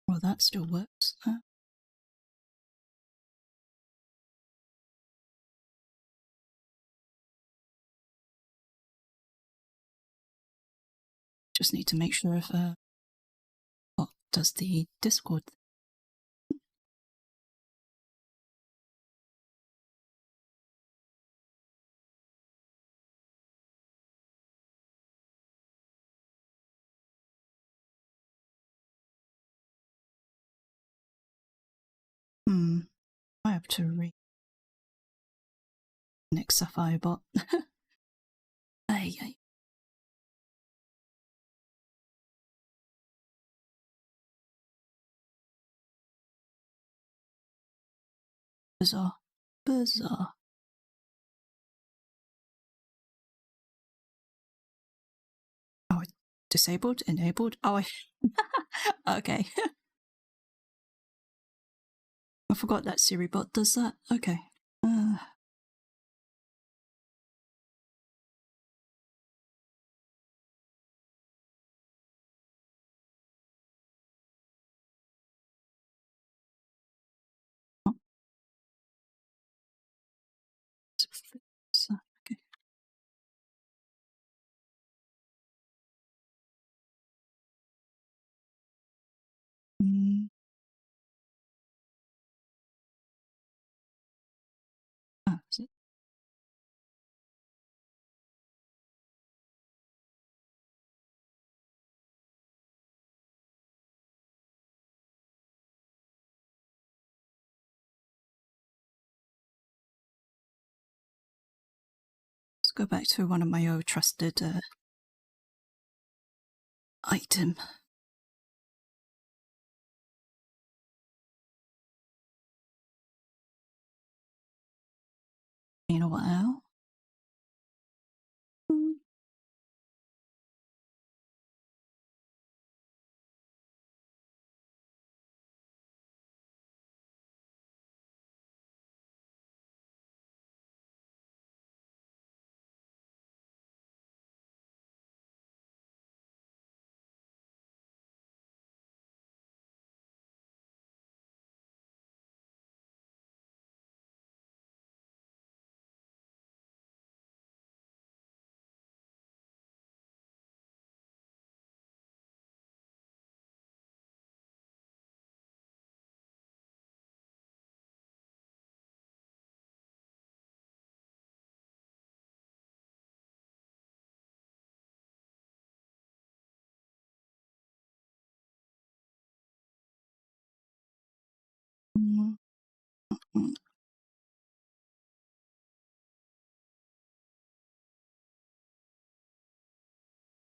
Well, that still works. Just need to make sure if what does the Discord. I have to read Nick Sapphire bot. Ay. Bizarre. Oh, disabled? Enabled? Oh, okay. I forgot that Siri bot does that. Okay. Okay. Is it? Let's go back to one of my old trusted item. Been a while.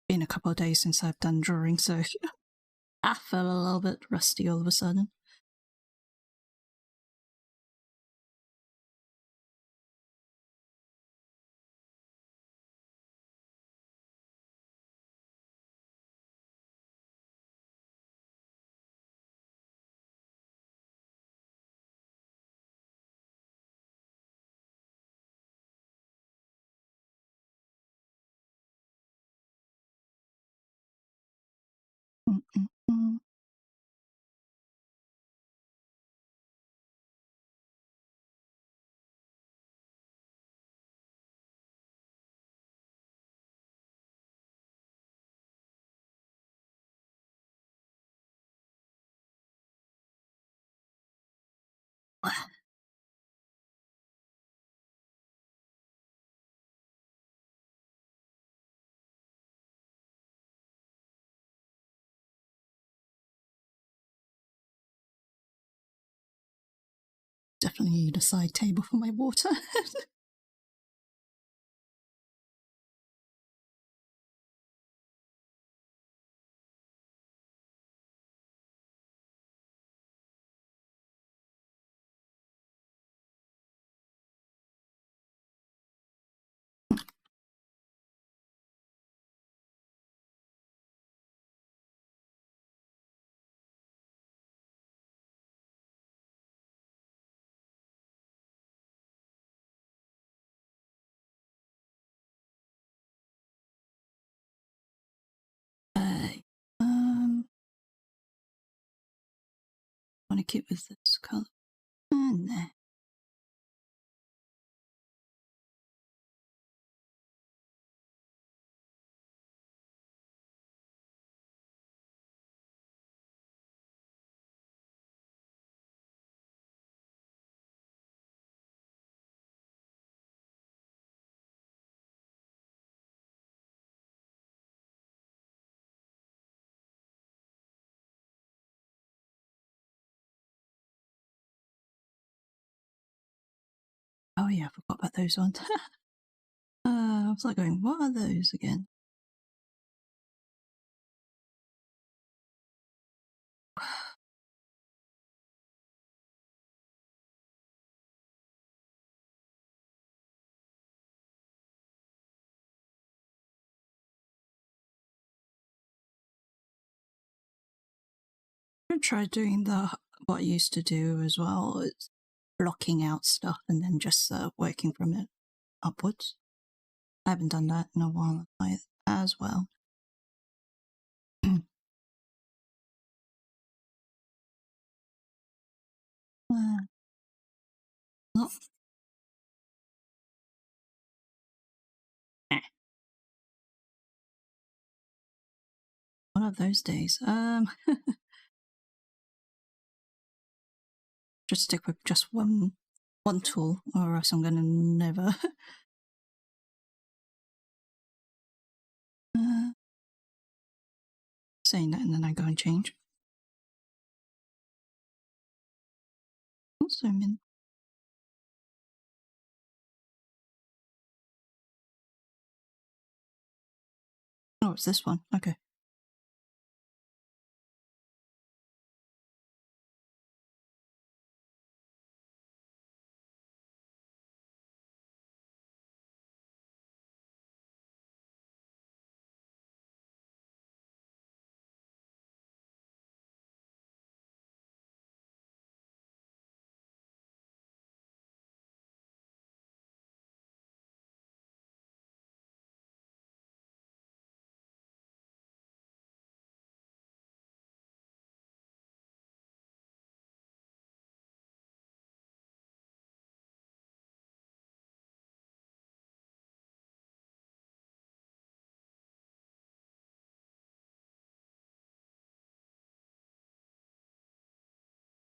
Been a couple of days since I've done drawing, so I felt a little bit rusty all of a sudden. Definitely need a side table for my water. want to keep with this colour. And there. Oh yeah, I forgot about those ones. I was like going, what are those again? I'm gonna try doing what I used to do as well. It's blocking out stuff and then just working from it upwards. I haven't done that in a while as well. Not one of those days. Just stick with just one tool, or else I'm gonna never. Saying that, and then I go and change. Also, oh, it's this one. Okay.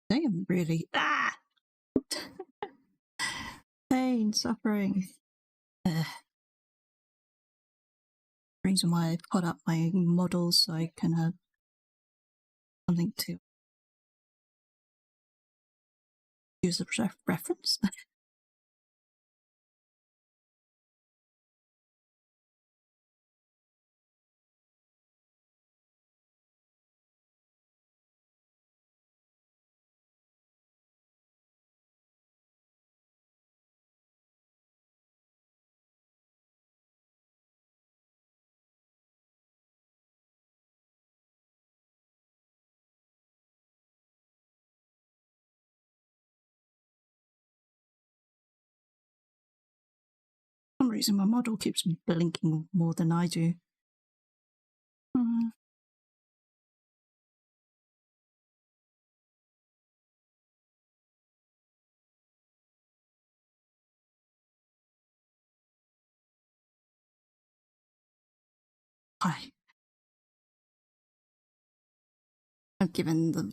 They am really pain, suffering. Reason why I put up my models so I can have something to use as reference. For some reason, my model keeps blinking more than I do. Hi. I've given the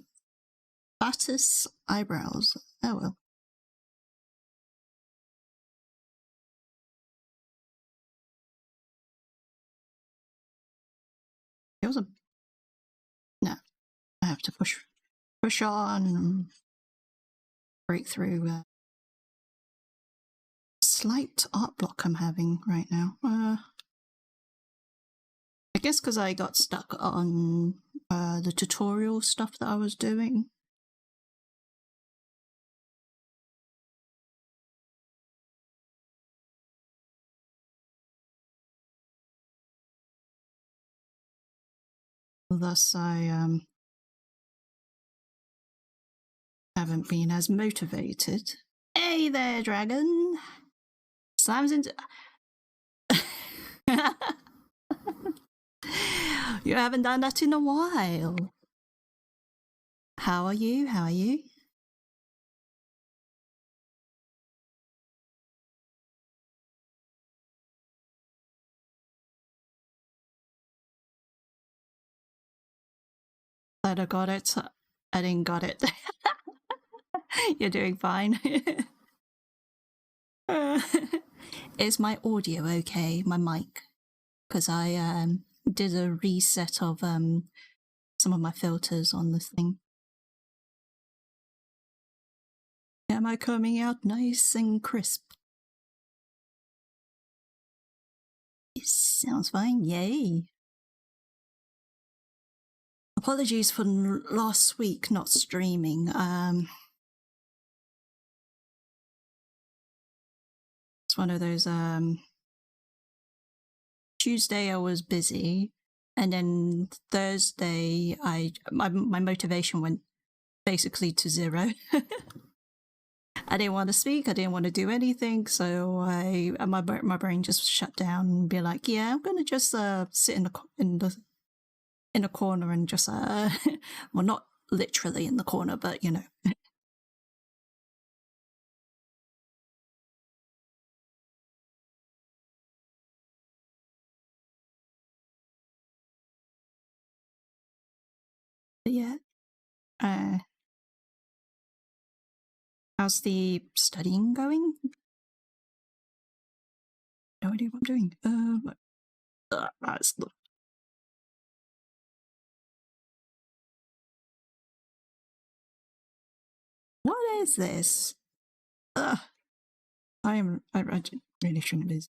fattest eyebrows. Oh well. It was a no. I have to push on and break through a slight art block I'm having right now. I guess because I got stuck on the tutorial stuff that I was doing. Thus, I haven't been as motivated. Hey there, dragon! Slams into. You haven't done that in a while. How are you? How are you? I don't got it. I didn't got it. You're doing fine. Is my audio okay? My mic? Because I did a reset of some of my filters on the thing. Am I coming out nice and crisp? It sounds fine. Yay. Apologies for last week not streaming. It's one of those Tuesday I was busy, and then Thursday my motivation went basically to zero. I didn't want to speak. I didn't want to do anything. So my brain just shut down and be like, yeah, I'm gonna just sit in a corner and just well, not literally in the corner, but you know. But yeah. How's the studying going? No idea what I'm doing. That's what is this? I really shouldn't be.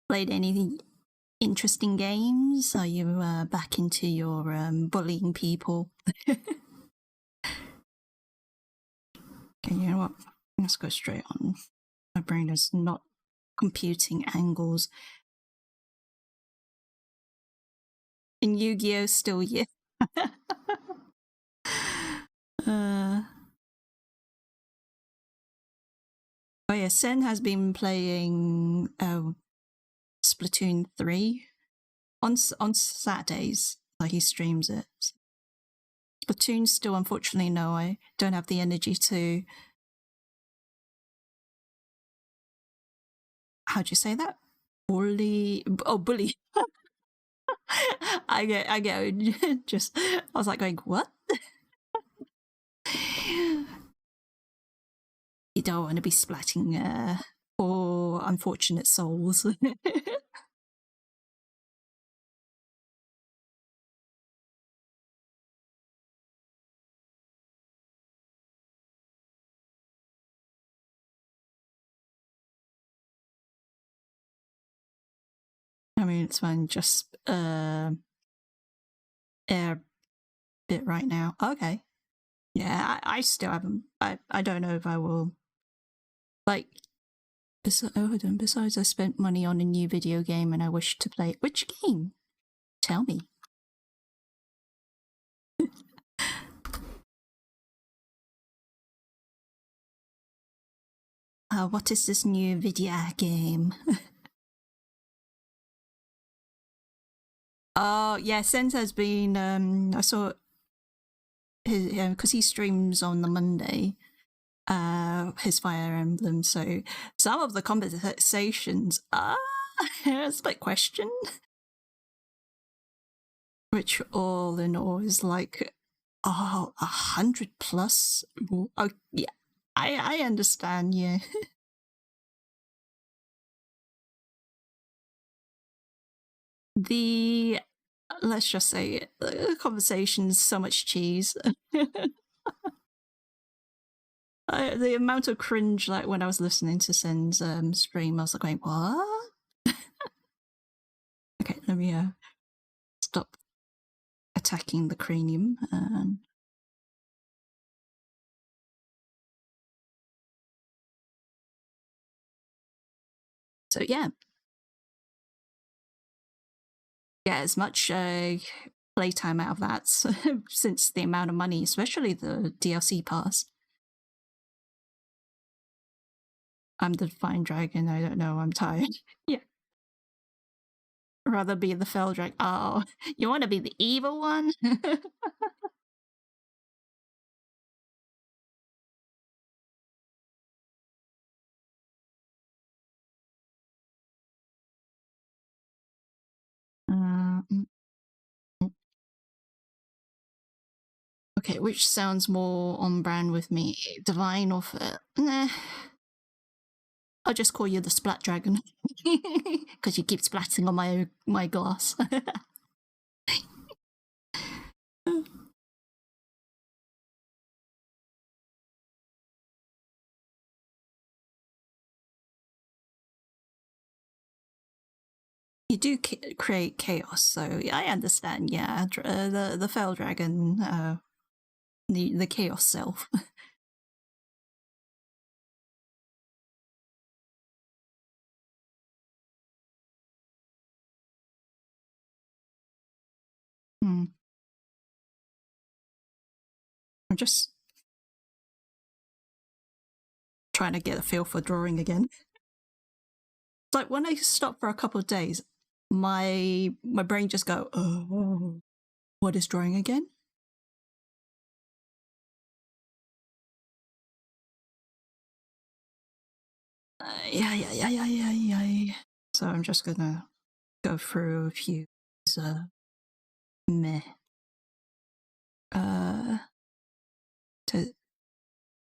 Played any interesting games? Are you back into your bullying people? Okay, you know what? Let's go straight on. My brain is not computing angles. In Yu-Gi-Oh! Still, yeah. Oh yeah, Sen has been playing Splatoon 3 on Saturdays. Like he streams it. Splatoon still, unfortunately, no. I don't have the energy to. How'd you say that? Bully. Oh, bully. I get. Just I was like going, what? You don't want to be splatting poor unfortunate souls. I mean, it's fine. Just air bit right now. Okay. Yeah, I still haven't. I don't know if I will. Like, besides, I spent money on a new video game and I wish to play. Which game? Tell me. What is this new video game? Oh, yeah, Sense has been. I saw his because he streams on the Monday. His Fire Emblem. So some of the conversations are a split question, which all in all is like 100 plus. Oh yeah, I understand. Yeah. The let's just say the conversation's so much cheese. The amount of cringe, like when I was listening to Sen's stream, I was like going, what? Okay, let me stop attacking the cranium. So yeah, get as much playtime out of that since the amount of money, especially the DLC pass. I'm the Fine Dragon. I don't know. I'm tired. Yeah. Rather be the Fell Dragon. Oh, you want to be the evil one? Mm. Okay, which sounds more on brand with me? Divine or nah. I'll just call you the Splat Dragon. Because you keep splatting on my glass. You do create chaos, so yeah, I understand. Yeah, the Fell Dragon, the chaos self. Hmm. I'm just trying to get a feel for drawing again. It's like when I stop for a couple of days, my brain just go, oh, what is drawing again? Yeah. So I'm just gonna go through a few. Meh.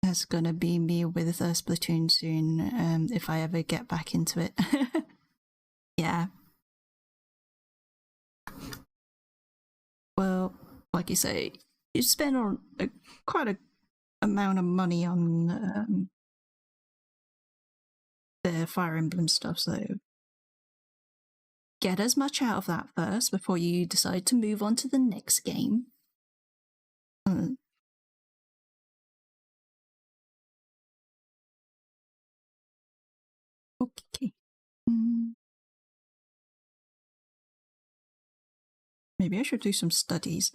That's gonna be me with Splatoon soon. If I ever get back into it. Yeah. Well, like you say, you spend on quite a amount of money on the Fire Emblem stuff, so get as much out of that first before you decide to move on to the next game. Okay. Maybe I should do some studies.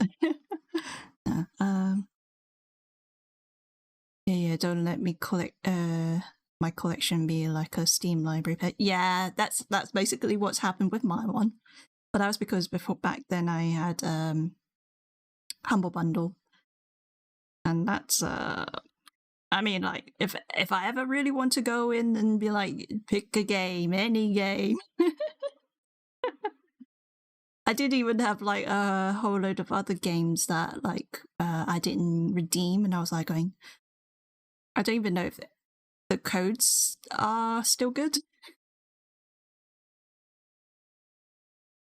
Yeah, don't let me collect my collection be like a Steam library pet. Yeah, that's basically what's happened with my one. But that was because before back then I had Humble Bundle. And that's I mean, like, if I ever really want to go in and be like, pick a game, any game. I did even have like a whole load of other games that like I didn't redeem, and I was like going, I don't even know if the codes are still good.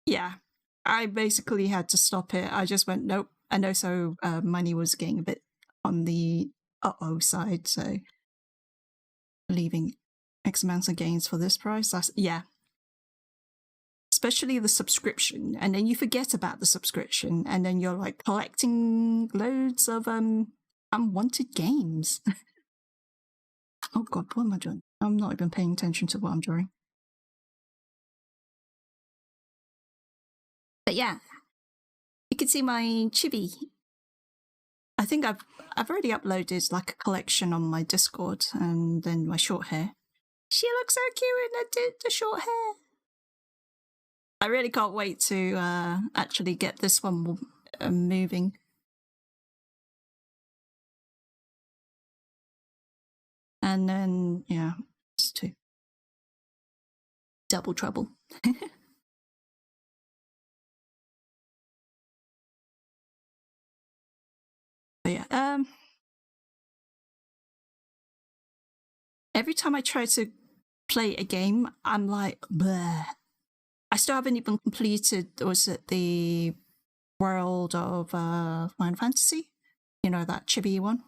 Yeah, I basically had to stop it. I just went, nope. And also money was getting a bit on the uh-oh side, so leaving X amounts of gains for this price, yeah. Especially the subscription, and then you forget about the subscription, and then you're like collecting loads of unwanted games. Oh god, what am I doing? I'm not even paying attention to what I'm drawing. But yeah, you can see my chibi. I think I've already uploaded like a collection on my Discord, and then my short hair. She looks so cute in the short hair. I really can't wait to actually get this one moving. And then, yeah, it's two. Double trouble. But yeah, every time I try to play a game, I'm like, bleh. I still haven't even completed, was it the world of Final Fantasy? You know, that chibi one?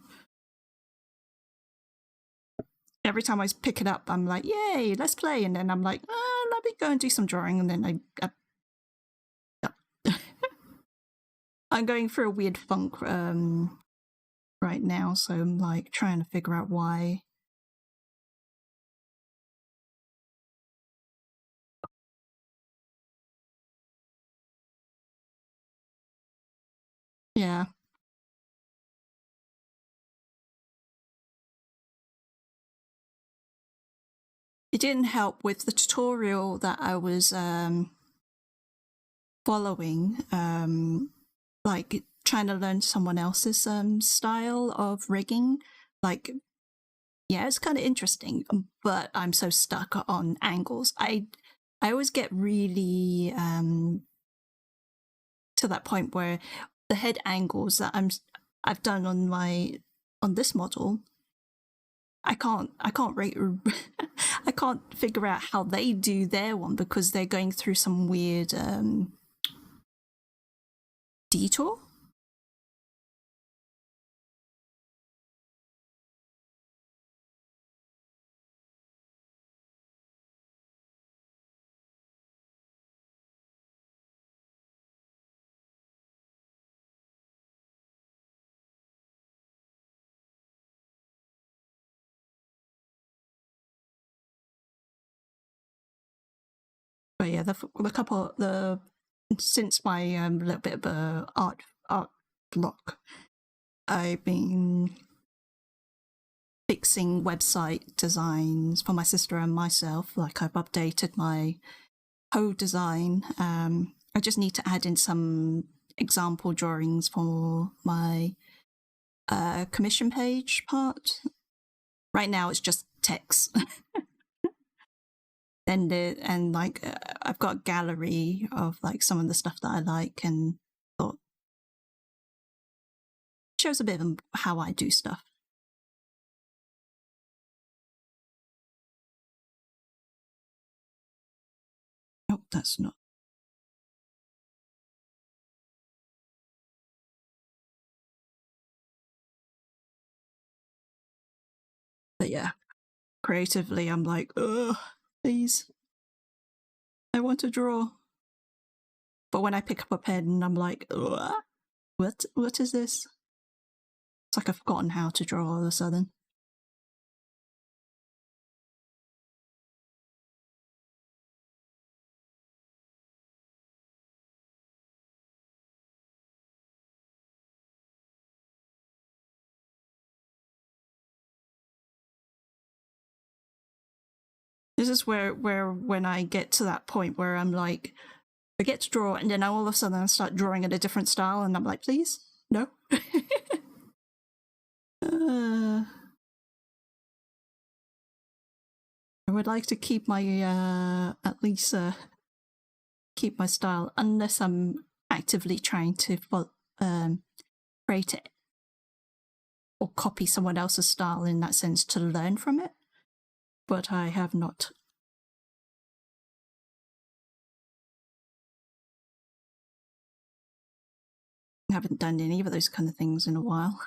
Every time I pick it up, I'm like, yay, let's play. And then I'm like, let me go and do some drawing. And then I'm going through a weird funk right now. So I'm like trying to figure out why. Yeah. didn't help with the tutorial that I was following, like trying to learn someone else's style of rigging. Like, yeah, it's kind of interesting, but I'm so stuck on angles. I always get really to that point where the head angles that I've done on this model, I can't rate I can't figure out how they do their one because they're going through some weird detour. But yeah, since my little bit of a art block, I've been fixing website designs for my sister and myself. Like I've updated my code design. I just need to add in some example drawings for my commission page part. Right now it's just text. And like I've got a gallery of like some of the stuff that I like and thought shows a bit of how I do stuff. Oh, that's not. But yeah, creatively, I'm like, ugh, please, I want to draw. But when I pick up a pen, I'm like, ugh, what is this? It's like I've forgotten how to draw all of a sudden. This is where when I get to that point where I'm like, I get to draw, and then all of a sudden I start drawing in a different style, and I'm like, please, no. I would like to keep my at least keep my style, unless I'm actively trying to create it or copy someone else's style in that sense to learn from it. But I have not. I haven't done any of those kind of things in a while.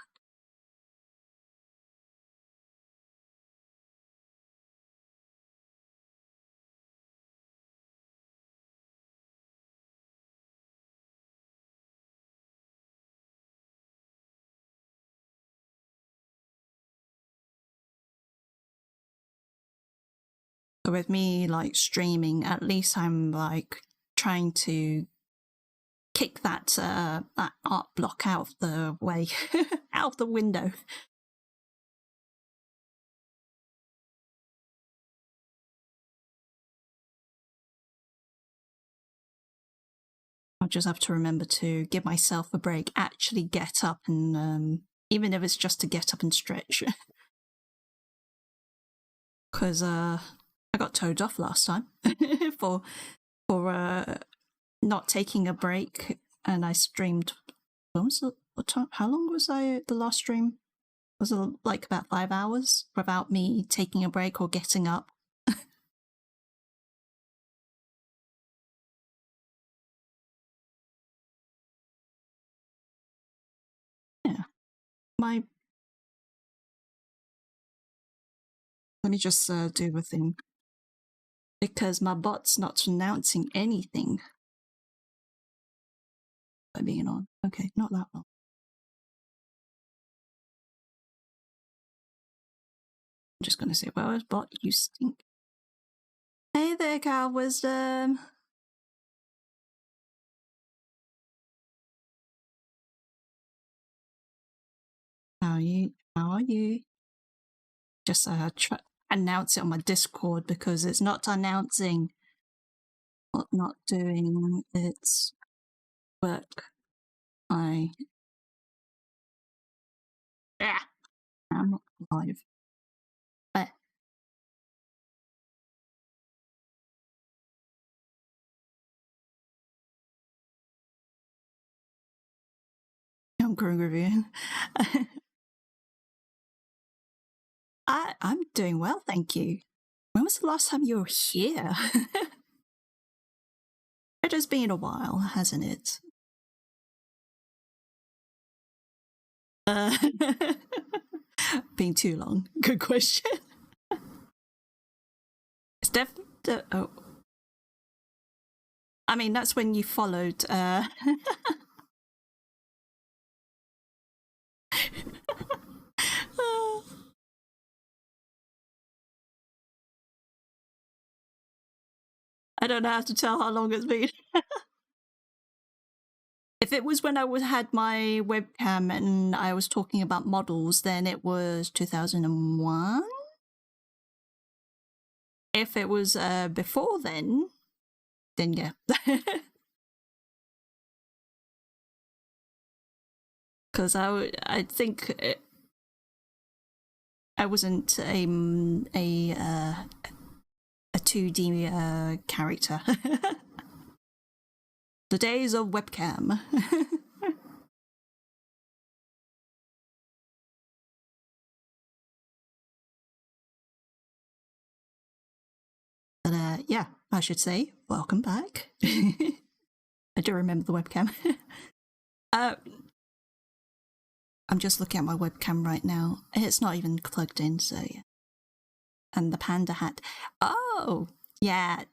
So with me like streaming, at least I'm like trying to kick that that art block out of the way, out of the window. I'll just have to remember to give myself a break, actually get up and even if it's just to get up and stretch. Because I got told off last time for not taking a break, and I streamed. What time? How long was the last stream? Was it like about 5 hours without me taking a break or getting up? Yeah, let me just do a thing because my bot's not announcing anything by being on. Okay, not that long. I'm just gonna say, well, bot, you stink. Hey there, Cow Wisdom. How are you? How are you? Just announce it on my Discord because it's not announcing or not doing its work. I'm not live. But I'm going reviewing. I'm doing well, thank you. When was the last time you were here? It has been a while, hasn't it? Been too long. Good question. It's definitely. Oh. I mean, that's when you followed. I don't know how to tell how long it's been. If it was when I had my webcam and I was talking about models, then it was 2001. If it was before then yeah. Because I think I wasn't a 2D character. The days of webcam. But yeah, I should say, welcome back. I do remember the webcam. I'm just looking at my webcam right now. It's not even plugged in, so yeah. And the panda hat. Oh, yeah,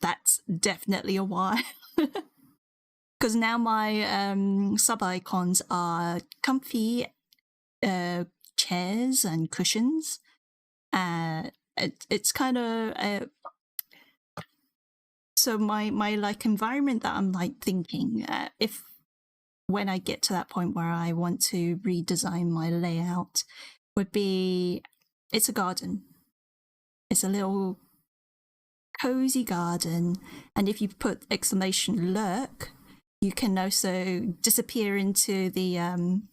that's definitely a while. Because now my sub icons are comfy chairs and cushions. It's kind of so my like environment that I'm like thinking if when I get to that point where I want to redesign my layout would be it's a garden. It's a little cozy garden, and if you put exclamation lurk, you can also disappear into the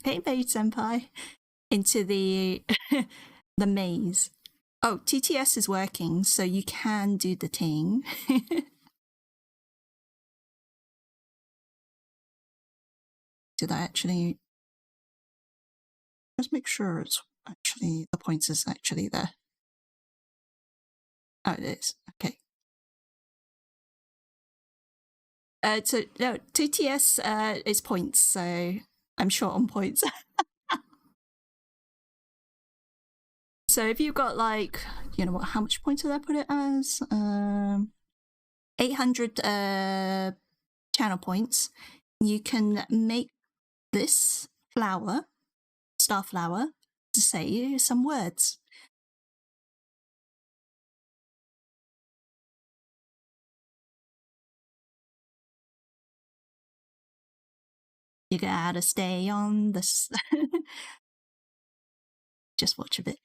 hey Beige Senpai, into the the maze. Oh, TTS is working, so you can do the thing. Did I actually just make sure it's actually the points is actually there? Oh, it is. Okay. So no, TTS is points, so I'm short on points. So if you've got like, you know what, how much points did I put it as? 800 channel points. You can make this flower, star flower, to say some words. You gotta stay on this. Just watch a bit.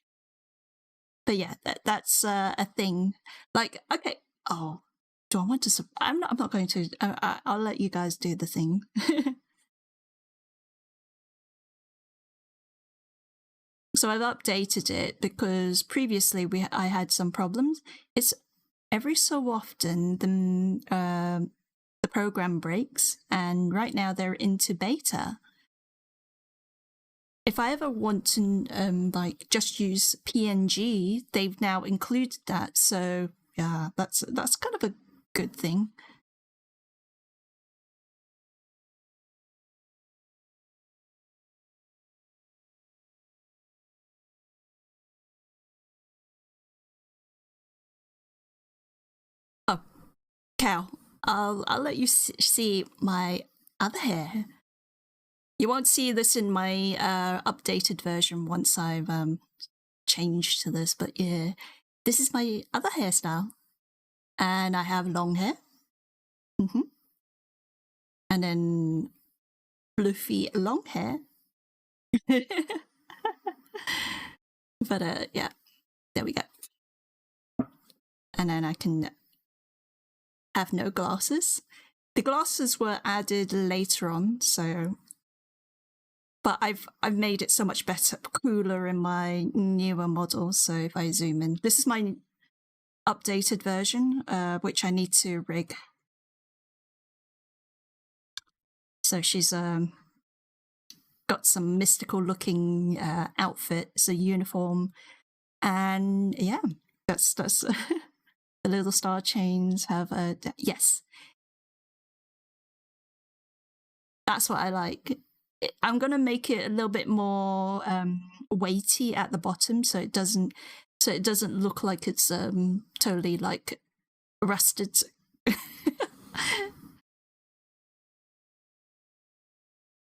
But yeah, that's a thing. Like, okay, oh, do I want to? I'm not going to. I'll let you guys do the thing. So I've updated it because previously I had some problems. It's every so often the program breaks, and right now they're into beta. If I ever want to like just use PNG, they've now included that. So yeah, that's kind of a good thing. Oh, Cal, I'll let you see my other hair. You won't see this in my updated version once I've changed to this, but yeah, this is my other hairstyle, and I have long hair. And then fluffy long hair. But yeah, there we go. and then I can have no glasses. The glasses were added later on, so but I've made it so much better, cooler in my newer model. So if I zoom in, this is my updated version, which I need to rig. So she's got some mystical looking outfit, it's a uniform, and yeah, that's the little star chains have a yes. That's what I like. I'm gonna make it a little bit more weighty at the bottom, so it doesn't look like it's totally like rusted.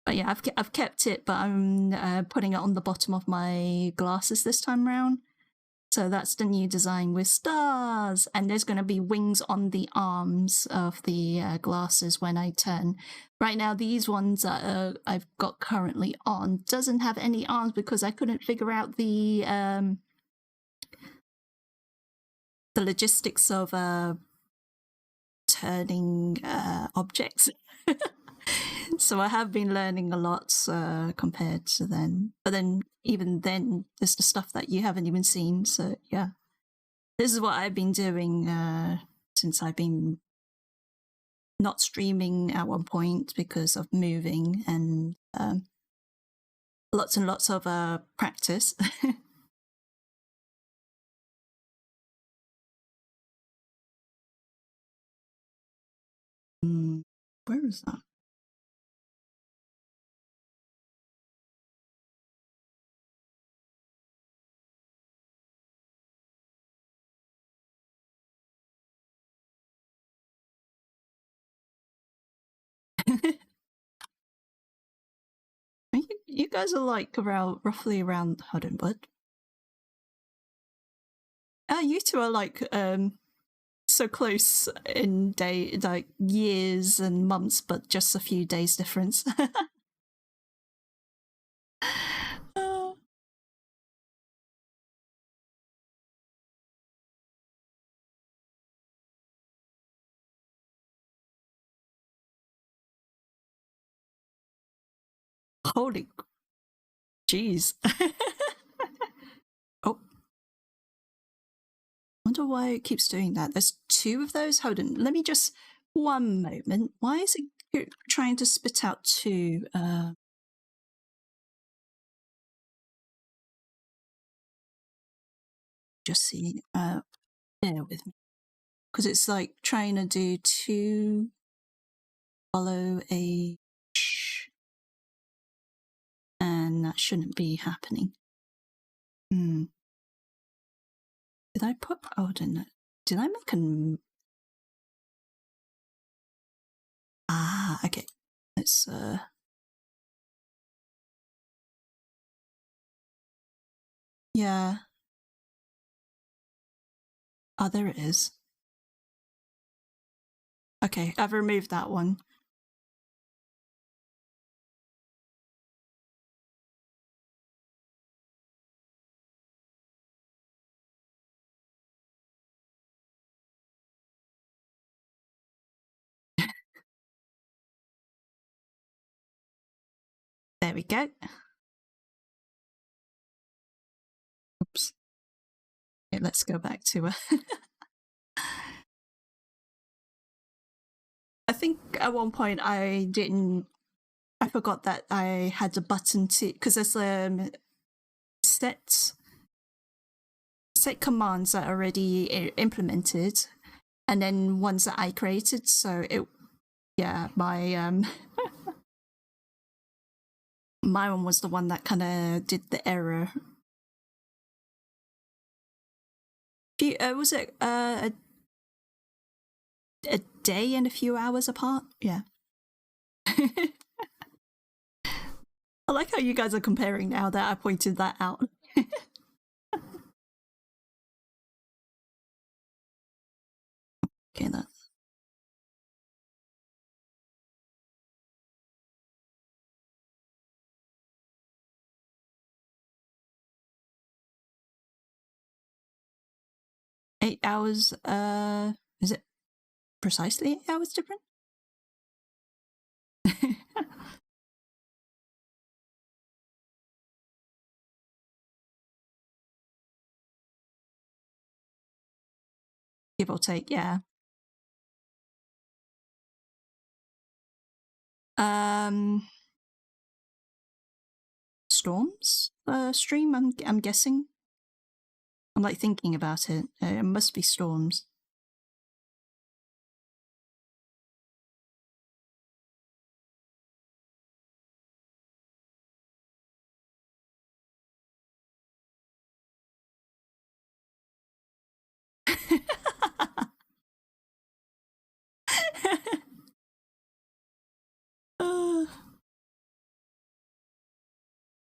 But yeah, I've kept it, but I'm putting it on the bottom of my glasses this time around. So that's the new design with stars, and there's going to be wings on the arms of the glasses when I turn. Right now, these ones that I've got currently on doesn't have any arms because I couldn't figure out the logistics of turning objects. So I have been learning a lot compared to then. But then, even then, there's the stuff that you haven't even seen. So yeah, this is what I've been doing since I've been not streaming at one point because of moving and lots and lots of practice. Where is that? You guys are like roughly around Huddenwood. You two are like so close in like years and months, but just a few days difference. Holy jeez. Oh. Wonder why it keeps doing that. There's two of those. Hold on. Let me just one moment. Why is it trying to spit out two? Just see. Bear with me. Because it's like trying to do two follow a and that shouldn't be happening. Did I put did I make okay. Let's yeah. Oh, there it is. Okay, I've removed that one. There we go. Oops. Okay, let's go back to I think at one point I forgot that I had a button to, because there's set commands that are already implemented, and then ones that I created. So my my one was the one that kind of did the error. Was it a day and a few hours apart? Yeah. I like how you guys are comparing now that I pointed that out. Okay, that's 8 hours. Is it precisely 8 hours different? Give or take, yeah. Storms stream, I'm guessing. I'm like thinking about it. It must be storms.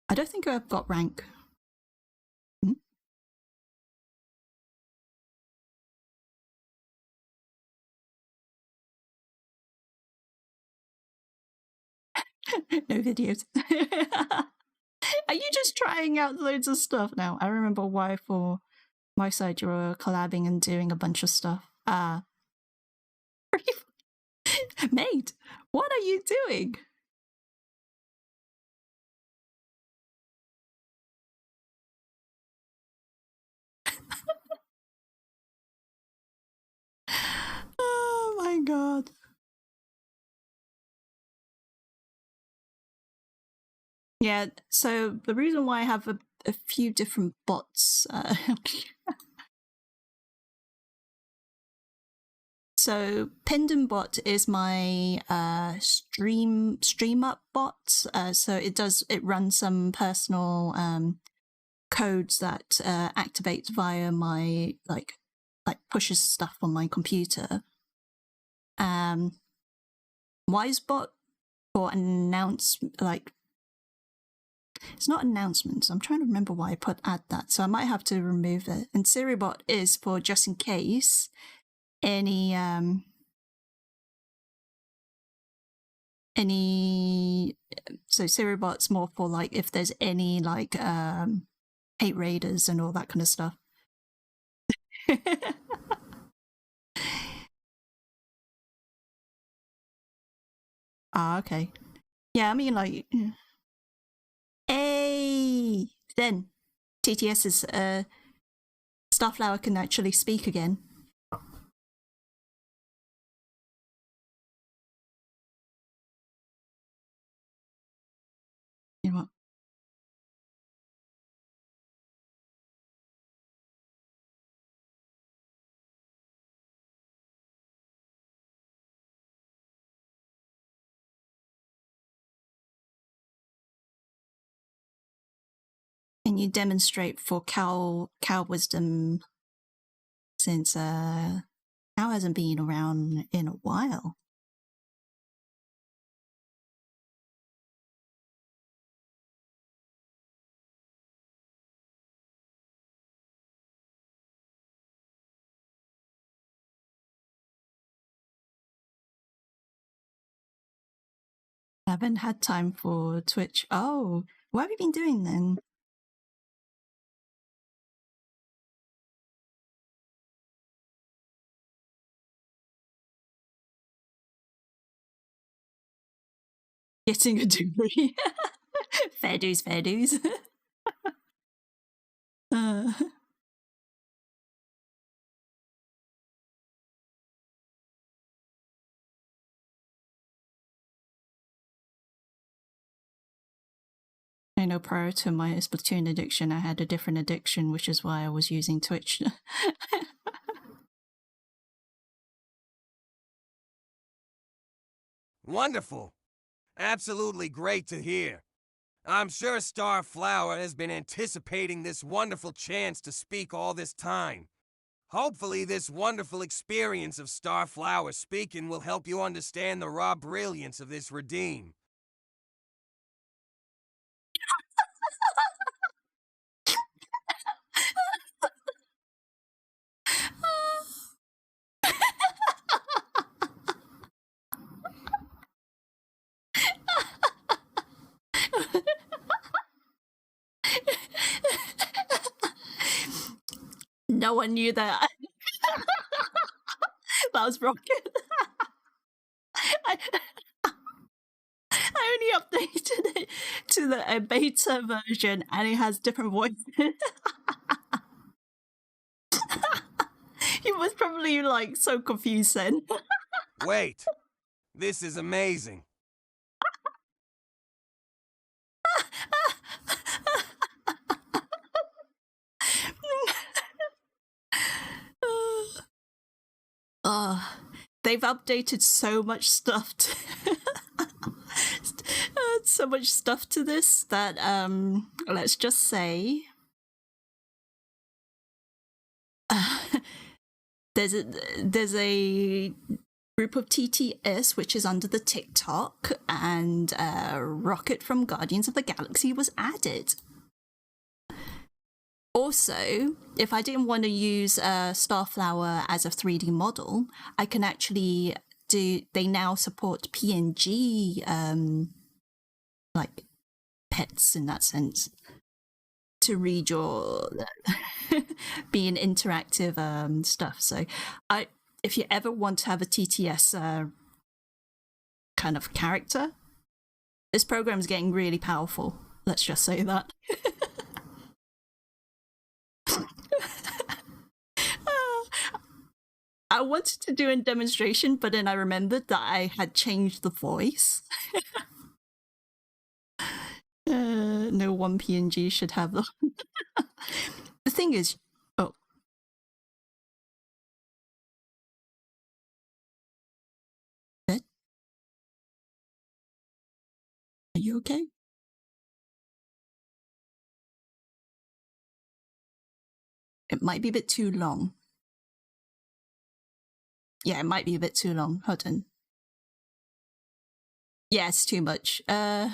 I don't think I've got rank. No videos. Are you just trying out loads of stuff now? I remember why for my side you were collabing and doing a bunch of stuff. Mate, what are you doing? Oh my god. Yeah, so the reason why I have a few different bots. So Pendant is my stream up bot. So it runs some personal codes that activate via my like pushes stuff on my computer. Wisebot for it's not announcements. I'm trying to remember why I add that, so I might have to remove it. And Siribot is for just in case any so Siribot's more for like if there's any like hate raiders and all that kind of stuff. Okay. Yeah, I mean like hey, then TTS's Starflower can actually speak again. You know what? Can you demonstrate for cow wisdom since cow hasn't been around in a while? Haven't had time for Twitch. Oh, what have you been doing then? Getting a degree. Fair dues, fair dues. I know prior to my Splatoon addiction, I had a different addiction, which is why I was using Twitch. Wonderful. Absolutely great to hear. I'm sure Starflower has been anticipating this wonderful chance to speak all this time. Hopefully this wonderful experience of Starflower speaking will help you understand the raw brilliance of this redeem. No one knew that. Cloud's Rocket. I, I only updated it to the beta version, and it has different voices. He was probably like so confused then. Wait, this is amazing. They've updated so much stuff to so much stuff to this that let's just say there's a group of TTS which is under the TikTok, and Rocket from Guardians of the Galaxy was added. Also, if I didn't want to use Starflower as a 3D model, I can actually do. They now support PNG, like pets in that sense, to read your being interactive stuff. So, if you ever want to have a TTS kind of character, this program is getting really powerful. Let's just say that. I wanted to do a demonstration, but then I remembered that I had changed the voice. No one PNG should have them. The thing is, oh. Ed? Are you okay? It might be a bit too long. Yeah, it might be a bit too long. Hold on. Yeah, it's too much. Oh,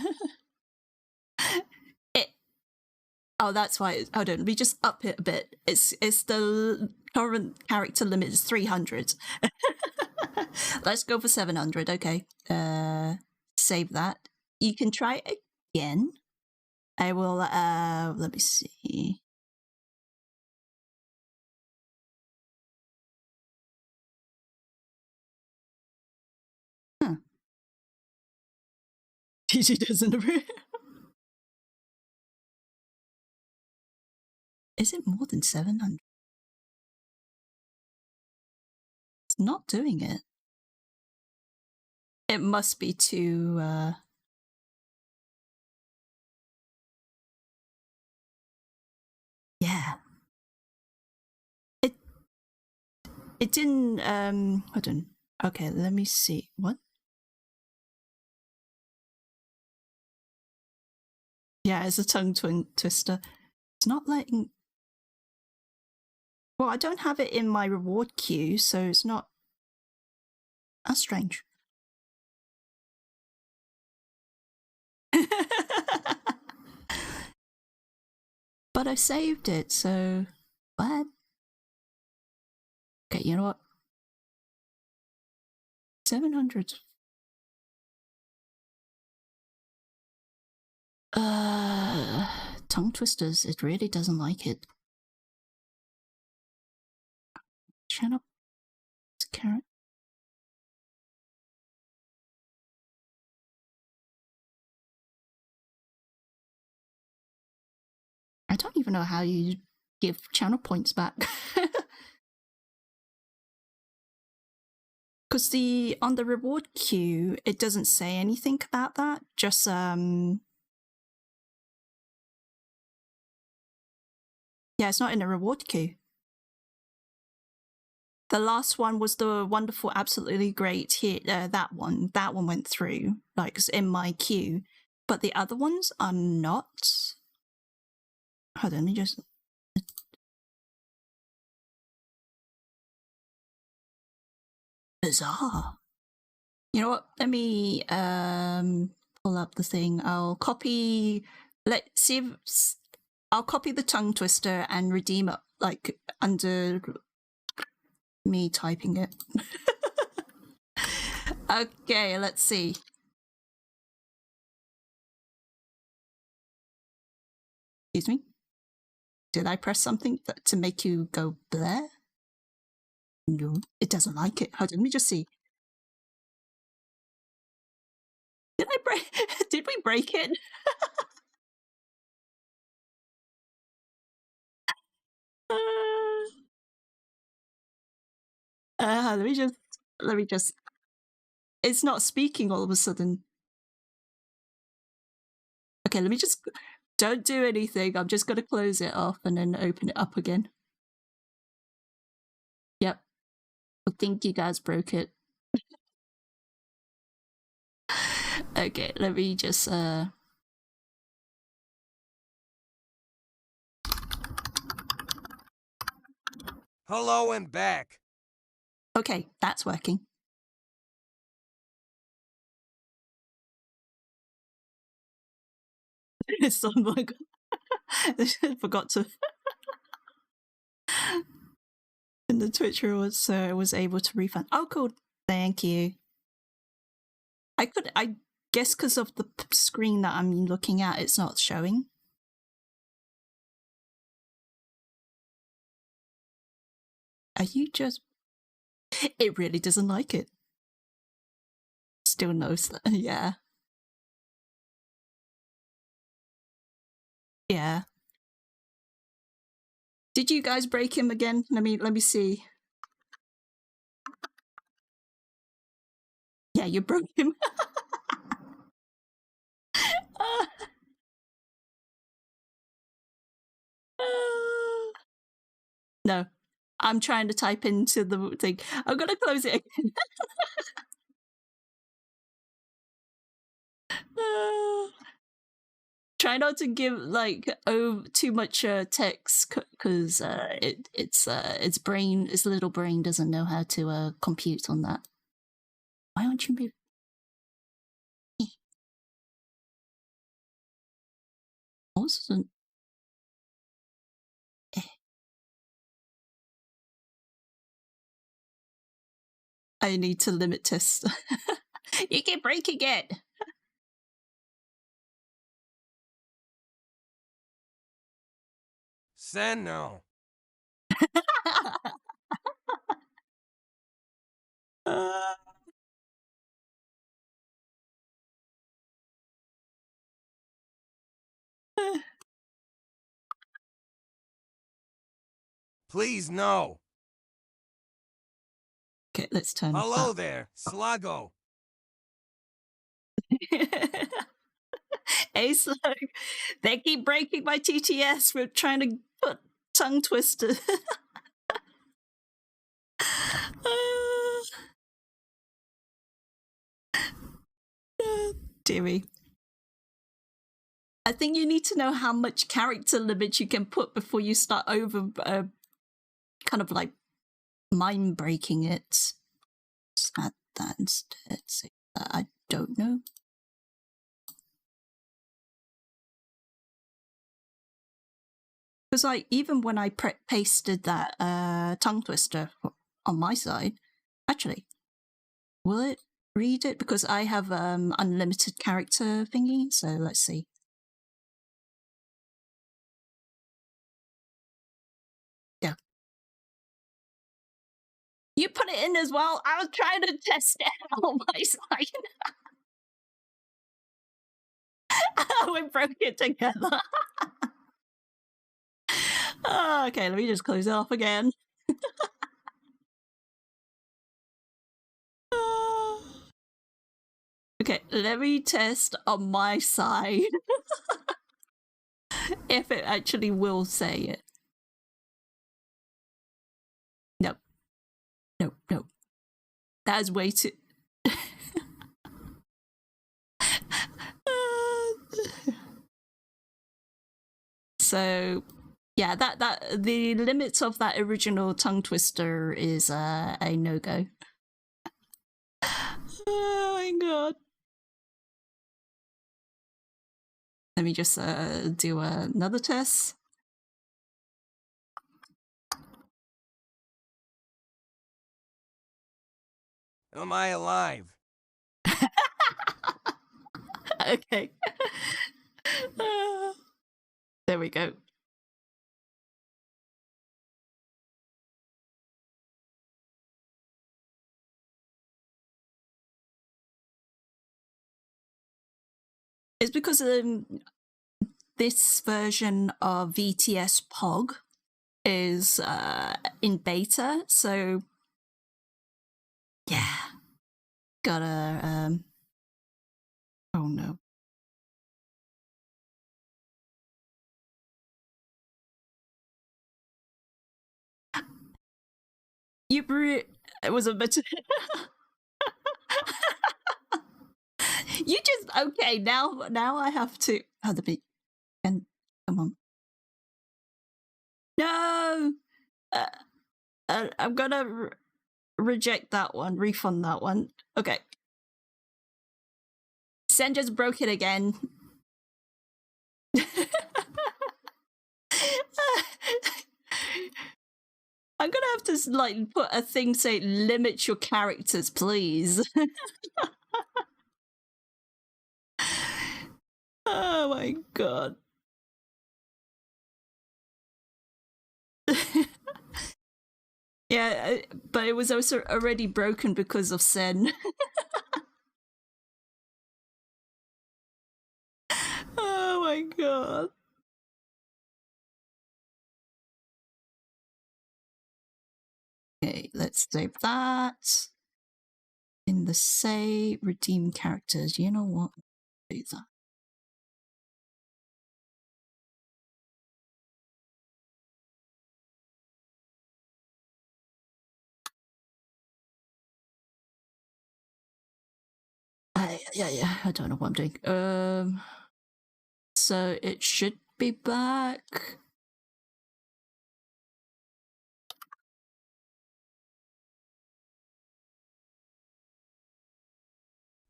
that's why. Hold on. We just up it a bit. It's the current character limit is 300. Let's go for 700. Okay. Save that. You can try it again. I will. Let me see. TG doesn't approve. Is it more than 700? It's not doing it. It must be too. Yeah. It didn't. Hold on. Okay, let me see. What? Yeah, it's a tongue twister. It's not letting. Well, I don't have it in my reward queue, so it's not. That's strange. But I saved it, so what? Okay, you know what? 700. Tongue twisters. It really doesn't like it. Channel. Carrot. I don't even know how you give channel points back. Because on the reward queue, it doesn't say anything about that. Just yeah, it's not in the reward queue. The last one was the wonderful, absolutely great here. That one went through, like in my queue, but the other ones are not. Hold on, let me just. Bizarre. You know what? Let me pull up the thing. I'll copy. Let's see if I'll copy the tongue twister and redeem it like under me typing it. Okay, let's see. Excuse me? Did I press something to make you go bleh? No, it doesn't like it. Hold on, let me just see. Did I break? Did we break it? Let me just. Let me just. It's not speaking all of a sudden. Okay, let me just. Don't do anything. I'm just going to close it off and then open it up again. Yep. I think you guys broke it. Okay, let me just. Hello and back. Okay, that's working. So like, I forgot to. And the Twitcher was able to refund. Oh, cool. Thank you. I guess because of the screen that I'm looking at, it's not showing. Are you just? It really doesn't like it. Still knows that. Yeah. Yeah. Did you guys break him again? Let me see. Yeah, you broke him. No, I'm trying to type into the thing. I'm gonna close it again. Try not to give like too much text because its brain, its little brain doesn't know how to compute on that. Why aren't you moving? Awesome. I need to limit test. You keep breaking it. Senno. Please no. Okay, let's turn Hello off there, Slago. that. Hey, Slug, they keep breaking my TTS. We're trying to put tongue twister. Deary. I think you need to know how much character limit you can put before you start over kind of like mind breaking it. Let's add that instead. So, I don't know. Because like even when I pasted that tongue twister on my side, actually, will it read it? Because I have unlimited character thingy. So let's see. Yeah. You put it in as well. I was trying to test it on my side. We broke it together. Okay, let me just close it off again. Okay, let me test on my side if it actually will say it. Nope. Nope, nope. That is way too... So, yeah, that the limits of that original tongue twister is a no-go. Oh my god. Let me just do another test. Am I alive? Okay. There we go. It's because this version of VTS POG is in beta, so yeah, gotta oh no. It was a bit. You just okay now. I have to. Oh, the beat and come on. No, I'm gonna reject that one. Refund that one. Okay. Sen just broke it again. I'm gonna have to like put a thing say limit your characters, please. Oh my god. Yeah, but it was also already broken because of Sen. Oh my god. Okay, let's save that. In the save, redeem characters. You know what? Do that. Yeah, I don't know what I'm doing. So it should be back.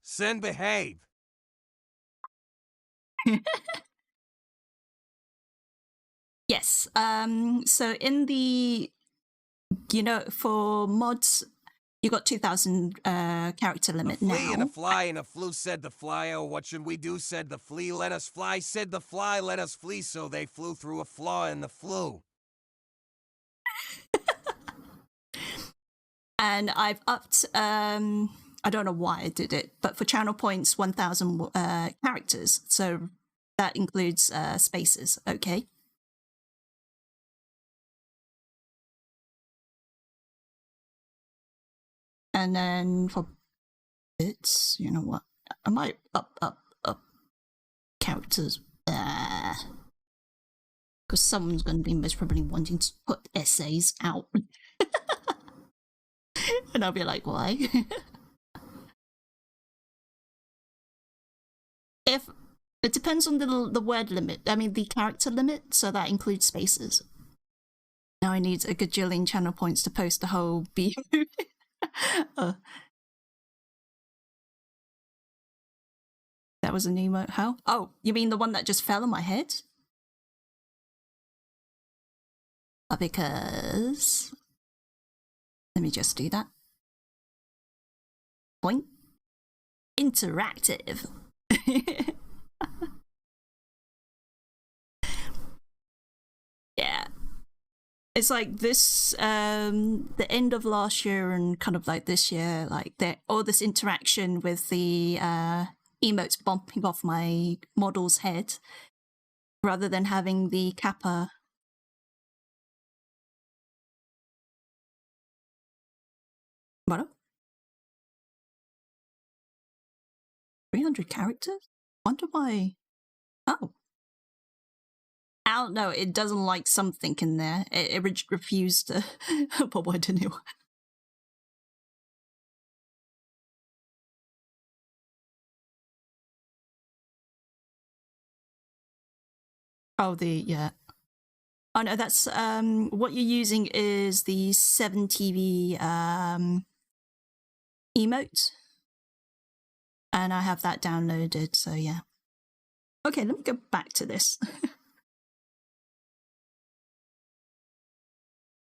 Sen, behave. Yes. So in the, for mods, you got 2,000 character limit A flea now. and a fly and a flew, said the fly. Oh, what should we do? Said the flea. Let us fly, said the fly. Let us flee. So they flew through a flaw in the flew. And I've upped. I don't know why I did it, but for channel points, 1,000 characters. So that includes spaces. Okay. And then for bits, you know what? I might up characters. Because someone's going to be most probably wanting to put essays out. And I'll be like, why? If it depends on the word limit, I mean the character limit, so that includes spaces. Now I need a gajillion channel points to post the whole B. That was an emote. How? Oh, you mean the one that just fell on my head? Because let me just do that. Point. Interactive. Yeah. It's like this, the end of last year and kind of like this year, like all this interaction with the emotes bumping off my model's head rather than having the kappa. What? 300 characters? Wonder why. Oh. I don't know, it doesn't like something in there. It refused to. But why didn't it? Oh, yeah. Oh no, that's what you're using is the 7TV emote. And I have that downloaded, so yeah. Okay, let me go back to this.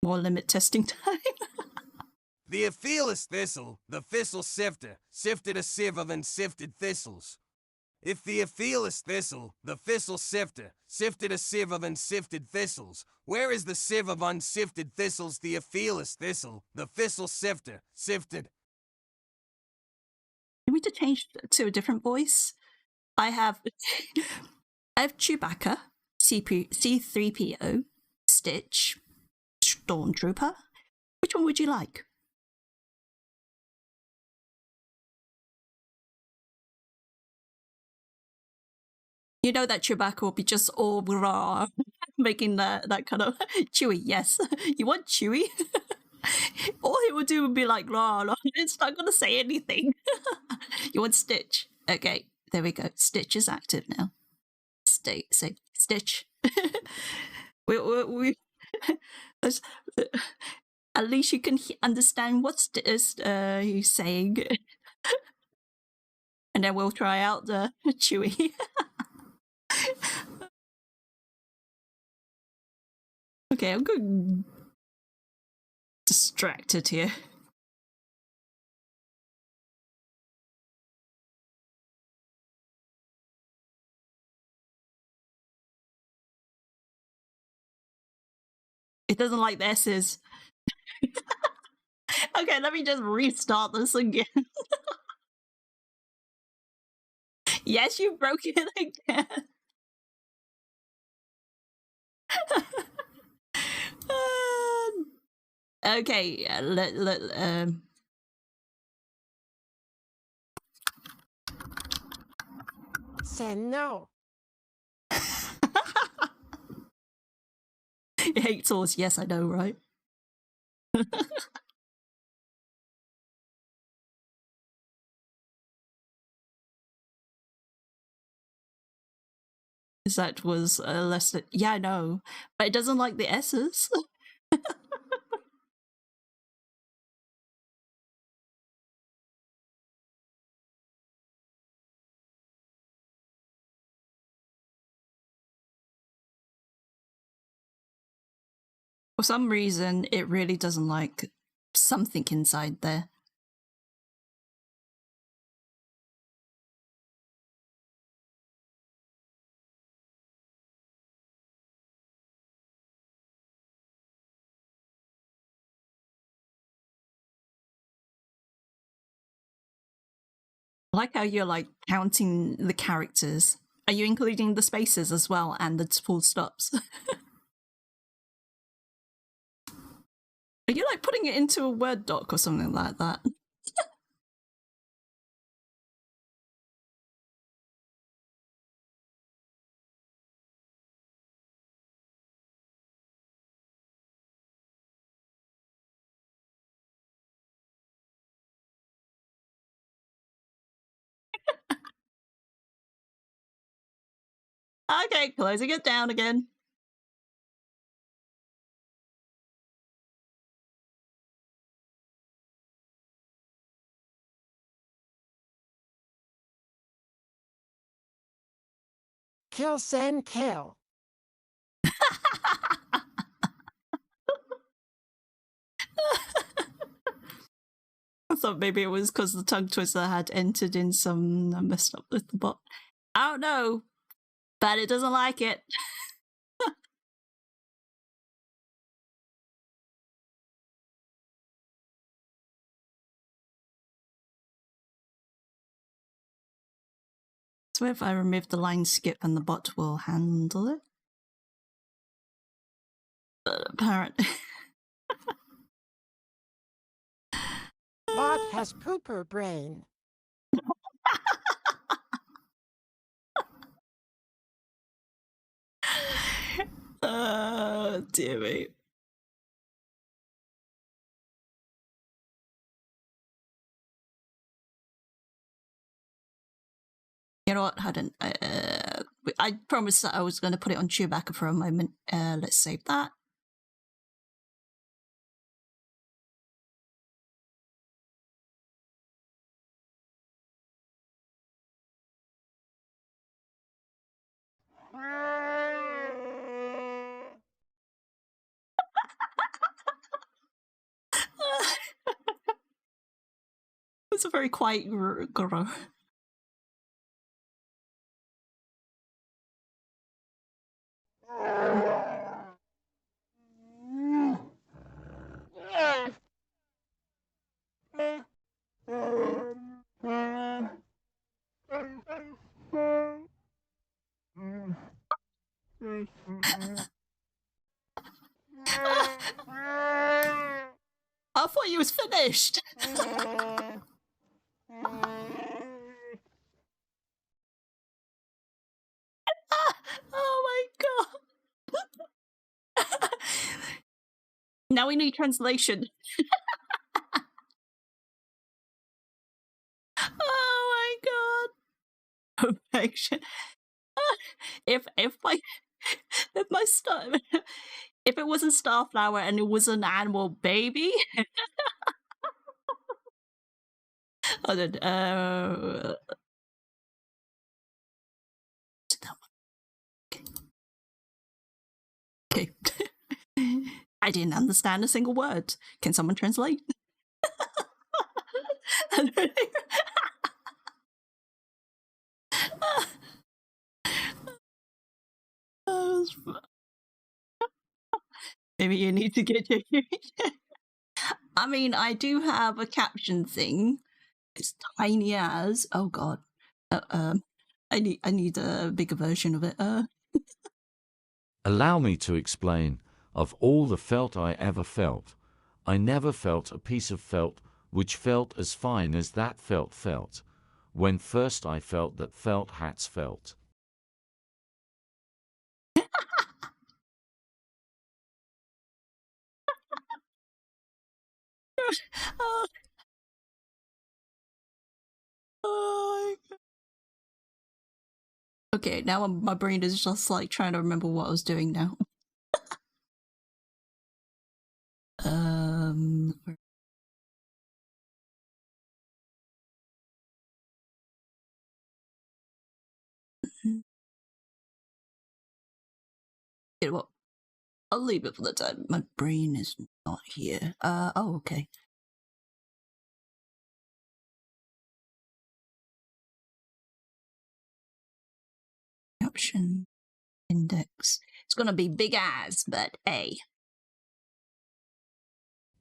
More limit testing time. The Aephelus thistle, the thistle sifter, sifted a sieve of unsifted thistles. If the Aephelus thistle, the thistle sifter, sifted a sieve of unsifted thistles, where is the sieve of unsifted thistles? The Aephelus thistle, the thistle sifter, sifted. You need to change to a different voice. I have Chewbacca, C3PO, Stitch, Stormtrooper. Which one would you like? You know that Chewbacca will be just all raw, making that kind of Chewie. Yes, you want Chewie. All he would do would be like raw. It's not gonna say anything. You want Stitch? Okay, there we go. Stitch is active now. Say Stitch. we at least you can understand what he's saying. And then we'll try out the Chewie. Okay, I'm going distracted here. It doesn't like the S's. Okay, let me just restart this again. Yes, you broke it again. Okay, Say no. It hates horse. Yes, I know, right? That was less than... Yeah, I know. But it doesn't like the S's. For some reason, it really doesn't like something inside there. I like how you're like counting the characters. Are you including the spaces as well and the full stops? Are you like putting it into a Word doc or something like that? Okay, closing it down again. Kill, send, kill. I thought maybe it was because the tongue twister had entered in some messed up with the bot. I don't know, but it doesn't like it. So if I remove the line skip and the bot will handle it? But apparently... Bot has pooper brain. Dear me. You know what? I promised that I was going to put it on Chewbacca for a moment. Let's save that. It's a very quiet grow. I thought you was finished. Oh my god. Now we need translation. Oh my god. Perfection. If my star, if it wasn't Starflower and it was an animal baby, I don't. That one. Okay. I didn't understand a single word. Can someone translate? Maybe you need to get your. I mean, I do have a caption thing. It's tiny as. Oh god. I need a bigger version of it. Allow me to explain. Of all the felt I ever felt, I never felt a piece of felt which felt as fine as that felt felt. When first I felt that felt hats felt. Oh. Oh my god. Okay, now my brain is just like trying to remember what I was doing now. You know what? I'll leave it for the time. My brain is not here. Oh, okay. Caption index. It's gonna be big as, but A.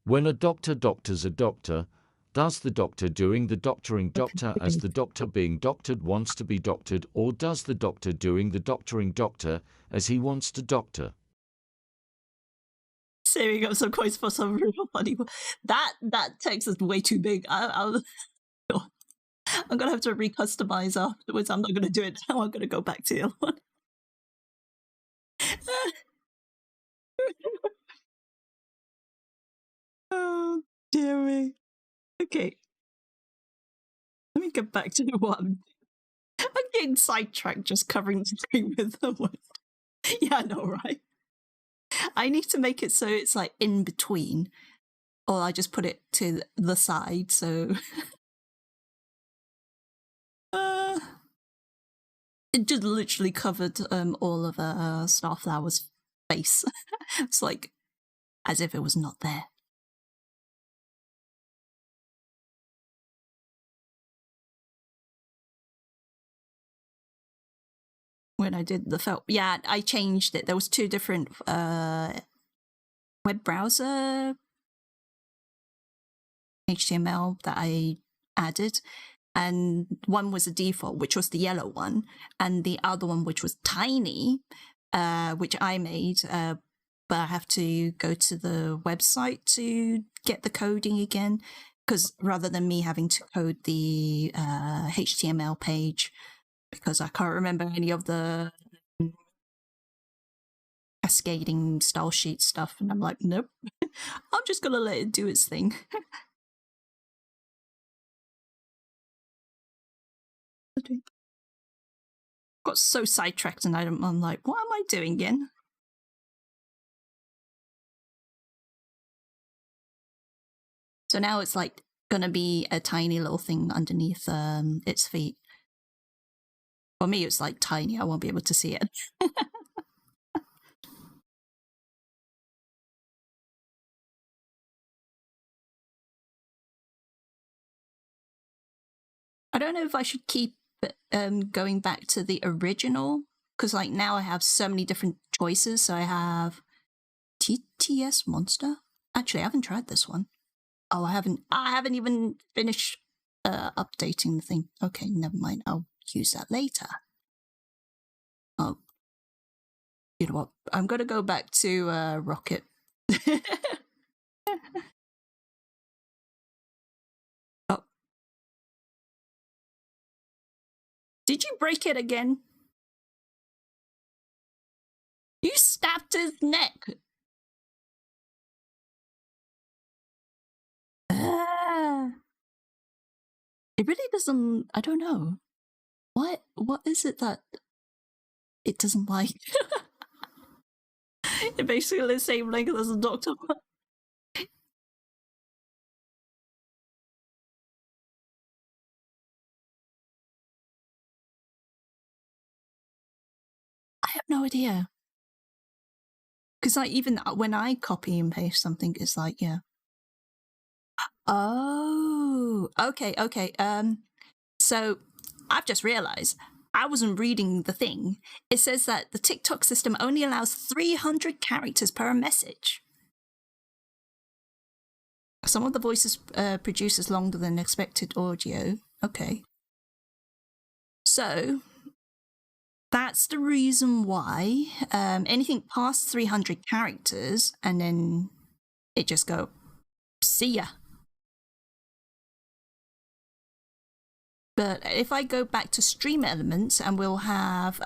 When a doctor doctors a doctor, does the doctor doing the doctoring doctor as the doctor being doctored wants to be doctored, or does the doctor doing the doctoring doctor as he wants to doctor? Saving up some coins for some real funny. That text is way too big. I'm gonna have to recustomize afterwards. I'm not gonna do it now. I'm gonna go back to the other one. Oh dear me. Okay. Let me get back to what I'm getting sidetracked just covering the screen with the word. Yeah, I know, right? I need to make it so it's like in between. Or I just put it to the side, so it just literally covered all of Starflower's face. It's like as if it was not there. When I did the felt, yeah, I changed it. There was two different web browser HTML that I added, and one was a default, which was the yellow one, and the other one, which was tiny, which I made, but I have to go to the website to get the coding again, because rather than me having to code the HTML page, because I can't remember any of the cascading style sheet stuff, and I'm like, nope, I'm just gonna let it do its thing. Got so sidetracked, and I'm like, what am I doing again? So now it's like gonna be a tiny little thing underneath its feet. For me, it's like tiny. I won't be able to see it. I don't know if I should keep going back to the original, because like now I have so many different choices. So I have TTS Monster. Actually, I haven't tried this one. Oh, I haven't even finished updating the thing. Okay, never mind. I'll use that later. Oh, You know what? I'm gonna go back to Rocket. Oh. Did you break it again? You stabbed his neck. It really doesn't. I don't know. What is it that it doesn't like? It basically the same length as the Doctor. I have no idea. Because like even when I copy and paste something, it's like, yeah. Oh, okay. So I've just realized I wasn't reading the thing. It says that the TikTok system only allows 300 characters per message. Some of the voices produces longer than expected audio. Okay. So that's the reason why anything past 300 characters and then it just go, see ya. But if I go back to Stream Elements and we'll have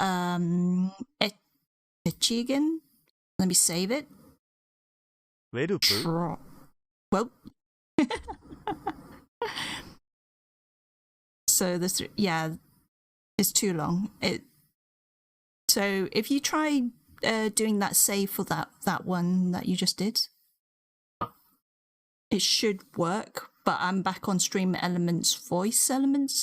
Echigan, let me save it. Well, so this, yeah, it's too long. So if you try doing that save for that one that you just did, it should work. But I'm back on Stream Elements voices.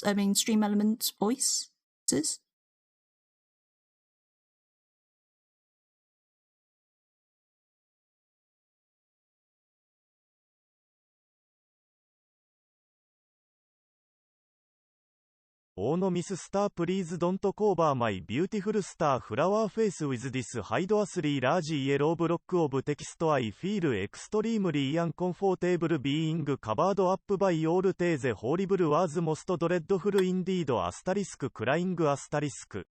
オーノミススタープリーズドントコーバーマイビューティフルスターフラワーフェイスウィズディスハイドアスリーラージイエローブロックオブテキストアイフィールエクストリームリーアンコンフォーテーブルビーイングカバードアップバイオールテーゼホーリブルワーズモストドレッドフルインディードアスタリスククライングアスタリスク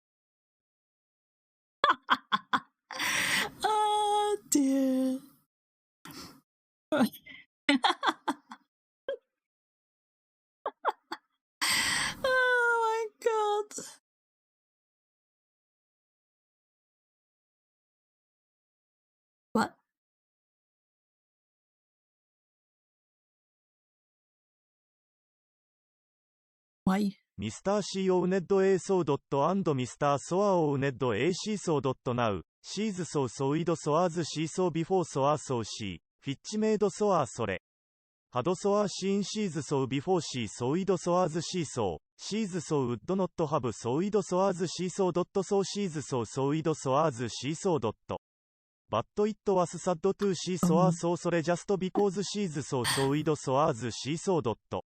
Oh dear. Oh my god. What? Why? ミスター C オウネッド A ソードット&ミスターソアオウネッド A シーソードットナウシーズソーソウイドソアーズシーソービフォーソアーソーシーフィッチメイドソアーそれハドソアーシーンシーズソウビフォーシーソウイドソアーズシーソーシーズソウウッドノットハブソウイドソアーズシーソードットソーシーズソウソウイドソアーズシーソードットバットイットワスサッドトゥーシーソアーソーそれジャストビコーズシーズソウソウイドソアーズシーソードット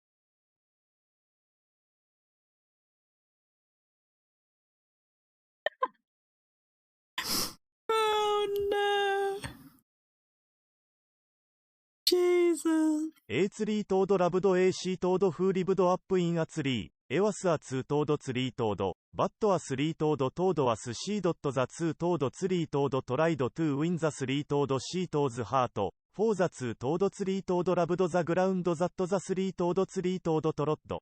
Oh no. Jesus. A ツリートードラブド AC トードフーリブドアップインアツリーエワスアツートードツリートードバットアスリートードトードアスシードットザツートードツリートードトライドトゥーウィンザスリートードシートーズハートフォーザツートードツリートードラブドザグラウンドザットザスリートードツリートードトロッド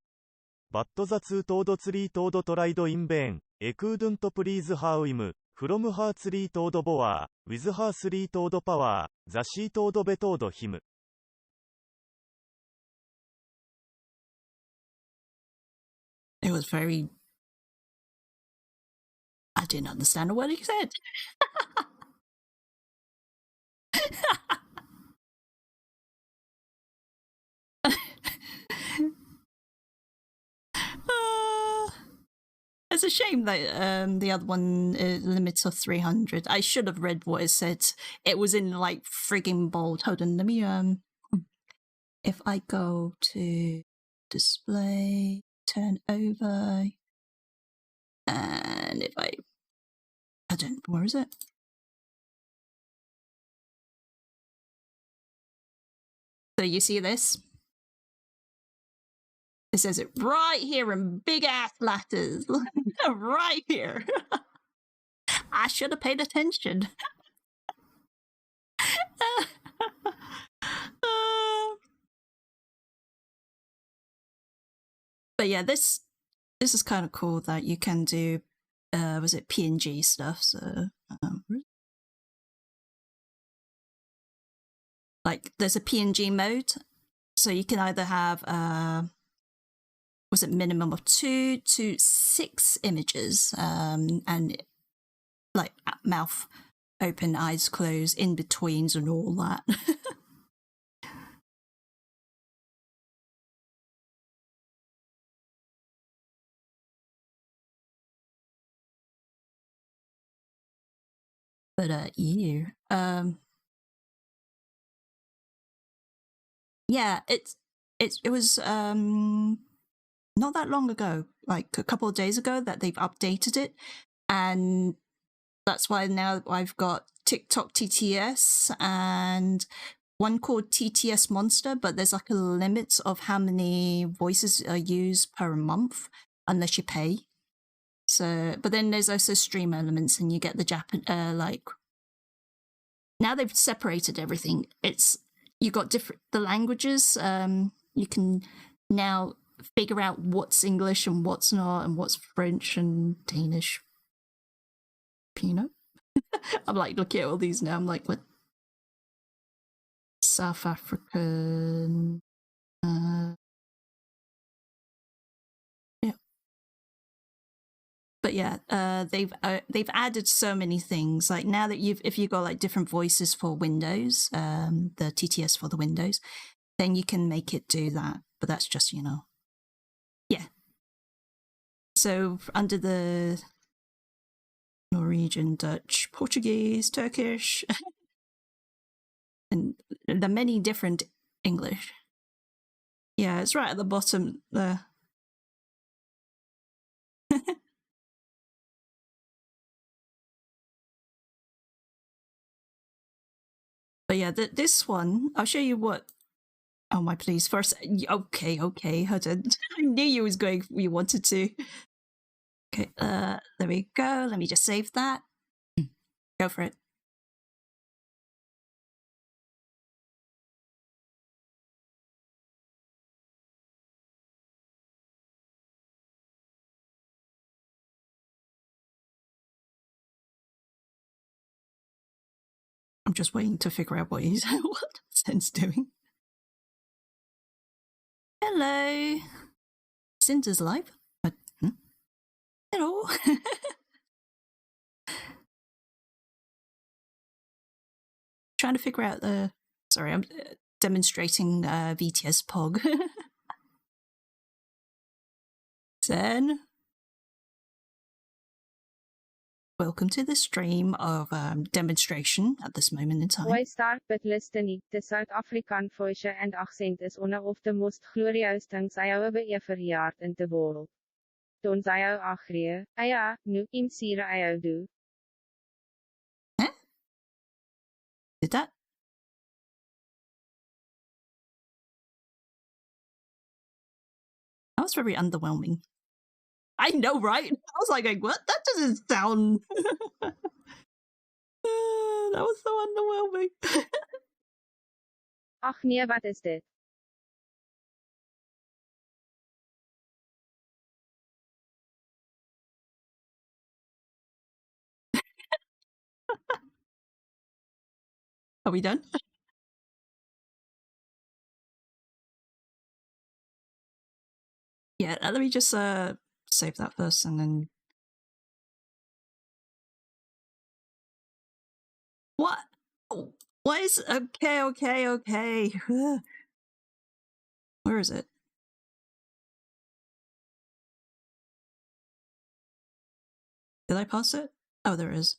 バットザツートードツリートードトライドインベーンエクードゥントプリーズハーウイムフロムハーツリートードボワーウィズハースリートードパワーザシートードベトードヒム It was very... I didn't understand what he said. It's a shame that the other one limits of 300. I should have read what it said. It was in like frigging bold. Hold on, let me if I go to display, turn over, and if I don't, where is it? So you see this? It says it right here in big ass letters. Right here. I should have paid attention. But yeah, this is kind of cool that you can do. Was it PNG stuff? So like, there's a PNG mode, so you can either have was it minimum of 2 to 6 images, and like mouth open, eyes closed, in betweens, and all that. But yeah, it was not that long ago, like a couple of days ago, that they've updated it, and that's why now I've got TikTok TTS and one called TTS Monster, but there's like a limit of how many voices are used per month unless you pay. So, but then there's also stream elements, and you get the like, now they've separated everything. It's, you got the languages. You can now figure out what's English and what's not, and what's French and Danish. Pinot. I'm like looking at all these now. I'm like, what? South African. Yeah. But yeah, they've added so many things. Like now that if you've got like different voices for Windows, the TTS for the Windows, then you can make it do that. But that's just, yeah. So under the Norwegian, Dutch, Portuguese, Turkish, and the many different English. Yeah, it's right at the bottom there. But yeah, this one, I'll show you what. Oh my, please. First, okay, hold on. I knew you wanted to. Okay, there we go. Let me just save that. Go for it. I'm just waiting to figure out what Sen's doing. Hello. Cinder's live. Hello. Trying to figure out the... Sorry, I'm demonstrating VTS Pog. Sen. Welcome to the stream of demonstration at this moment in time. Why start but listen the South African voice and accent is one of the most glorious things I have ever heard in the world. Don't I agree? Aya, nu im sire I do. Huh? Did that? That was very underwhelming. I know, right? I was like, what? That doesn't sound... that was so underwhelming. Ach nee, wat is dit? Are we done? Yeah, let me just save that first and then... What? What is... Okay. Where is it? Did I pass it? Oh, there it is.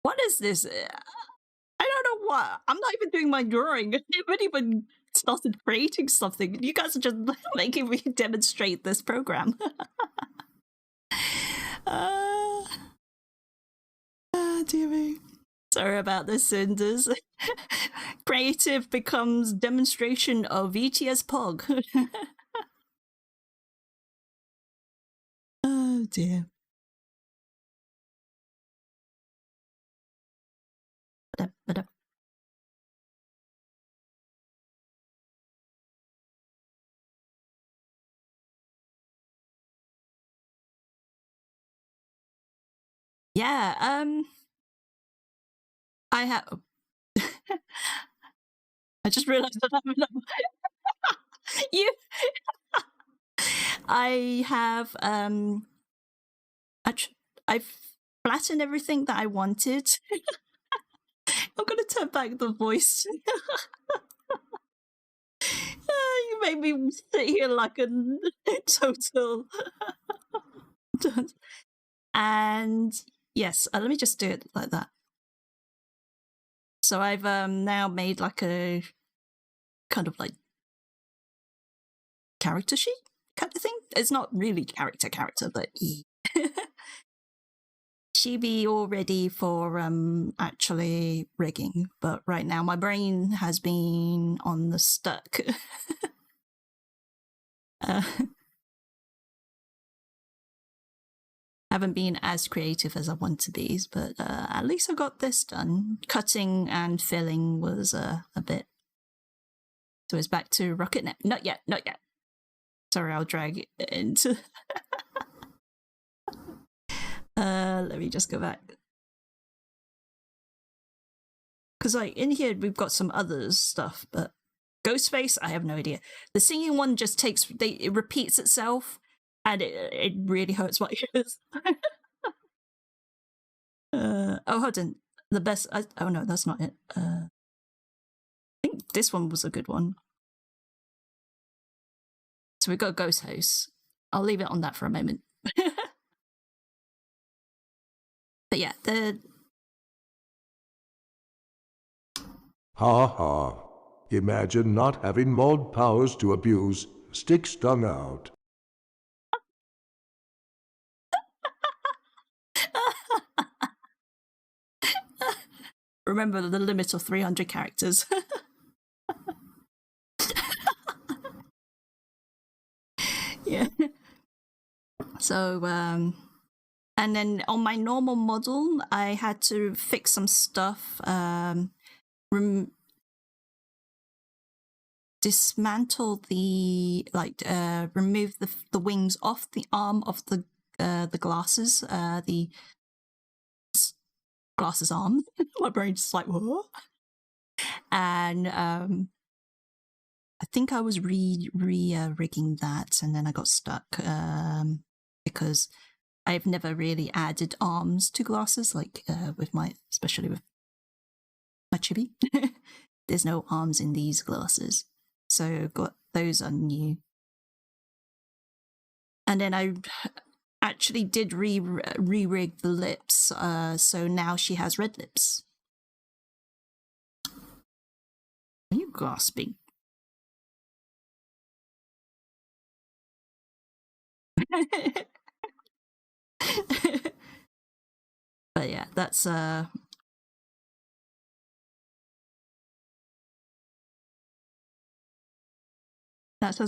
What is this? I don't know what. I'm not even doing my drawing. I haven't even started creating something. You guys are just making me demonstrate this program. Dear me. Sorry about this, Cinders. Creative becomes demonstration of VTS Pog. dear. Ba-da. Yeah, I have. I just realized that you. I have I've flattened everything that I wanted. I'm gonna turn back the voice. You made me sit here like a total. And yes, let me just do it like that. So I've now made like a kind of like character sheet kind of thing. It's not really character, but she be all ready for actually rigging. But right now my brain has been on the stuck. Haven't been as creative as I want to be, but at least I got this done. Cutting and filling was a bit. So it's back to Rocket Net. Not yet. Sorry, I'll drag it into. Let me just go back. Because like in here we've got some other stuff, but Ghostface, I have no idea. The singing one just it repeats itself, and it really hurts my ears. Oh, hold on. The best. Oh no, that's not it. I think this one was a good one. So we've got Ghost House. I'll leave it on that for a moment. But yeah, Ha ha. Imagine not having mod powers to abuse. Stick stung out. remember the limit of 300 characters. Yeah. So, and then on my normal model, I had to fix some stuff, dismantle remove the wings off the arm of the glasses, the glasses arm. My brain's just like, what? And I think I was rigging that, and then I got stuck because I've never really added arms to glasses, like especially with my chibi. There's no arms in these glasses, so got those are new. And then I actually did re-rig the lips, so now she has red lips. Are you gasping? But yeah, that's as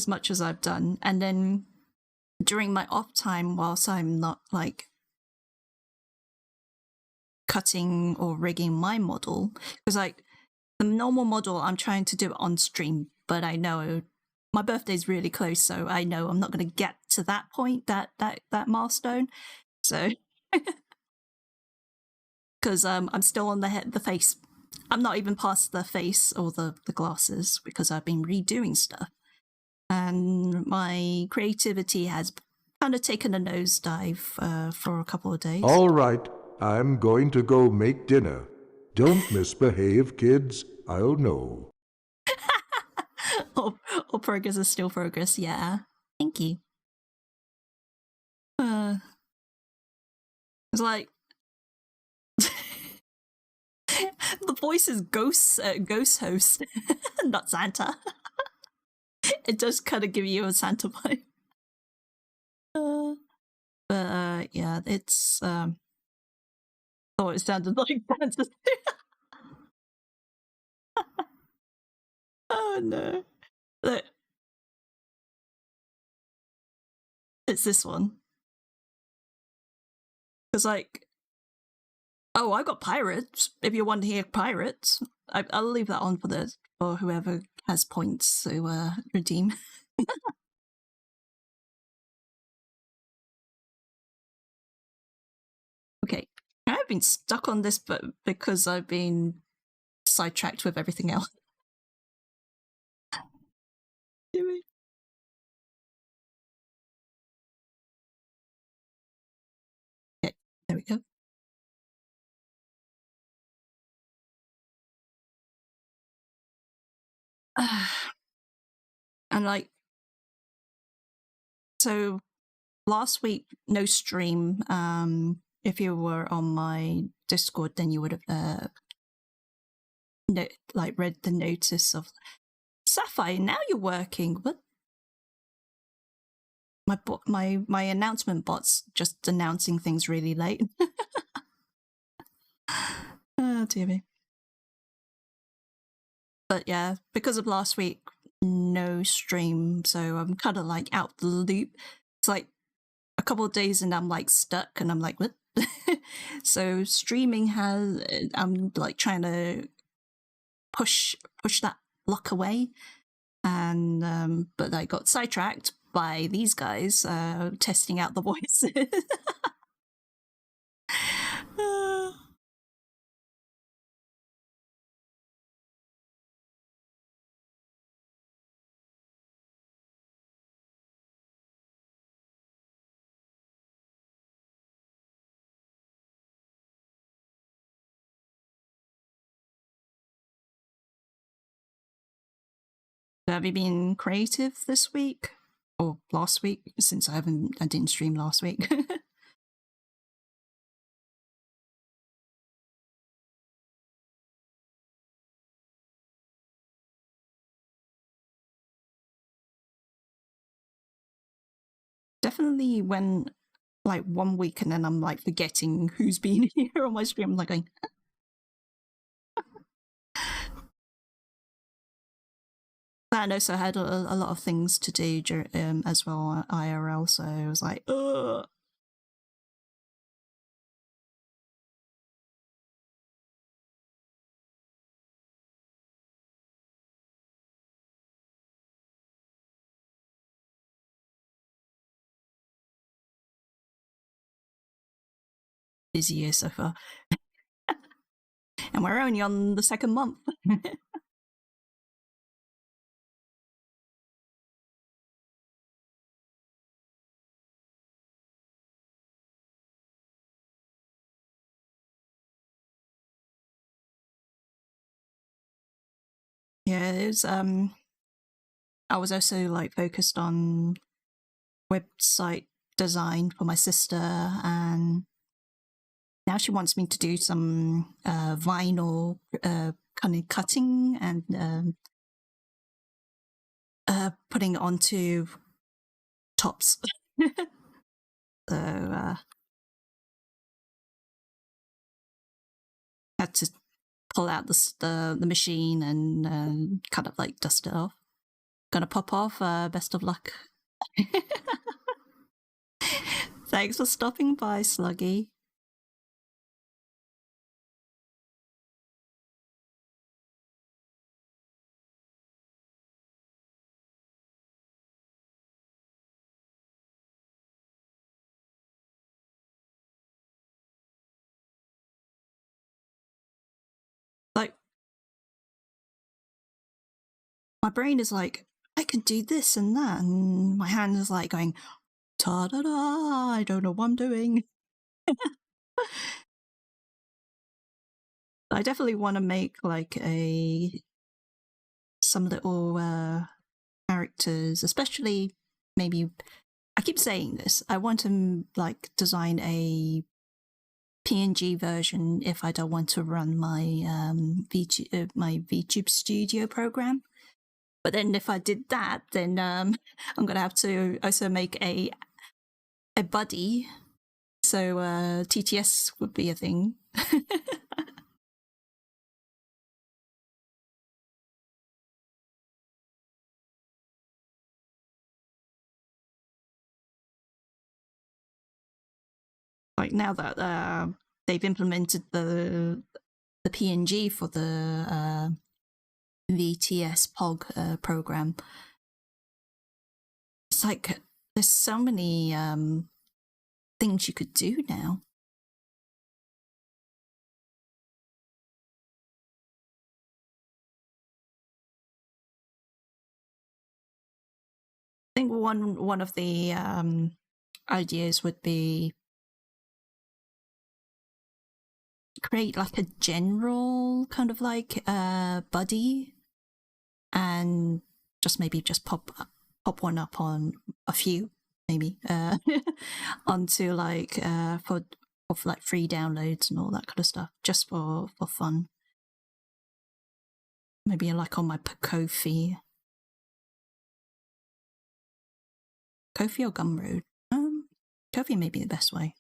much as I've done. And then during my off time, whilst I'm not like cutting or rigging my model, because like the normal model I'm trying to do it on stream, but I know my birthday's really close, so I know I'm not going to get to that point, that milestone. So because I'm still on the face. I'm not even past the face or the glasses because I've been redoing stuff. And my creativity has kind of taken a nosedive for a couple of days. All right, I'm going to go make dinner. Don't misbehave, kids. I'll know. All progress is still progress, yeah. Thank you. It's like the voice is ghost host, not Santa. It does kind of give you a Santa vibe. But yeah, it's oh, it sounded like Santa. Oh no. Look. It's this one. Because like, oh, I got pirates. If you want to hear pirates, I'll leave that on for whoever has points to redeem. Okay, I've been stuck on this, but because I've been sidetracked with everything else. Okay, there we go. And like, so last week, no stream. If you were on my Discord, then you would have read the notice of Sapphire. Now you're working. What? My announcement bot's just announcing things really late. Oh dear me. But yeah, because of last week, no stream, so I'm kind of like out the loop. It's like a couple of days and I'm like stuck and I'm like, what? So streaming I'm like trying to push that block away, and but I got sidetracked by these guys testing out the voices. Have you been creative this week or last week? Since I didn't stream last week. Definitely when like 1 week and then I'm like forgetting who's been here on my stream. I'm like going. And also I had a lot of things to do as well IRL, so I was like, ugh. Busy year so far. And we're only on the second month. Yeah, it was I was also like focused on website design for my sister, and now she wants me to do some vinyl kind of cutting and putting it onto tops. So had to pull out the machine and kind of like dust it off. Gonna pop off. Best of luck. Thanks for stopping by, Sluggy. Like, my brain is like, I can do this and that, and my hand is like going, ta da da, I don't know what I'm doing. I definitely want to make like some little characters, especially maybe. I keep saying this. I want to like design a PNG version if I don't want to run my my VTube Studio program. But then if I did that, then I'm gonna have to also make a buddy. So TTS would be a thing. like now that they've implemented the PNG for the VTS POG program, it's like there's so many things you could do now. I think one of the ideas would be create like a general kind of like buddy, and maybe pop one up on a few, maybe onto like for like free downloads and all that kind of stuff, just for fun. Maybe like on my Ko-fi. Ko-fi or Gumroad? Ko-fi may be the best way.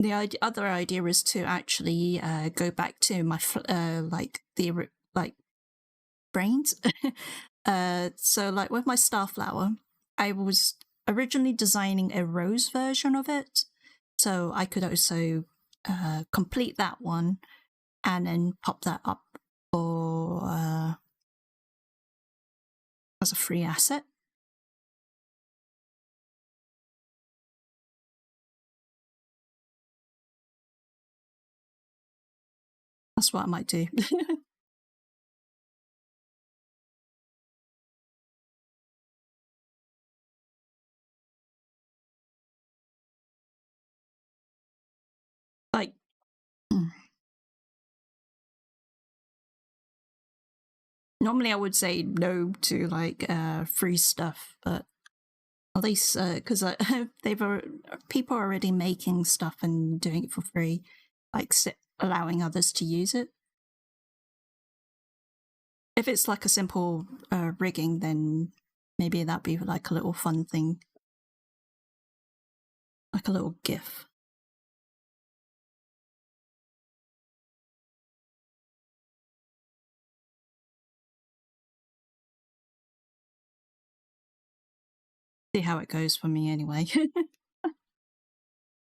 The other idea is to actually go back to my like the brains. So like with my Starflower, I was originally designing a rose version of it, so I could also complete that one and then pop that up for as a free asset. That's what I might do. Like, normally I would say no to like free stuff, but at least because people are already making stuff and doing it for free, like allowing others to use it. If it's like a simple rigging, then maybe that'd be like a little fun thing, like a little GIF. See how it goes for me anyway.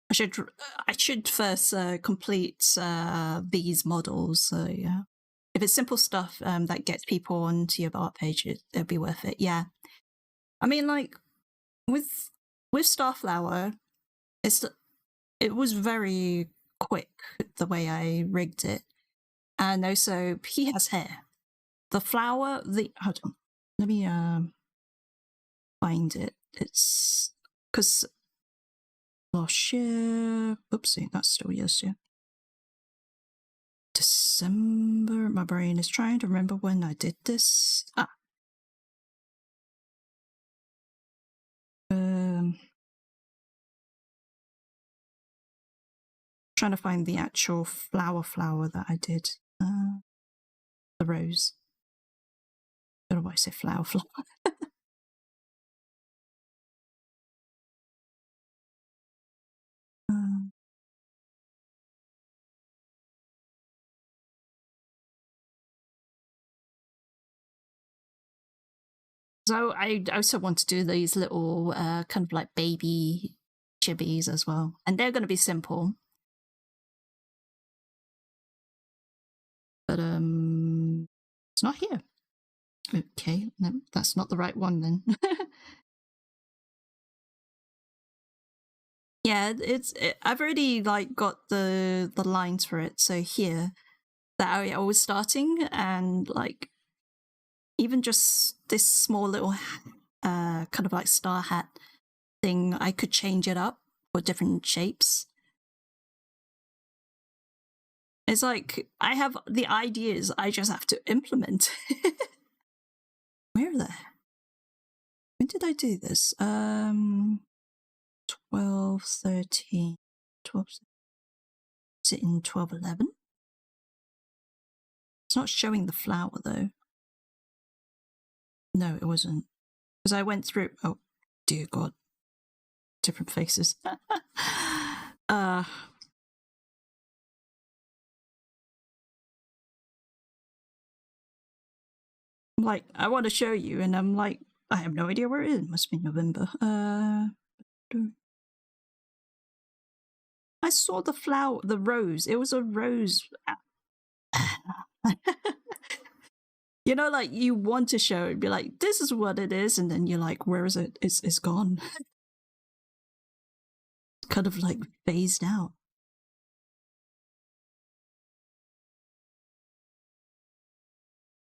I should first complete these models. So yeah, if it's simple stuff that gets people onto your art page, it'll be worth it. Yeah, I mean, like with Starflower, it was very quick the way I rigged it, and also he has hair. The flower, hold on, let me find it. It's because last year, oopsie, that's still year. December, my brain is trying to remember when I did this. Trying to find the actual flower that I did. The rose. I don't know why I say flower. So I also want to do these little kind of like baby chibis as well, and they're going to be simple. But it's not here. Okay, no, that's not the right one then. Yeah, I've already like got the lines for it. So here, that I was starting, and like even just this small little kind of like star hat thing, I could change it up for different shapes. It's like I have the ideas, I just have to implement. Where are they? When did I do this? 12, 13, 12. Is it in 12, 11? It's not showing the flower though. No, it wasn't. Because I went through. Oh, dear God. Different faces. Uh, like, I want to show you, and I'm like, I have no idea where it is. It must be November. I saw the flower, the rose. It was a rose. You know, like you want to show it, be like, this is what it is, and then you're like, where is it? It's gone. Kind of like phased out.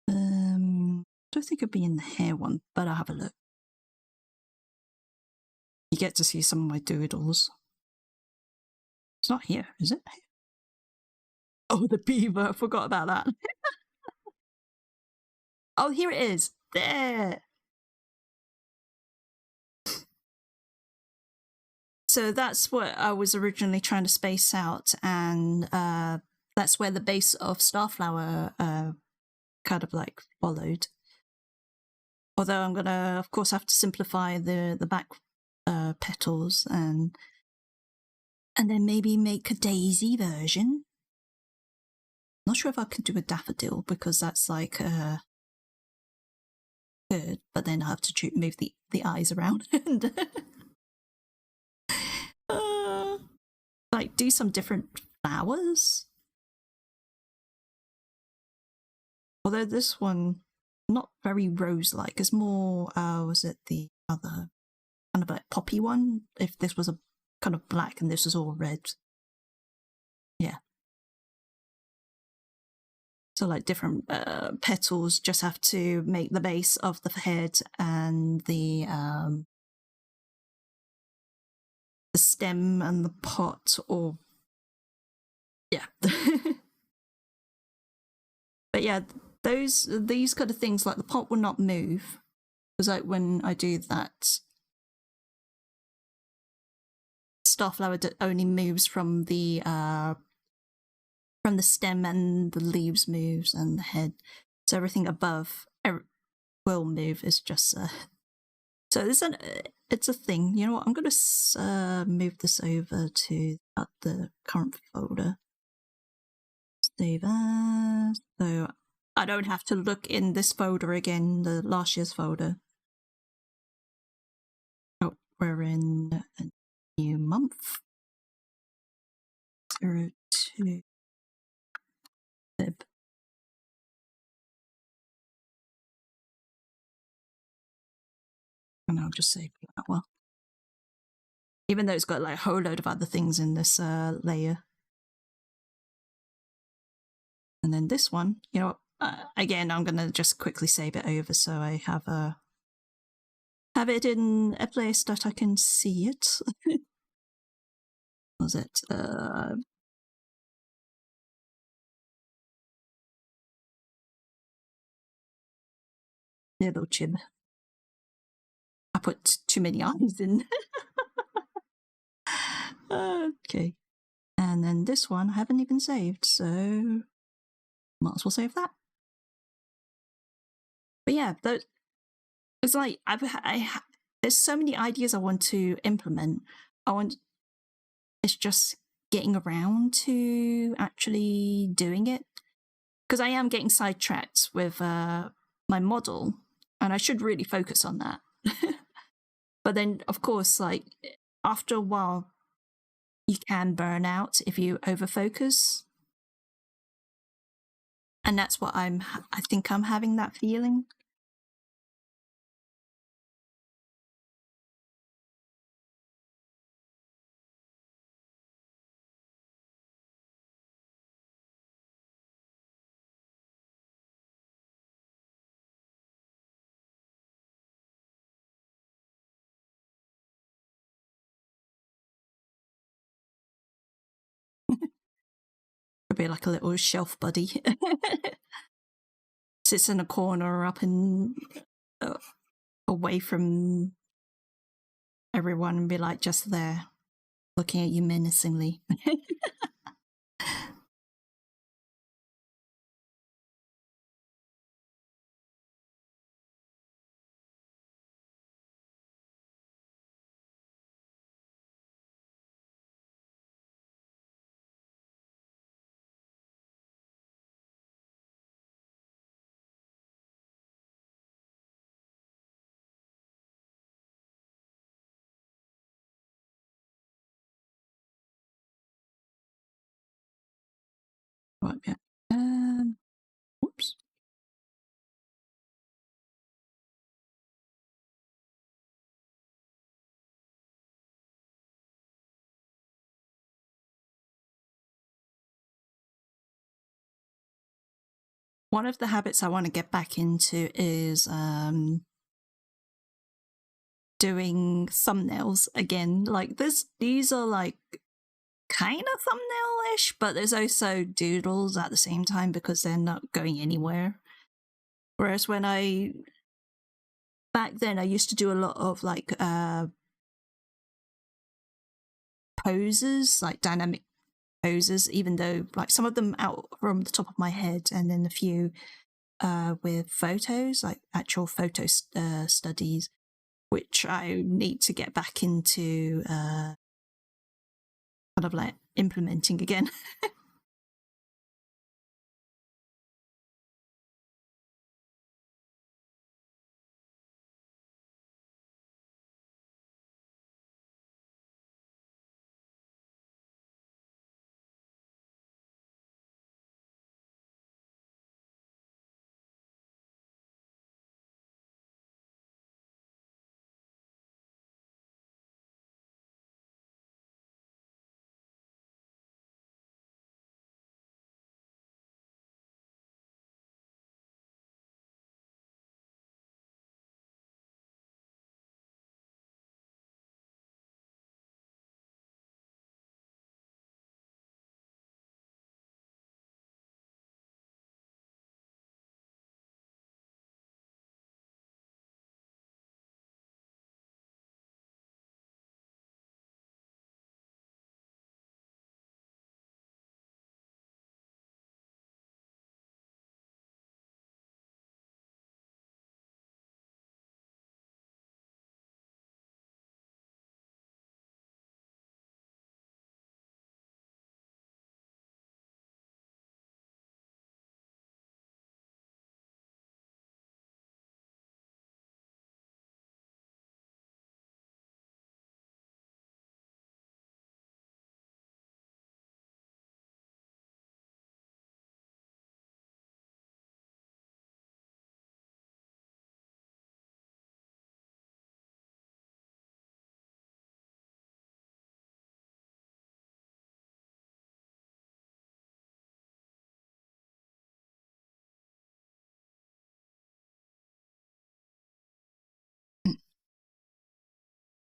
I don't think it'd be in the hair one, but I'll have a look. You get to see some of my doodles. It's not here, is it? Oh, the beaver. I forgot about that. Oh, here it is. There. So that's what I was originally trying to space out, and that's where the base of Starflower kind of like followed. Although I'm gonna, of course, have to simplify the back petals and then maybe make a daisy version. Not sure if I could do a daffodil because that's like good, but then I have to move the eyes around and like do some different flowers. Although this one, not very rose-like, it's more, was it the other kind of like poppy one? If this was a kind of black and this was all red. Yeah. So like different petals just have to make the base of the head and the stem and the pot, or yeah. But yeah, these kind of things, like the pot will not move because like when I do that, Starflower only moves from the stem, and the leaves moves and the head. So everything above will move. It's just so it's a thing. You know what? I'm gonna move this over to the current folder. Save as. So I don't have to look in this folder again, the last year's folder. Oh, we're in a new month. 02 Feb. And I'll just save that one. Even though it's got like a whole load of other things in this layer. And then this one, you know, again, I'm going to just quickly save it over so I have it in a place that I can see it. Was it? Little chib. I put too many eyes in. Okay. And then this one I haven't even saved, so might as well save that. But yeah, it's like there's so many ideas I want to implement. It's just getting around to actually doing it, because I am getting sidetracked with my model, and I should really focus on that. But then, of course, like after a while, you can burn out if you overfocus. And that's what I think I'm having that feeling. Could be like a little shelf buddy. Sits in a corner up and away from everyone and be like just there looking at you menacingly. Right, yeah. Whoops. One of the habits I want to get back into is doing thumbnails again. Like these are like kind of thumbnail-ish, but there's also doodles at the same time because they're not going anywhere. Whereas back then I used to do a lot of like poses, like dynamic poses, even though like some of them out from the top of my head, and then a few with photos, like actual photo studies, which I need to get back into kind of like implementing again.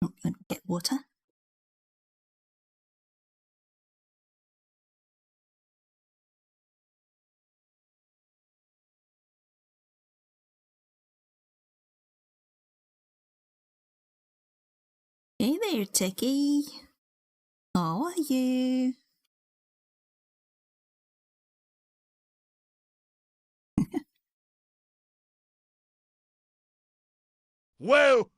Oh, let me get water. Hey there, Techie. How are you? Well,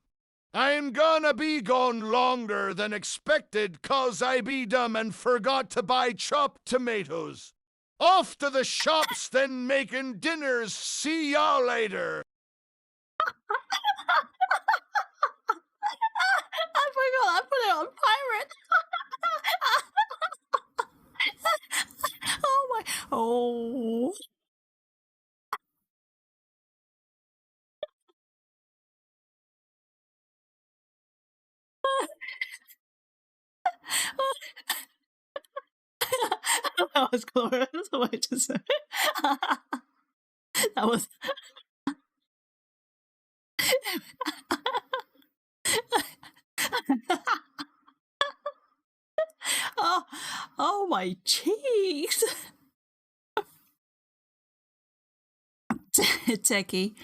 I'm gonna be gone longer than expected 'cause I be dumb and forgot to buy chopped tomatoes. Off to the shops then making dinners. See y'all later. I forgot I put it on pirate. Oh my. Oh. That was glorious. Way to say. That was. Oh my cheeks. Techie.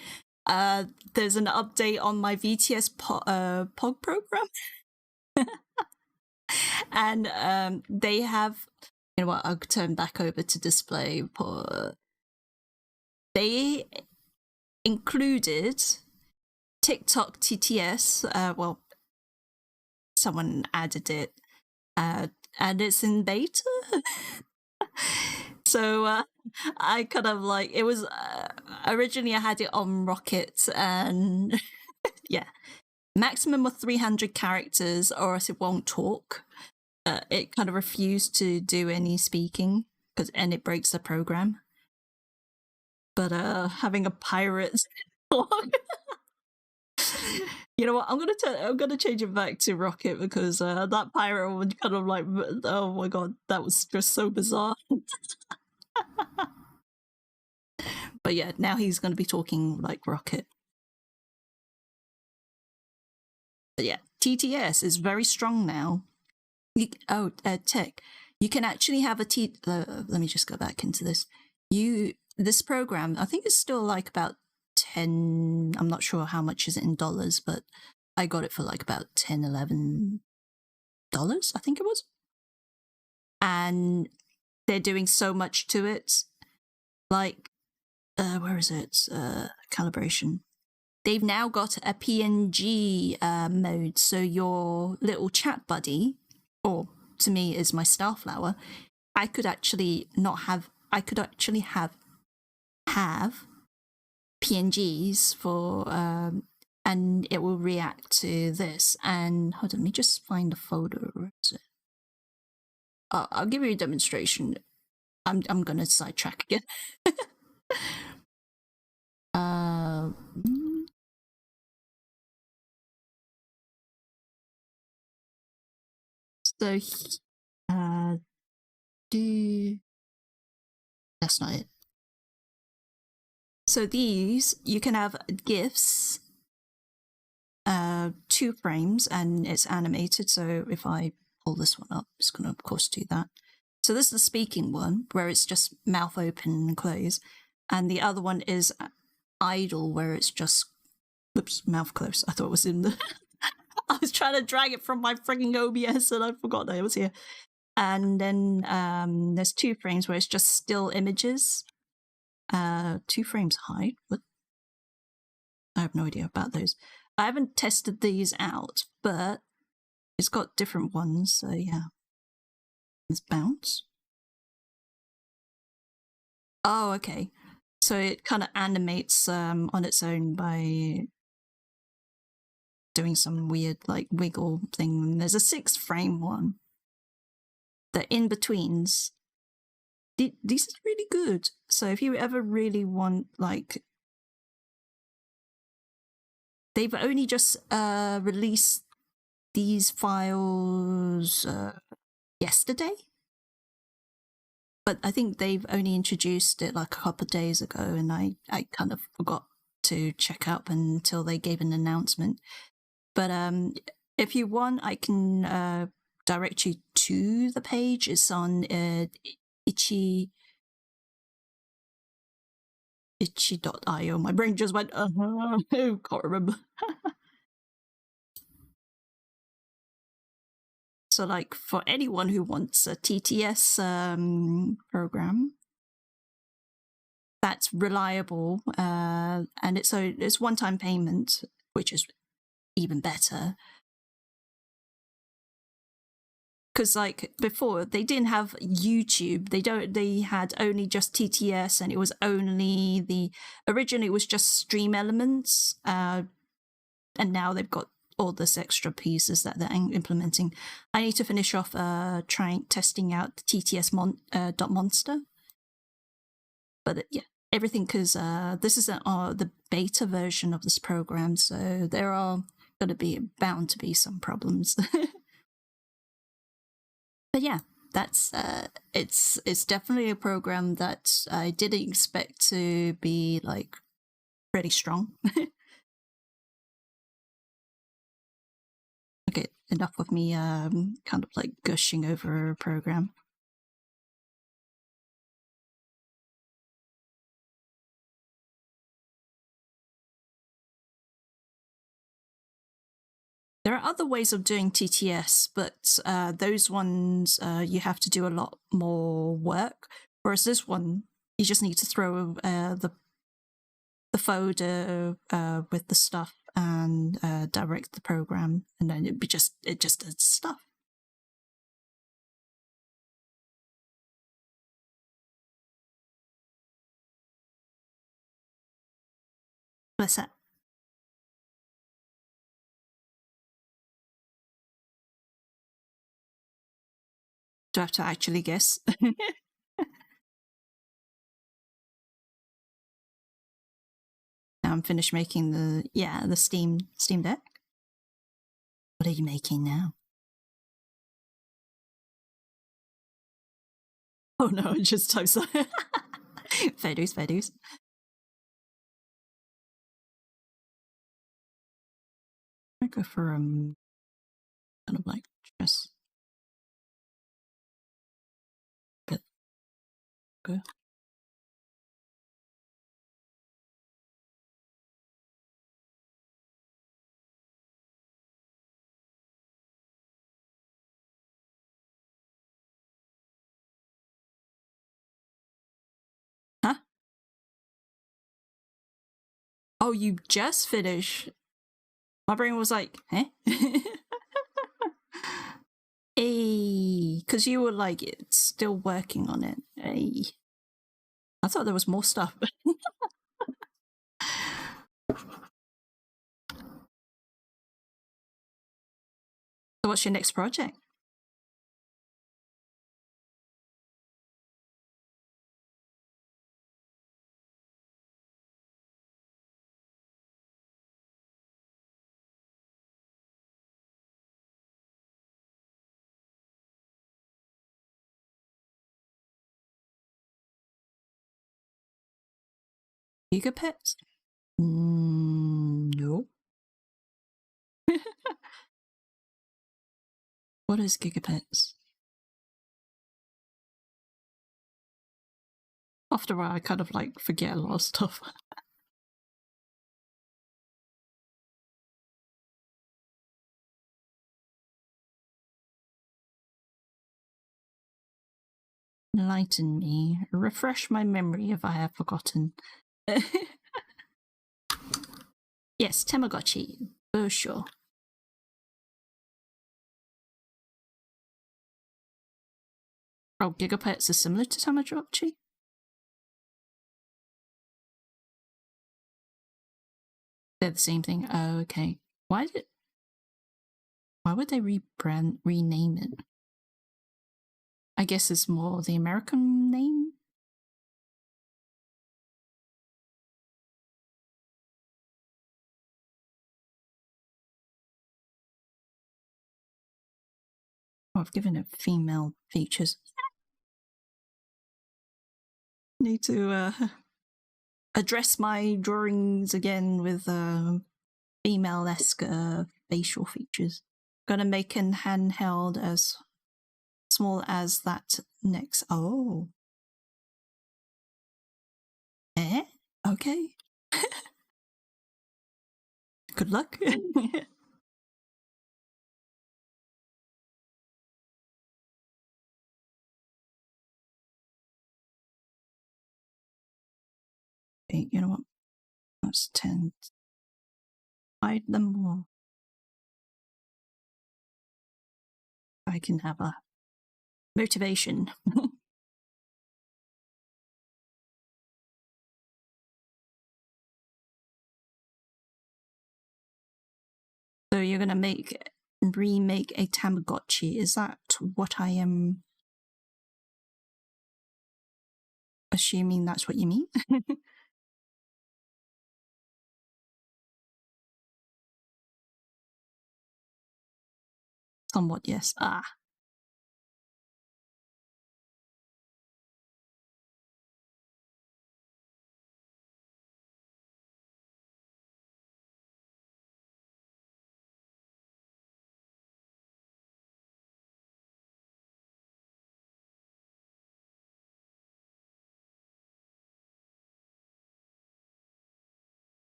There's an update on my VTS POG program. And they have, you know what, I'll turn back over to display. They included TikTok TTS. Well, someone added it, and it's in beta. So I kind of like, it was originally I had it on Rocket, and yeah, maximum of 300 characters or else it won't talk. It kind of refused to do any speaking. and it breaks the program. But having a pirate you know what? I'm gonna change it back to Rocket because that pirate one kind of like, oh my god, that was just so bizarre. But yeah, now he's gonna be talking like Rocket. But yeah, TTS is very strong now. Tech. You can actually have a let me just go back into this. This program, I think it's still like about 10, I'm not sure how much is it in dollars, but I got it for like about $10-11, I think it was. And they're doing so much to it. Like, where is it? Calibration. They've now got a PNG mode, so your little chat buddy, or to me is my Starflower, I could actually have PNGs for and it will react to this. And hold on, let me just find the folder. Where is it? I'll give you a demonstration. I'm gonna sidetrack again. So that's not it. So these, you can have GIFs, 2 frames, and it's animated. So if I pull this one up, it's going to, of course, do that. So this is the speaking one, where it's just mouth open and close. And the other one is idle, where it's just, whoops, mouth closed. I thought it was in the... I was trying to drag it from my freaking OBS and I forgot that it was here. And then there's 2 frames where it's just still images. 2 frames hide. What? I have no idea about those. I haven't tested these out, but it's got different ones, so yeah. Let's bounce. Oh, okay. So it kind of animates on its own by doing some weird like wiggle thing. There's a 6 frame one. The in-betweens. These are really good. So if you ever really want, like, they've only just released these files yesterday, but I think they've only introduced it like a couple of days ago, and I kind of forgot to check up until they gave an announcement. But if you want, I can direct you to the page. It's on itchy.io. My brain just went, can't remember. So like for anyone who wants a TTS program that's reliable, and it's one-time payment, which is even better. Because like before, they didn't have YouTube. They had only just TTS, and it was only originally it was just Stream Elements, and now they've got all this extra pieces that they're implementing. I need to finish off testing out the TTS .monster. But yeah, everything, because this is the beta version of this program, so there are going to be bound to be some problems. But yeah, that's it's definitely a program that I didn't expect to be like pretty strong. Okay, enough of me kind of like gushing over a program. There are other ways of doing TTS, but those ones you have to do a lot more work. Whereas this one, you just need to throw the folder with the stuff and direct the program, and then it just does stuff. What's that? Do I have to actually guess? finished making the Steam Deck. What are you making now? Oh no, it just types that. Fair dues. I go for kind of like chess. But good. Huh? Oh, you just finished. My brain was like, eh? Hey, because you were like still working on it. Hey. I thought there was more stuff. So what's your next project? Gigapets? No. What is Gigapets? After a while, I kind of like forget a lot of stuff. Enlighten me. Refresh my memory if I have forgotten. Yes, Tamagotchi. For sure. Oh, Gigapets is similar to Tamagotchi? They're the same thing. Oh, okay. Why would they rename it? I guess it's more the American name? Oh, I've given it female features. Need to address my drawings again with female-esque facial features. Gonna make an handheld as small as that next. Oh. Eh? Okay. Good luck. Okay, you know what? Let's tend to hide them more. I can have a motivation. So you're gonna remake a Tamagotchi. Is that what I am assuming that's what you mean? Somewhat, yes. Ah.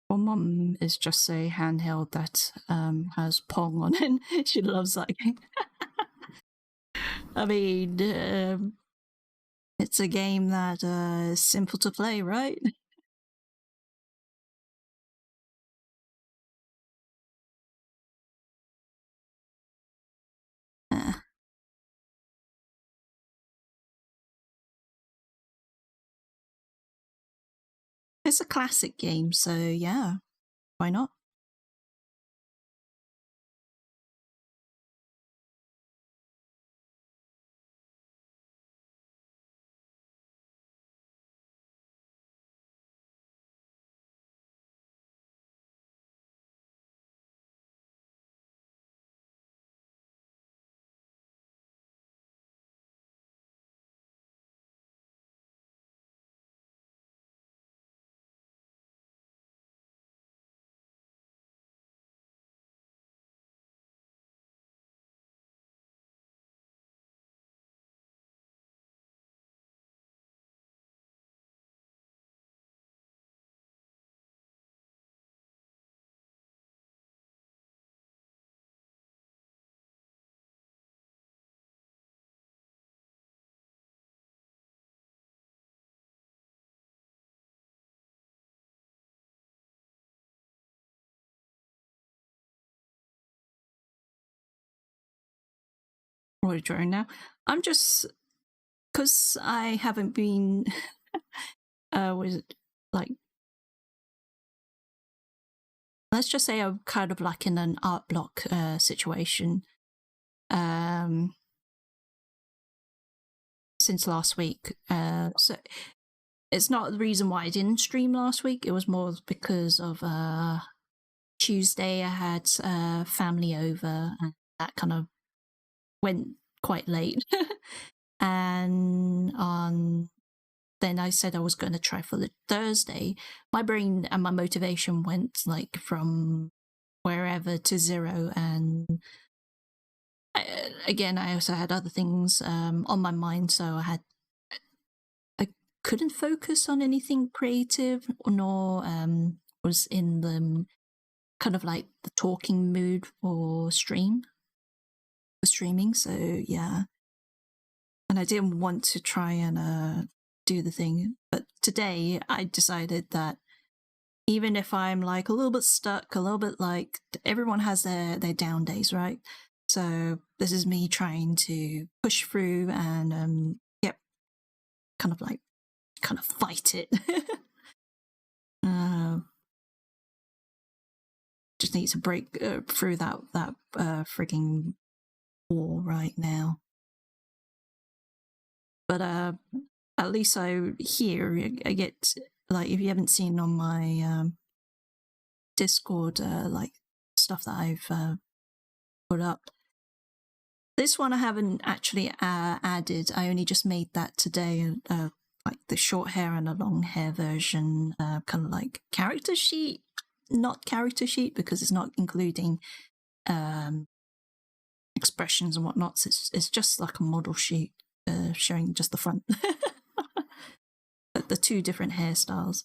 Well, Mum is just a handheld that has Pong on it. She loves that game. I mean, it's a game that is simple to play, right? It's a classic game, so yeah, why not? What are you drawing now? I'm just because I haven't been was it like let's just say I'm kind of like in an art block situation since last week. So it's not the reason why I didn't stream last week. It was more because of Tuesday I had family over, and that kind of went quite late. And then I said I was going to try for the Thursday. My brain and my motivation went like from wherever to zero, and again I also had other things on my mind, so I couldn't focus on anything creative, nor was in the kind of like the talking mood for streaming. So yeah, and I didn't want to try and do the thing, but today I decided that even if I'm like a little bit stuck, a little bit like everyone has their down days, right? So this is me trying to push through and kind of fight it. Just need to break through that frigging wall right now. But at least I get like, if you haven't seen on my Discord like stuff that I've put up. This one I haven't actually added. I only just made that today. Like the short hair and a long hair version, kind of like character sheet, not character sheet because it's not including expressions and whatnot. So it's just like a model sheet showing just the front, the two different hairstyles.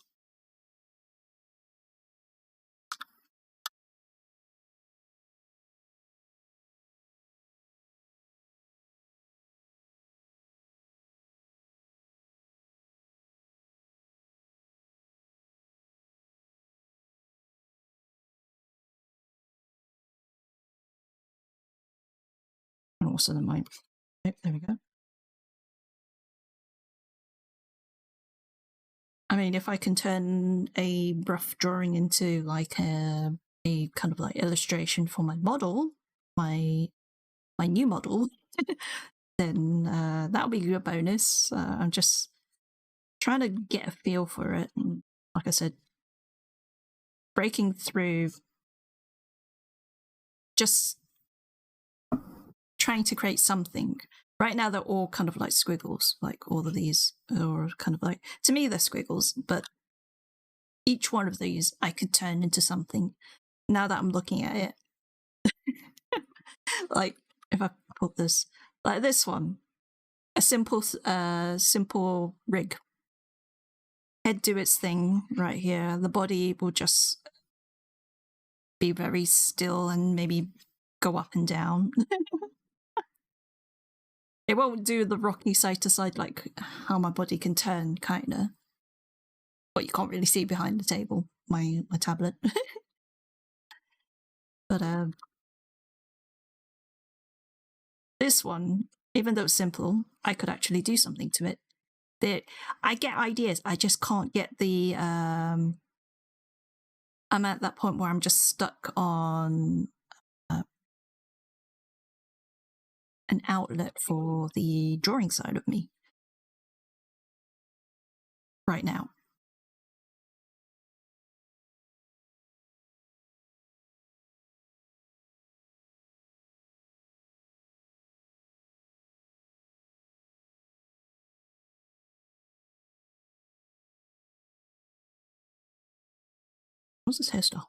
And also the mic. Oh, there we go. I mean, if I can turn a rough drawing into like a kind of like illustration for my model, my new model, then that'll be a bonus. I'm just trying to get a feel for it. And like I said, breaking through, just trying to create something. Right now, they're all kind of like squiggles, like all of these, or kind of like, to me, they're squiggles, but each one of these I could turn into something. Now that I'm looking at it, like if I put this, like this one, a simple rig. Head do its thing right here. The body will just be very still and maybe go up and down. It won't do the rocky side to side like how my body can turn, kinda. But you can't really see behind the table, my tablet. But this one, even though it's simple, I could actually do something to it. I get ideas, I just can't get the I'm at that point where I'm just stuck on an outlet for the drawing side of me right now. What's this hairstyle?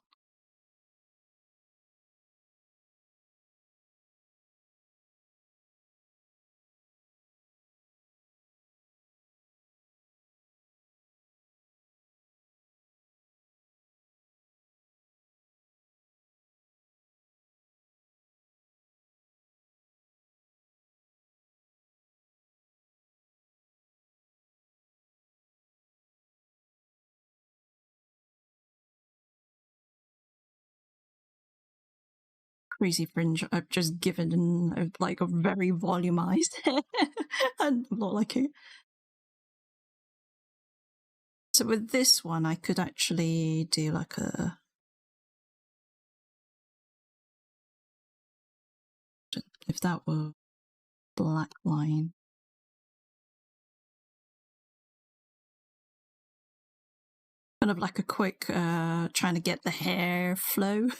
crazy fringe I've just given like a very volumized and not like it. So with this one, I could actually do like a if that were black line. Kind of like a quick trying to get the hair flow.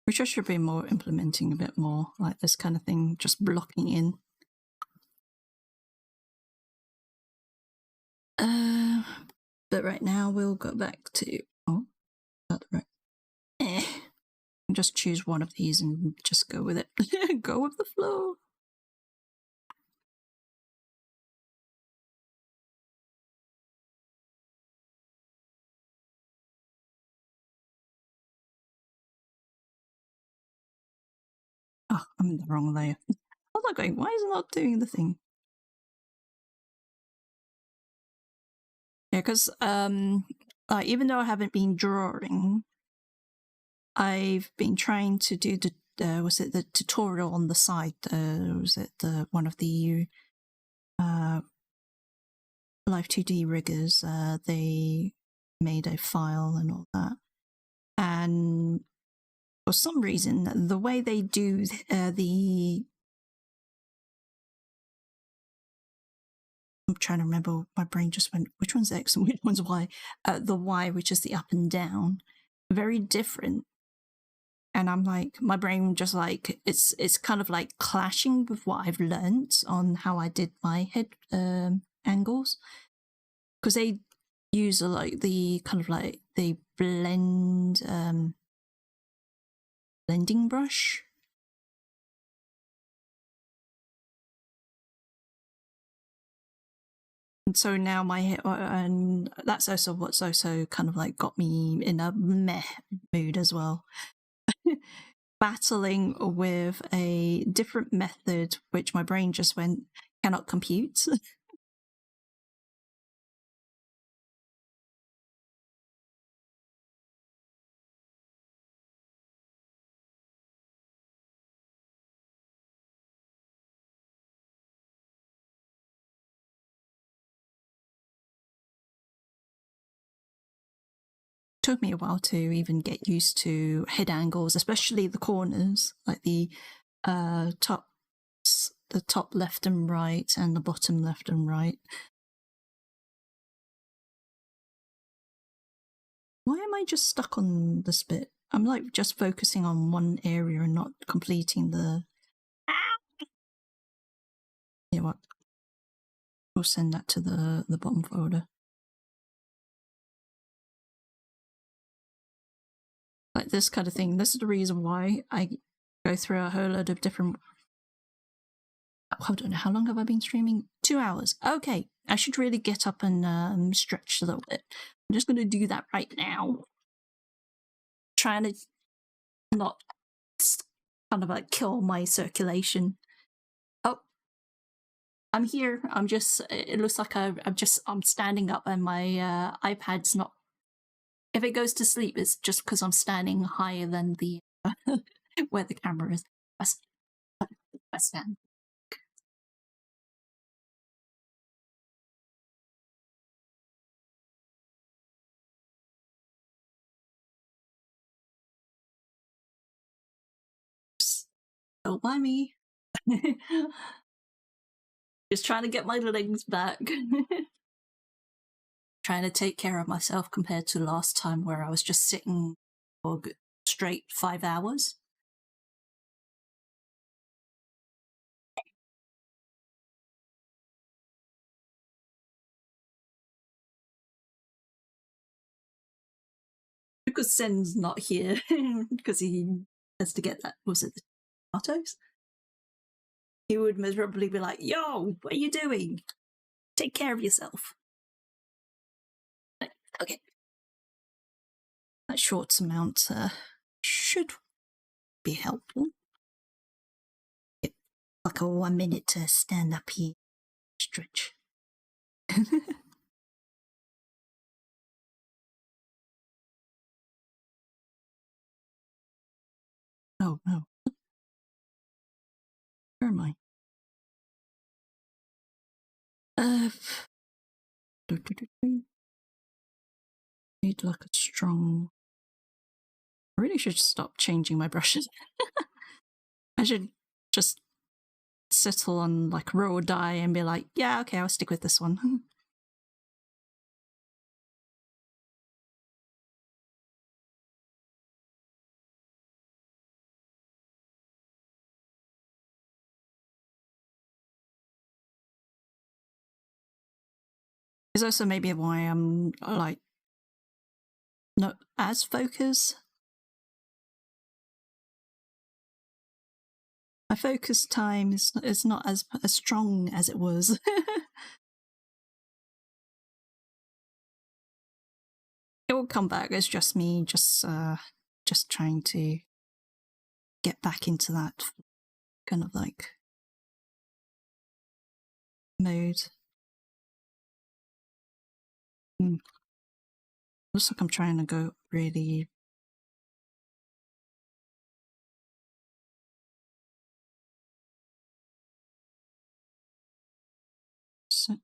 Which I should be more implementing a bit more, like this kind of thing, just blocking in. But right now we'll go back to that's right. Just choose one of these and just go with it. Go with the flow. Oh, I'm in the wrong layer. I was like going, why is it not doing the thing? Yeah, because even though I haven't been drawing, I've been trying to do the was it the tutorial on the side? Was it the one of the Live 2D riggers? They made a file and all that, and for some reason, the way they do I'm trying to remember, my brain just went, which one's X and which one's Y? The Y, which is the up and down, very different. And I'm like, my brain just like, it's kind of like clashing with what I've learned on how I did my head angles. Because they use like the kind of like, they blend, blending brush. And so now my hair, and that's also what's also kind of like got me in a meh mood as well. Battling with a different method, which my brain just went, cannot compute. Took me a while to even get used to head angles, especially the corners, like the top left and right and the bottom left and right. Why am I just stuck on this bit? I'm like just focusing on one area and not completing the... Yeah, what? We'll send that to the bottom folder. Like this kind of thing. This is the reason why I go through a whole load of different... Hold on, how long have I been streaming? 2 hours. Okay, I should really get up and stretch a little bit. I'm just going to do that right now. Trying to not kind of like kill my circulation. Oh, I'm here. I'm just, it looks like I'm standing up and my iPad's not... If it goes to sleep, it's just because I'm standing higher than the where the camera is. I stand. Don't mind me. Just trying to get my legs back. Trying to take care of myself compared to last time where I was just sitting for straight 5 hours. Because Sen's not here because he has to get that, was it the tomatoes? He would miserably be like, yo, what are you doing? Take care of yourself. Okay. that short amount should be helpful. Like a 1 minute to stand up here, stretch. Oh no. Where am I? Need like a strong. I really should stop changing my brushes. I should just settle on like roll or die and be like, yeah, okay, I'll stick with this one. It's also maybe why I'm like not as focused. My focus time is not as strong as it was. It will come back. It's just me, just trying to get back into that kind of like mode. Looks like I'm trying to go really. So.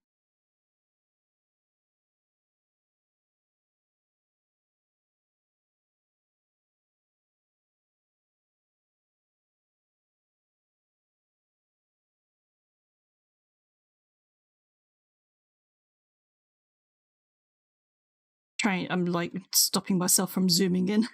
I'm like stopping myself from zooming in.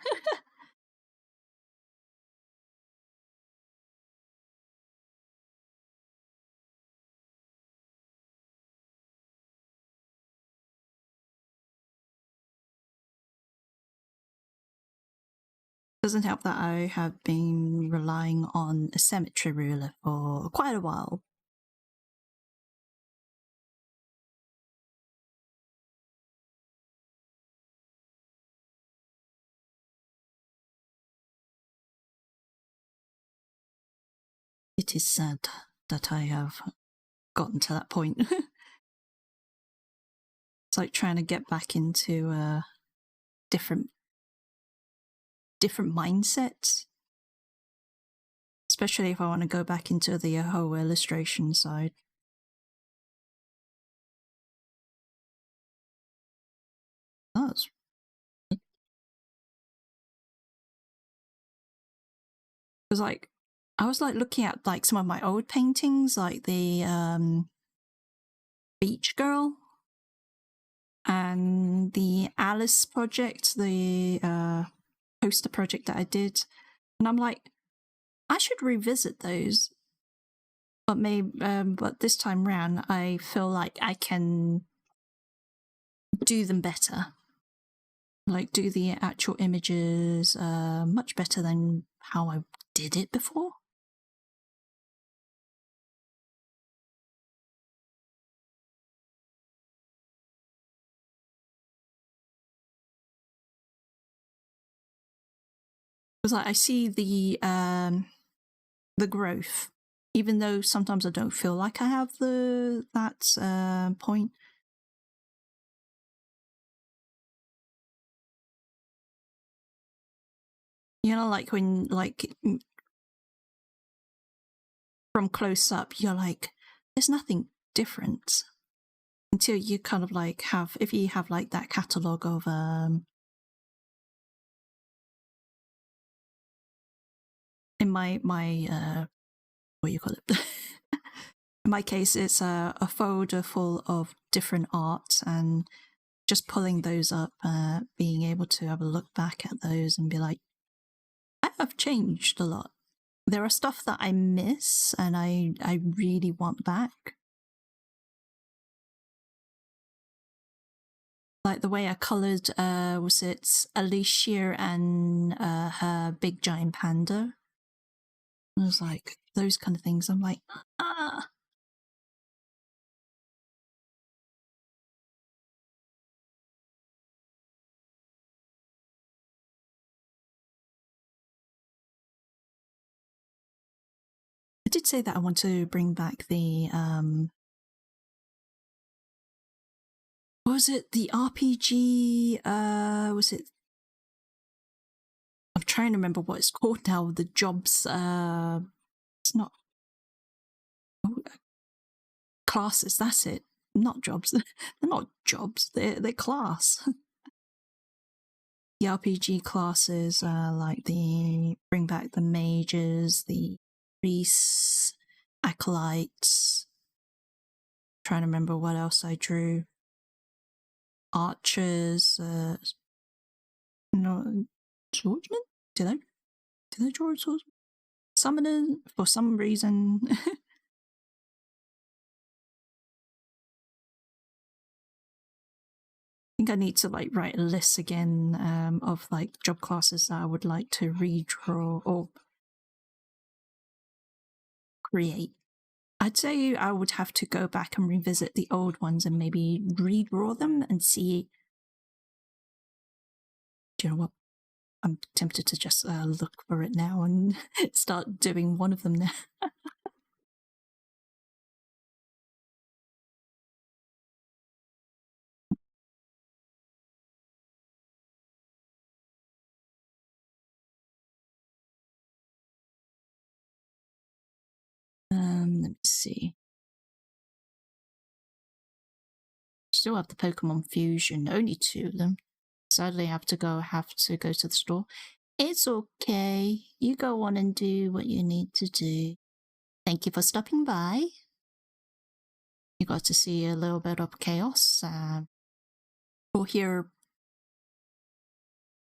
Doesn't help that I have been relying on a symmetry ruler for quite a while. It is sad that I have gotten to that point. It's like trying to get back into a different mindset. Especially if I want to go back into the whole illustration side. Oh, that's... Because like I was like looking at like some of my old paintings, like the Beach Girl and the Alice project, the poster project that I did, and I'm like, I should revisit those, but but this time round, I feel like I can do them better, like do the actual images much better than how I did it before. Because like, I see the growth, even though sometimes I don't feel like I have that point. You know, like when like from close up, you're like, there's nothing different until you kind of like have, if you have like that catalogue of in my what do you call it? In my case, it's a folder full of different art, and just pulling those up, being able to have a look back at those and be like, I have changed a lot. There are stuff that I miss and I really want back. Like the way I coloured, was it Alicia and her big giant panda? I was like, those kind of things. I'm like, ah. say that I want to bring back the was it the RPG? Was it? I'm trying to remember what it's called now. The jobs. It's not classes. That's it. Not jobs. They're not jobs. They're class. The RPG classes, like the bring back the mages, the priests, acolytes. Trying to remember what else I drew. Archers, no, swordsman? Did I draw a swordsman? Summoners, for some reason. I think I need to like write a list again of like job classes that I would like to redraw or create. I'd say I would have to go back and revisit the old ones and maybe redraw them and see. Do you know what? I'm tempted to just look for it now and start doing one of them now. Let me see. Still have the Pokemon Fusion, only 2 of them. Sadly, I have to go to the store. It's okay. You go on and do what you need to do. Thank you for stopping by. You got to see a little bit of chaos. Or hear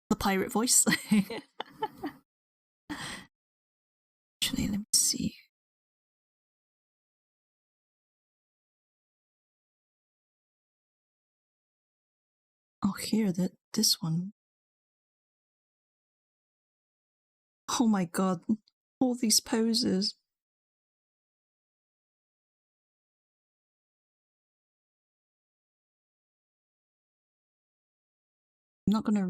the pirate voice. Actually, let me see. Oh, here, this one. Oh my god, all these poses. I'm not gonna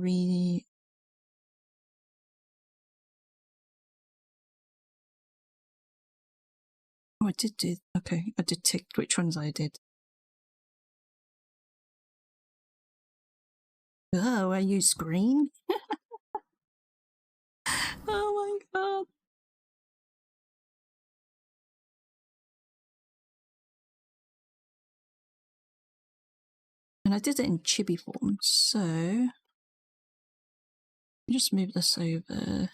Oh, I did do. Okay, I did tick which ones I did. Oh, I used green? Oh my god. And I did it in chibi form, so just move this over.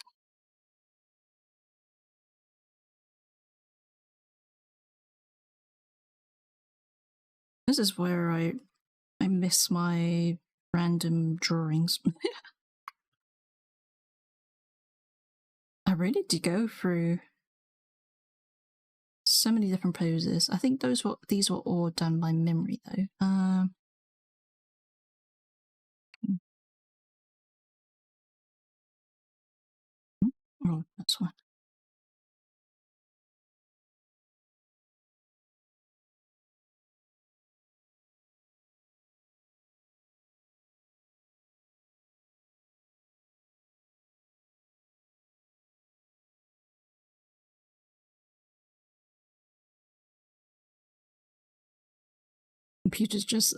This is where I miss my random drawings. I really did go through so many different poses. I think these were all done by memory though. Oh, that's one. Computer's just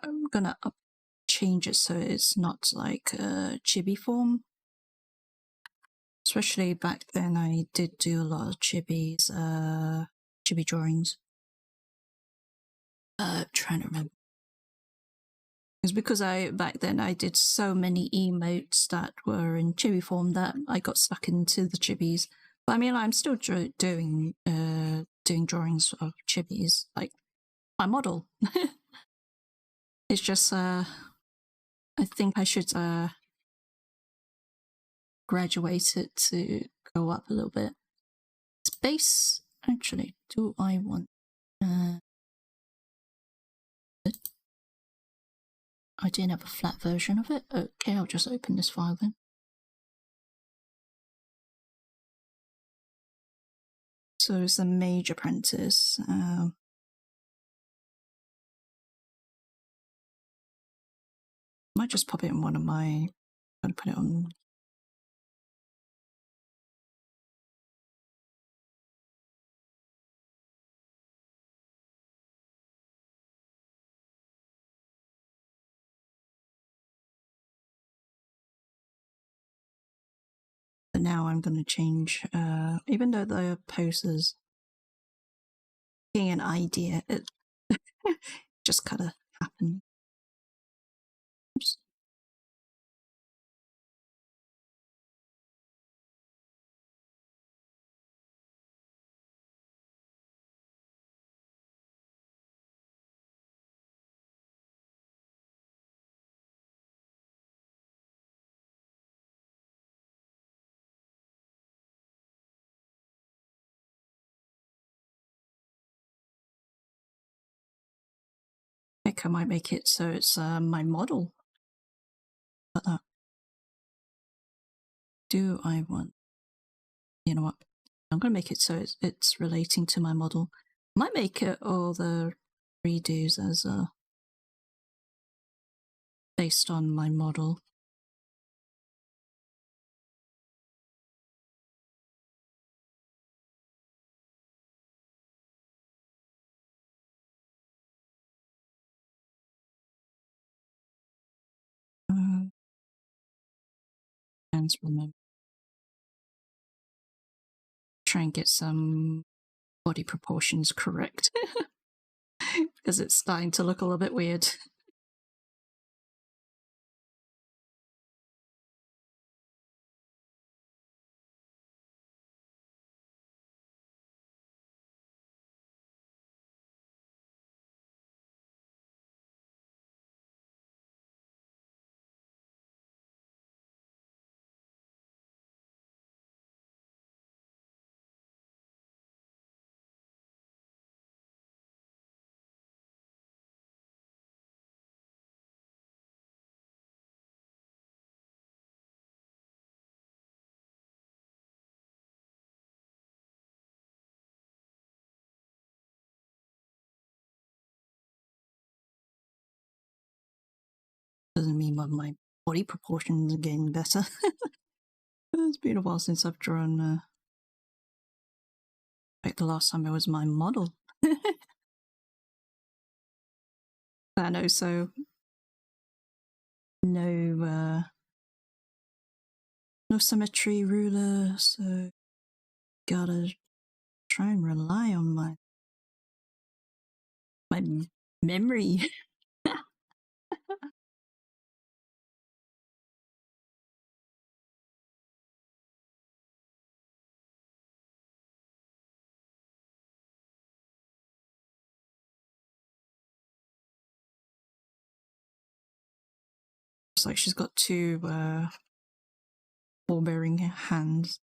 I'm gonna change it so it's not like a chibi form. Especially back then, I did do a lot of chibi drawings. Trying to remember. Because back then I did so many emotes that were in chibi form that I got stuck into the chibis. But I mean, I'm still doing drawings of chibis, like my model. It's just I think I should graduate it to go up a little bit. Space, actually, do I want? I didn't have a flat version of it. Okay, I'll just open this file then. So it's the Mage Apprentice. Might just pop it in one of my. I'm gonna put it on. But now I'm going to change, even though the poses being an idea, it just kind of happened. Oops. I think I might make it so it's my model. Like that. Do I want? You know what? I'm going to make it so it's relating to my model. Might make it all the redos as based on my model. And remember, try and get some body proportions correct because it's starting to look a little bit weird. Doesn't mean my body proportions are getting better. It's been a while since I've drawn. Like the last time it was my model. I know, so no symmetry ruler, so gotta try and rely on my memory. Looks like she's got two ball-bearing hands.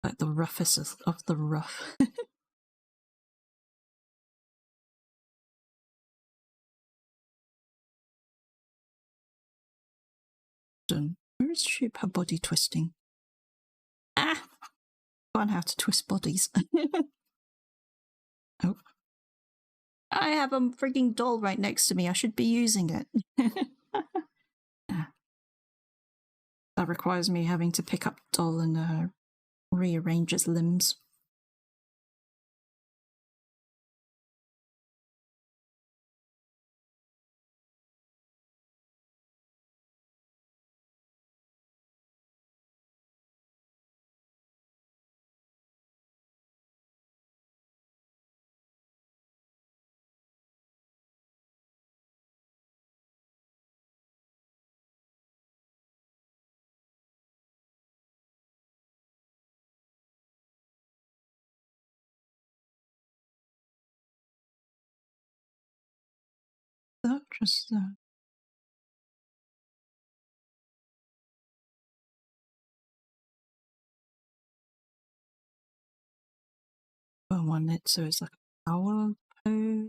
Like the roughest of the rough. Done. Where is she? Her body twisting. Ah! Learn how to twist bodies. Oh. I have a freaking doll right next to me. I should be using it. That requires me having to pick up the doll and rearrange its limbs. Just one it so it's like a power pose.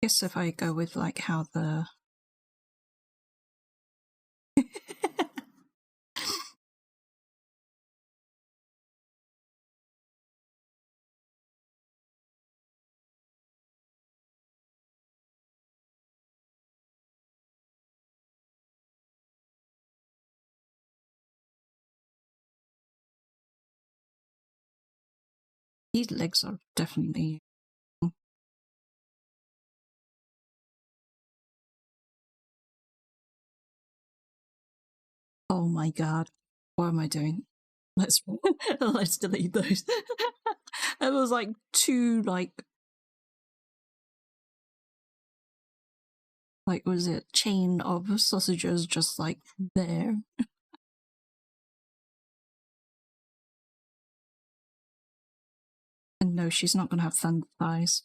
I guess if I go with like how the these legs are definitely oh my god. What am I doing? Let's let's delete those. It was like two like was it chain of sausages just like there. And no, she's not gonna have thunder thighs.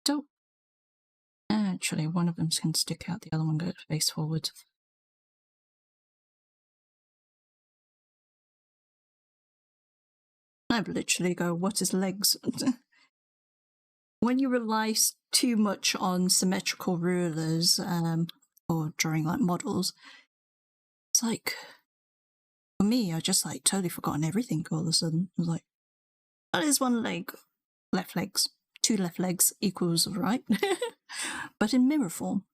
Don't actually one of them can stick out, the other one goes face forward. I'd literally go, what is legs? When you rely too much on symmetrical rulers, or drawing like models, it's like, for me, I just like totally forgotten everything all of a sudden. I was like, that is one leg, left legs, two left legs equals right, but in mirror form.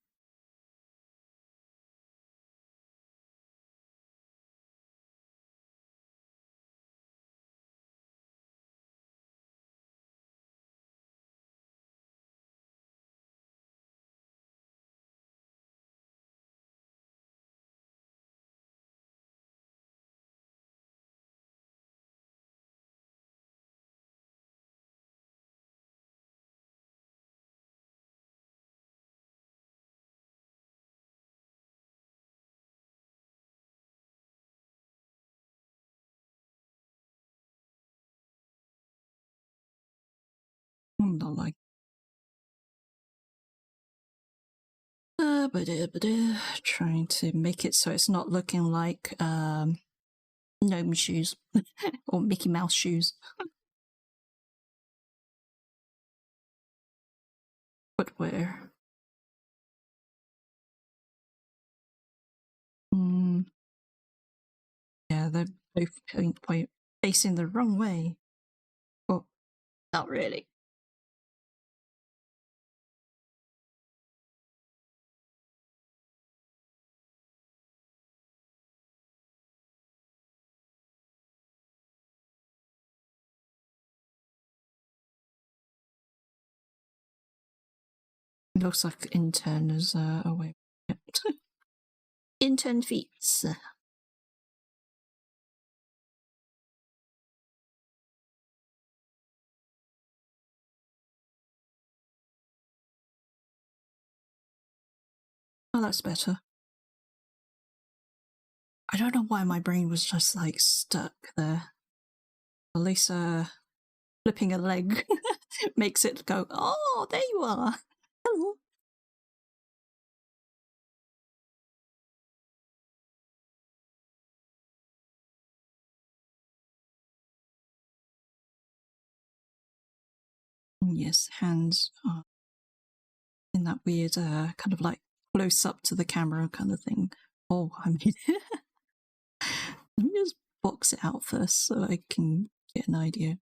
I'm not like trying to make it so it's not looking like gnome shoes or Mickey Mouse shoes. Footwear. Yeah, they're both facing the wrong way. Well, not really. It looks like intern is away. Intern feet. Oh, that's better. I don't know why my brain was just like stuck there. At least flipping a leg makes it go, oh, there you are. Hello. Yes, hands are in that weird kind of like close up to the camera kind of thing. Oh, I mean, let me just box it out first so I can get an idea.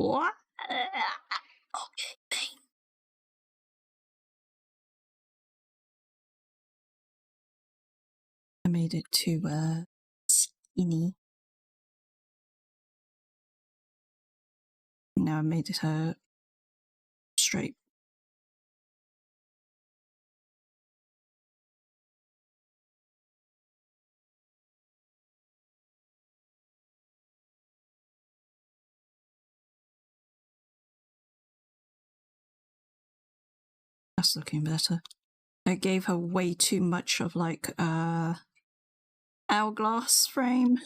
What? Okay, Bane. I made it too skinny. Now I made it straight. That's looking better. I gave her way too much of like hourglass frame.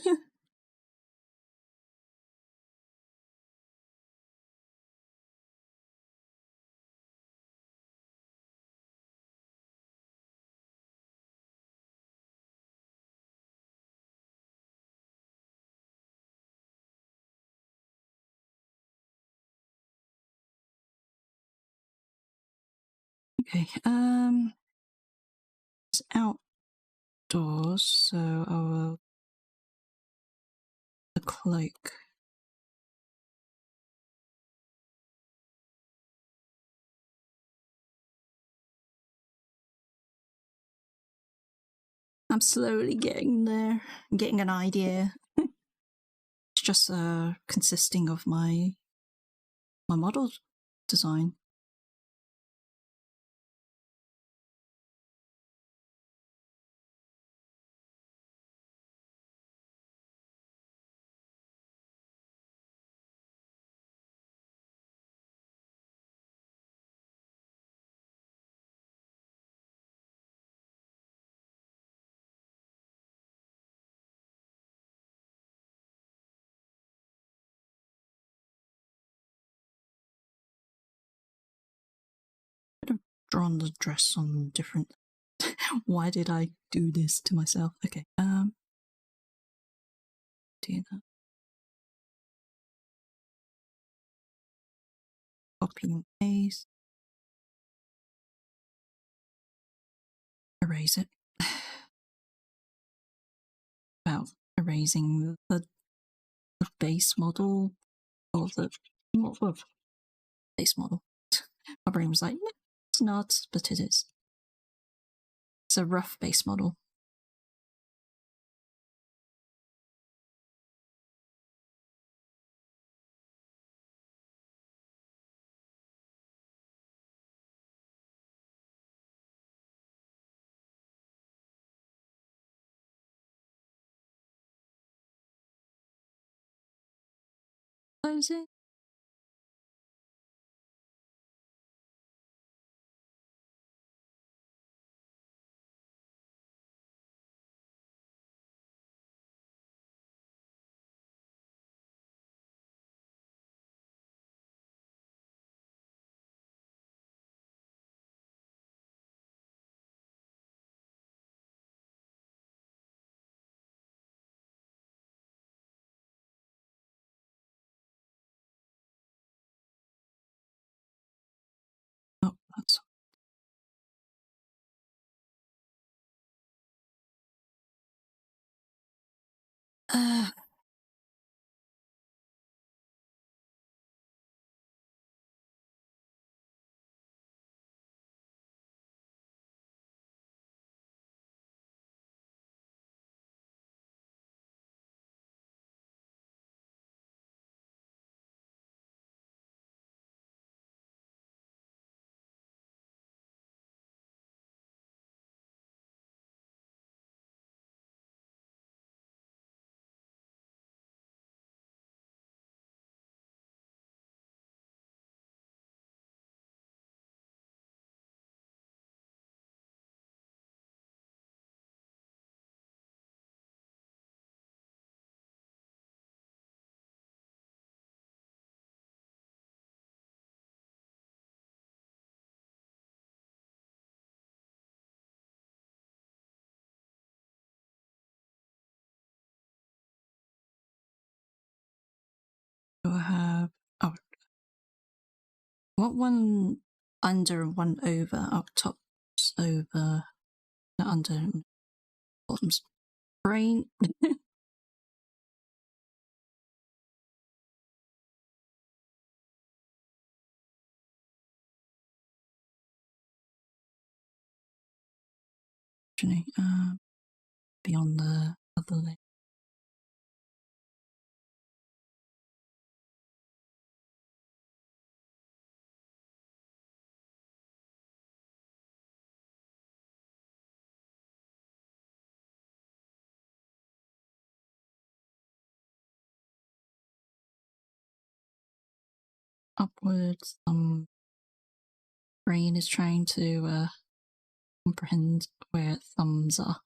Okay, it's outdoors, so I will the cloak. I'm slowly getting there. I'm getting an idea. It's just consisting of my model design. Could have drawn the dress on different. Why did I do this to myself? Okay, do that. Copy and paste. Erase it. About erasing the base model or the base model. My brain was like, no, it's not, but it is. It's a rough base model. Close it. Oh, that's. Do I have? Oh, what one under and one over? Up top's over, under, bottom's brain. Actually, beyond the other list. Upwards, brain is trying to comprehend where thumbs are.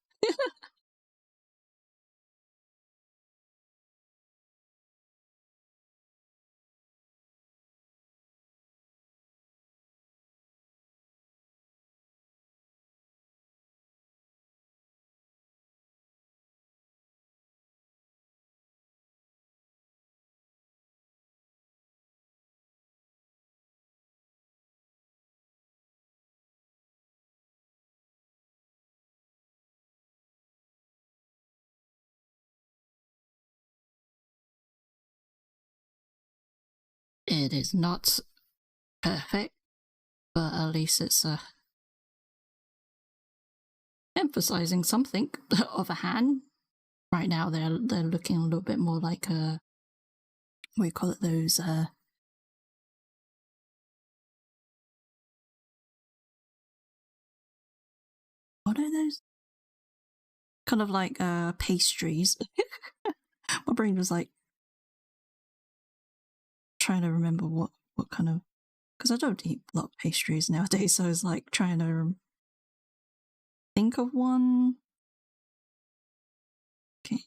It is not perfect, but at least it's emphasizing something of a hand. Right now, they're looking a little bit more like what do you call it? Those what are those? Kind of like pastries. My brain was like trying to remember what kind of, because I don't eat a lot of pastries nowadays, so I was like trying to think of one. Okay.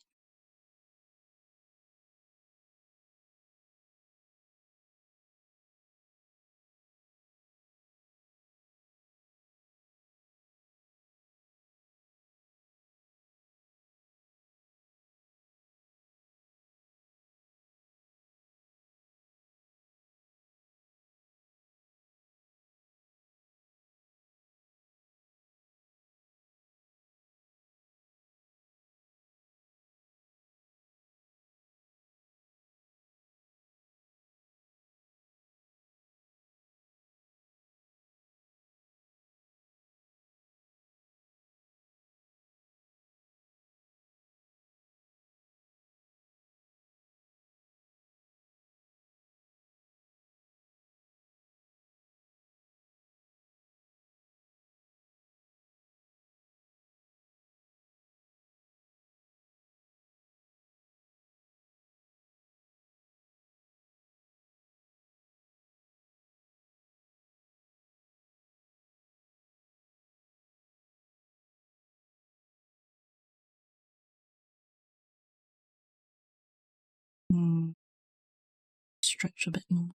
Stretch a bit more.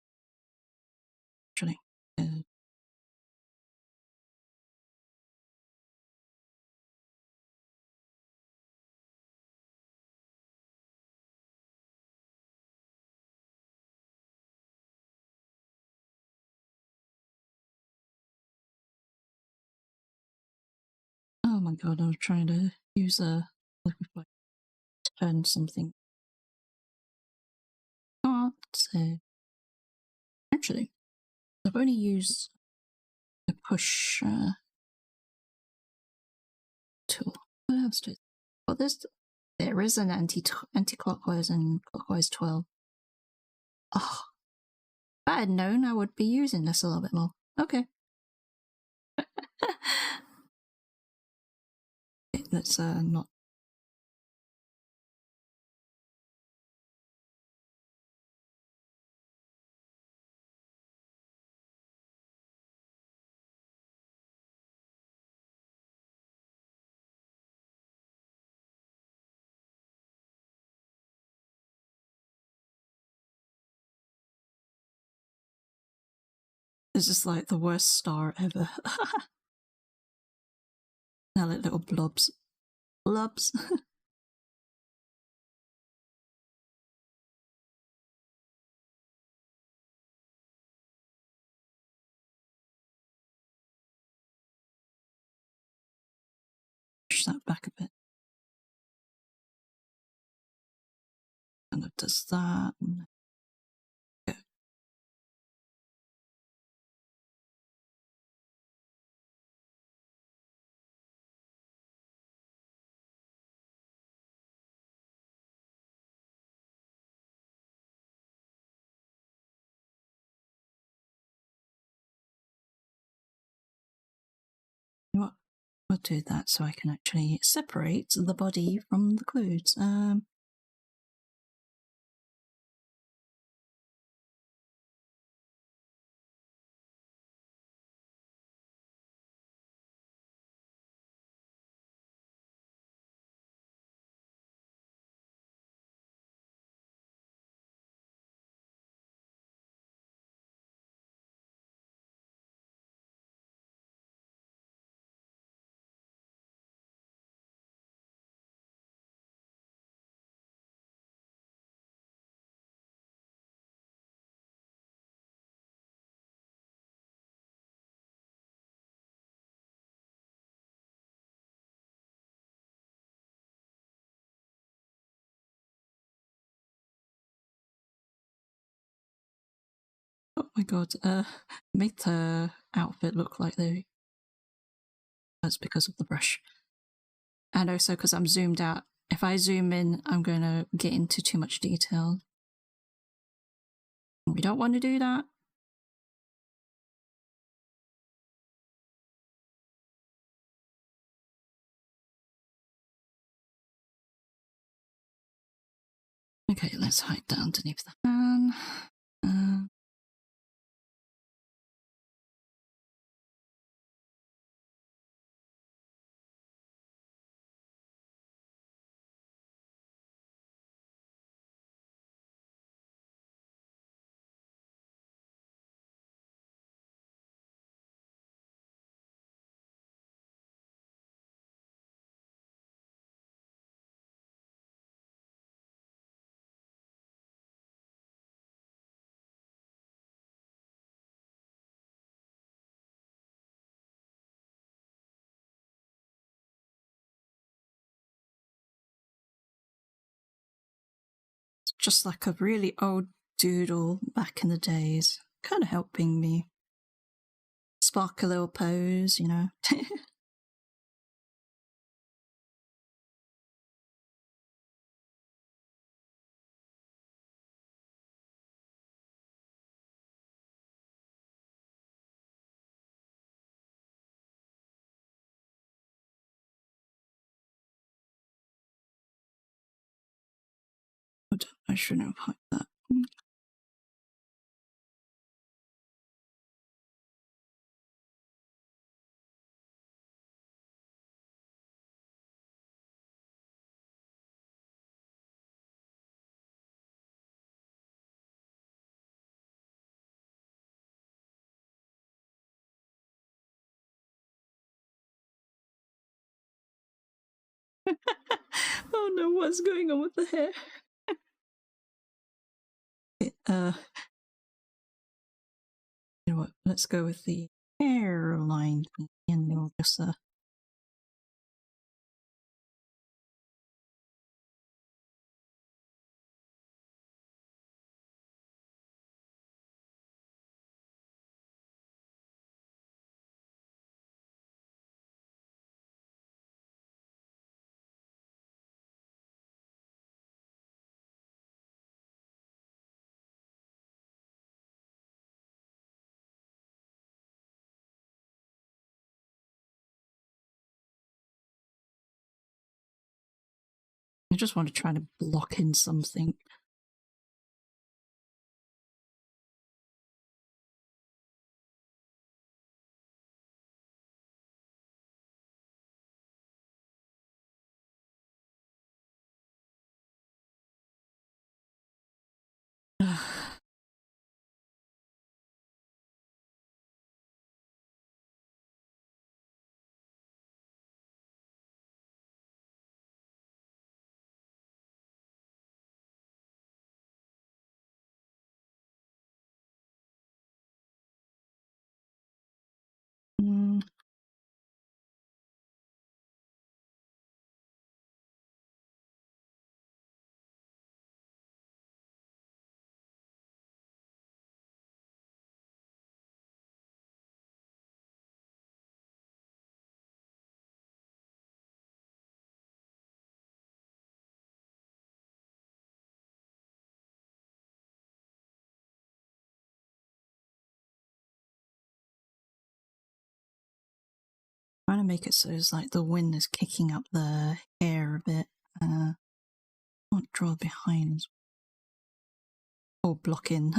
Actually, oh my god, I was trying to use like if I turn something. Can't say. Actually, I've only used the push tool. What else do? Well, there is an anti-clockwise and clockwise 12. Oh, if I had known, I would be using this a little bit more. Okay. Okay, let's not. This is like the worst star ever. Now like little blobs. Blobs. Push that back a bit. Kind of does that. Okay. We'll do that so I can actually separate the body from the clothes. Oh my god, make the outfit look like they... That's because of the brush. And also because I'm zoomed out. If I zoom in, I'm going to get into too much detail. We don't want to do that. Okay, let's hide that underneath the fan. It's just like a really old doodle back in the days. Kind of helping me spark a little pose, you know. I shouldn't have hiked that. Oh no, what's going on with the hair? You know what? Let's go with the hairline and we'll just I just want to try to block in something. Trying to make it so it's like the wind is kicking up the hair a bit. Can't draw behind or block in.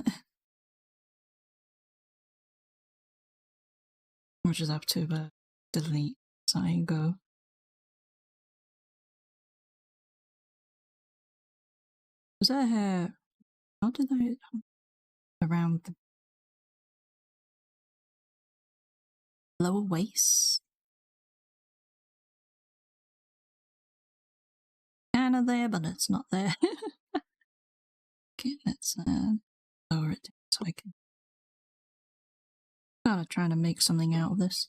I'll just have to delete as I go. Was there hair? How did I around the lower waist? Kind of there, but it's not there. Okay, let's lower it so I can. Gotta try to make something out of this.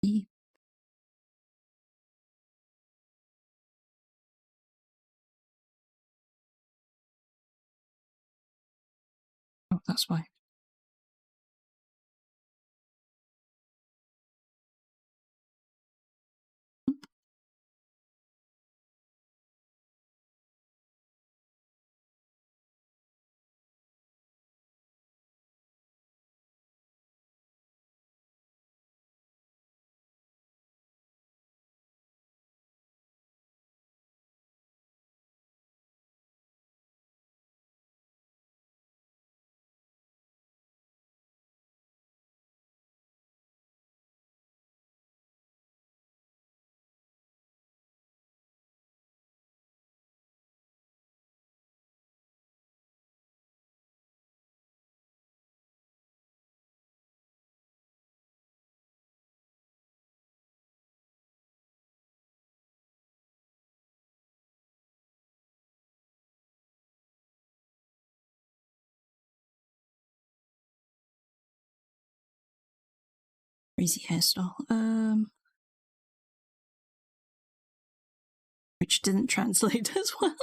E. Oh, that's why. Crazy hairstyle. Which didn't translate as well.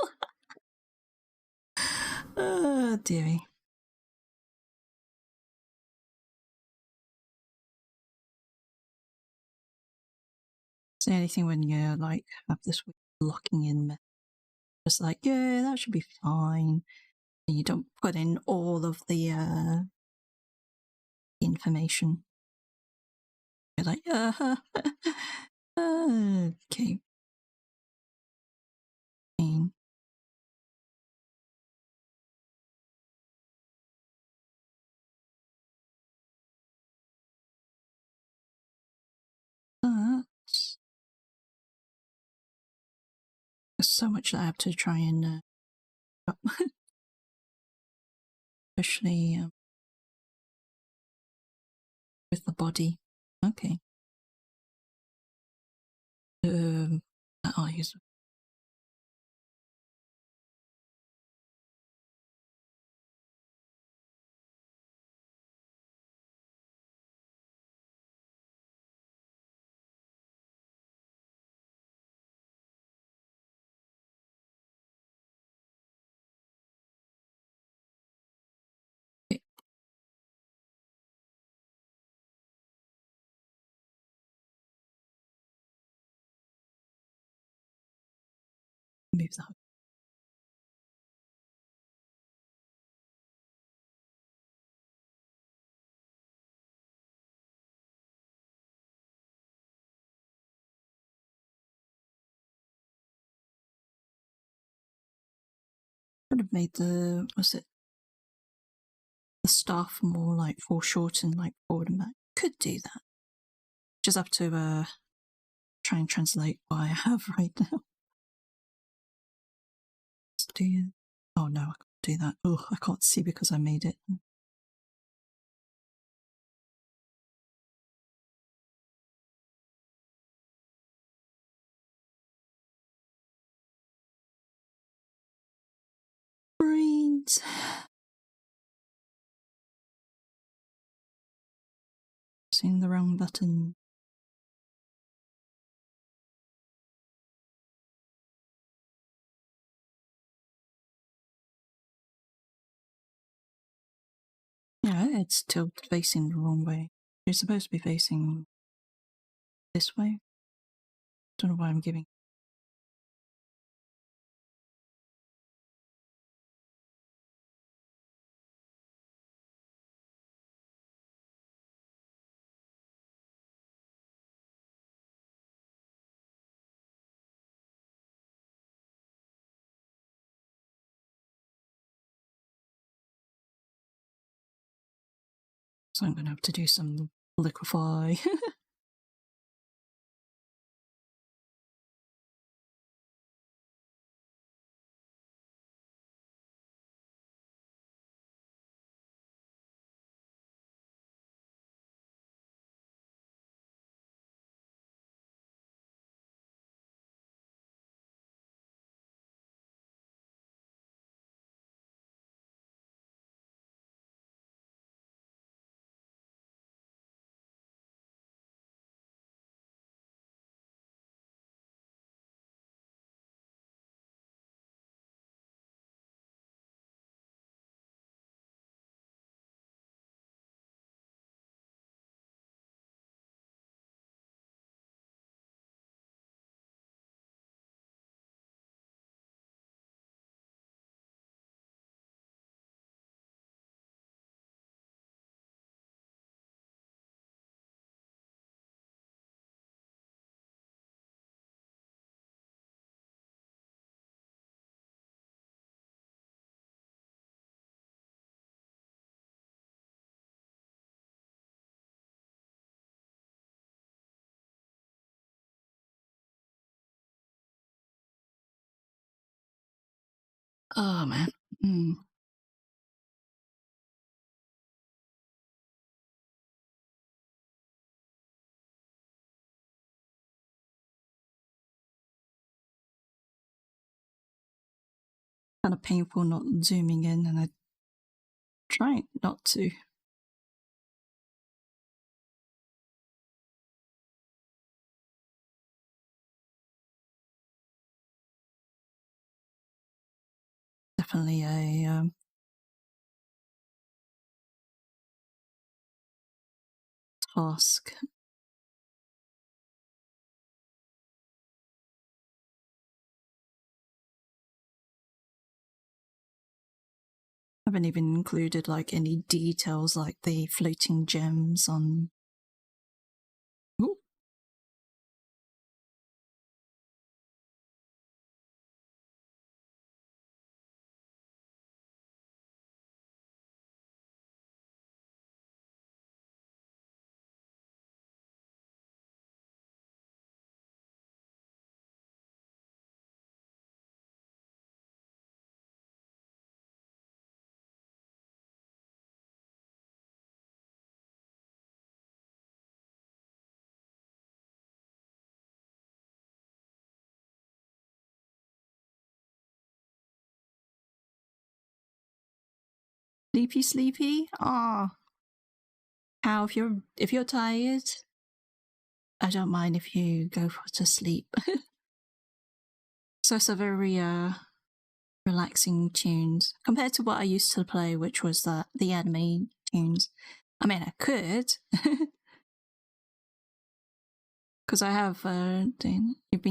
Dearie. Say anything when you like have this locking in method. Just like, yeah, that should be fine. And you don't put in all of the information. You're like, okay. There's so much that I have to try and especially with the body. Okay. I'll use. Move that. Could have made the the staff more like foreshortened, like forward and back. Could do that. Just have to try and translate what I have right now. Let's do. Oh no, I can't do that. Oh, I can't see because I made it. Brains. Pressing the wrong button. Yeah, it's tilted facing the wrong way. You're supposed to be facing this way. Don't know why I'm giving. So I'm going to have to do some liquefy. Oh man. Kind of painful not zooming in, and I try not to. Definitely a task. I haven't even included like any details like the floating gems on. Ooh. Sleepy? Ah. How if you're tired, I don't mind if you go to sleep. So it's a very relaxing tunes compared to what I used to play, which was the anime tunes. I mean, I could, because I have. You've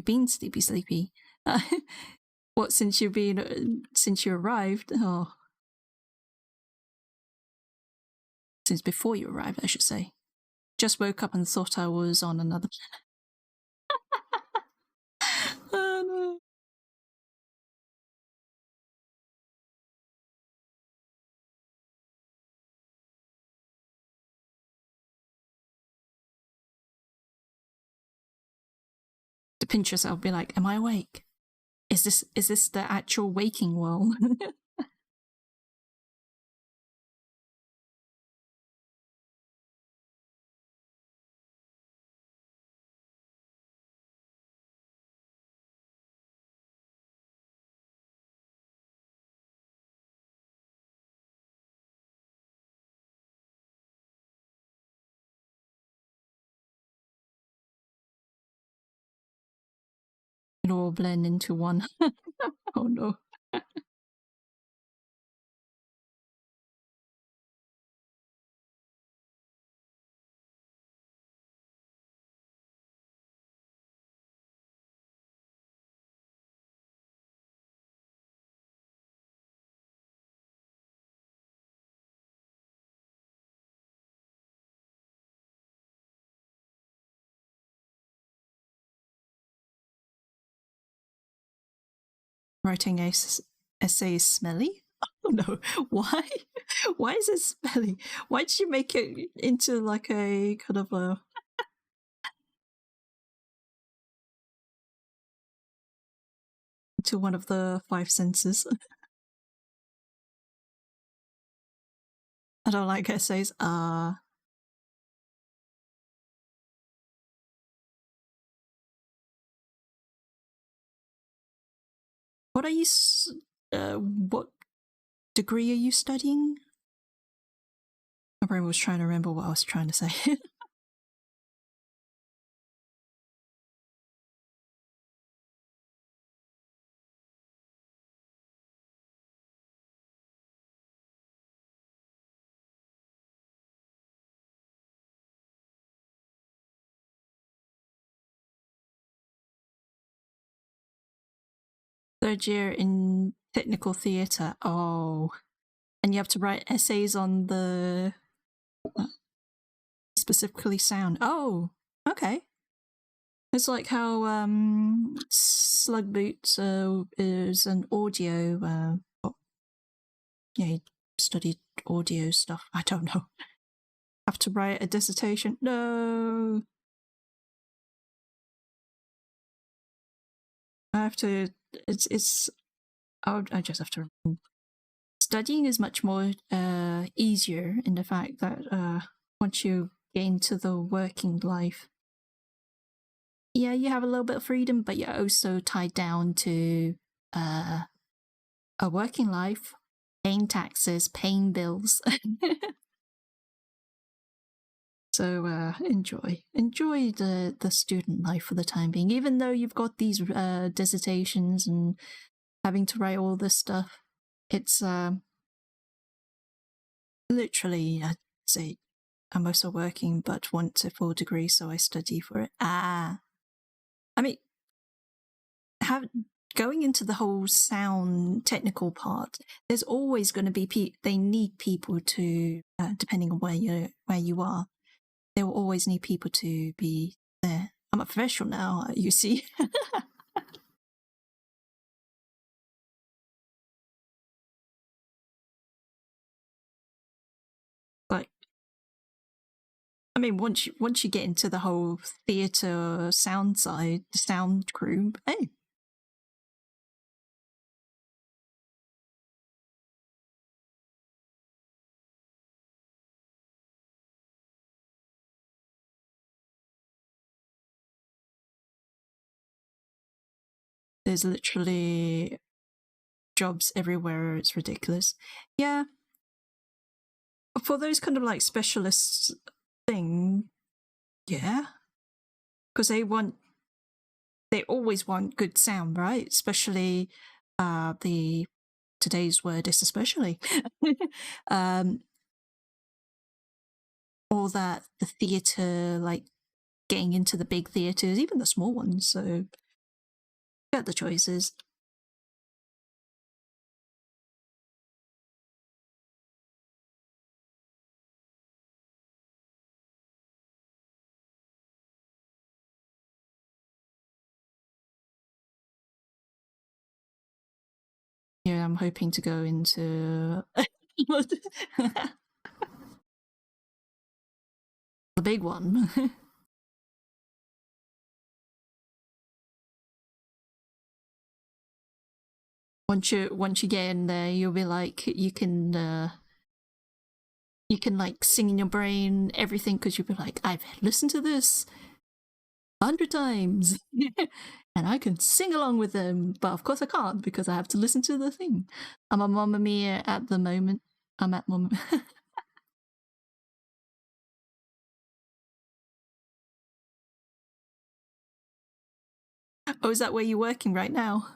been sleepy. What, since you arrived? Oh, since before you arrived, I should say. Just woke up and thought I was on another. Oh no. To pinch yourself, be like, "Am I awake? Is this the actual waking world?" It all blend into one. Oh no. writing essay is smelly? Oh no, why? Why is it smelly? Why did you make it into like a kind of a... into one of the 5 senses? I don't like essays. What are you... what degree are you studying? My brain was trying to remember what I was trying to say. Third year in technical theatre. Oh. And you have to write essays on the... specifically sound. Oh, okay. It's like how Slug Boots is an audio... yeah, he studied audio stuff. I don't know. Have to write a dissertation. No! I have to... It's... I just have to... Studying is much more easier in the fact that once you get into the working life, yeah, you have a little bit of freedom, but you're also tied down to a working life, paying taxes, paying bills. So enjoy the student life for the time being, even though you've got these dissertations and having to write all this stuff. It's literally, I'd say, I'm also working, but want a full degree, so I study for it. I mean, going into the whole sound technical part, there's always going to be they need people to, depending on where you are, they will always need people to be there. I'm a professional now, you see. Like, I mean, once you get into the whole theatre sound side, the sound crew, hey. There's literally jobs everywhere. It's ridiculous. Yeah. For those kind of like specialists thing, yeah. Because they always want good sound, right? Especially today's word is especially. All that, the theatre, like getting into the big theatres, even the small ones, so get the choices. Yeah, I'm hoping to go into the big one. Once you get in there, you'll be like, you can like sing in your brain everything, because you'll be like, I've listened to this 100 times and I can sing along with them, but of course I can't because I have to listen to the thing. I'm a Mamma Mia at the moment. I'm at Mamma Mia. Oh, is that where you're working right now?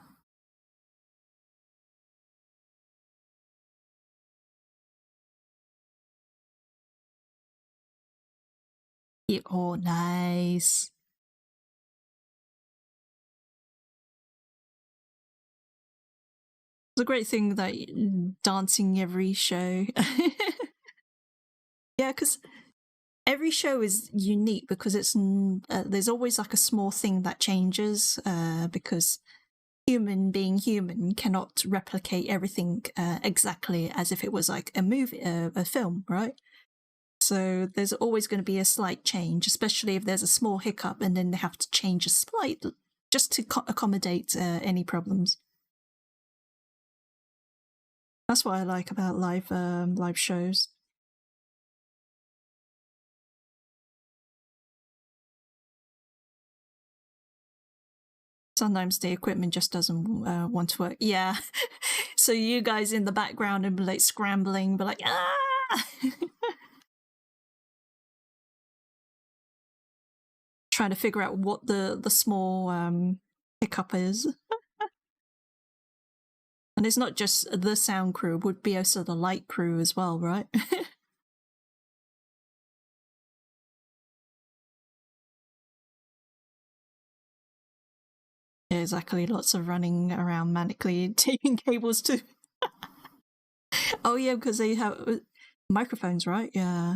Yeah, oh, nice. It's a great thing that dancing every show. Yeah, because every show is unique because it's there's always like a small thing that changes because human being human cannot replicate everything exactly as if it was like a movie, a film, right? So there's always going to be a slight change, especially if there's a small hiccup and then they have to change a slight just to accommodate any problems. That's what I like about live shows. Sometimes the equipment just doesn't want to work. Yeah. So you guys in the background and be like scrambling, but like, ah! Trying to figure out what the small hiccup is. And it's not just the sound crew, it would be also the light crew as well, right? Yeah, exactly. Lots of running around manically, taking cables to. Oh yeah, because they have microphones, right? Yeah.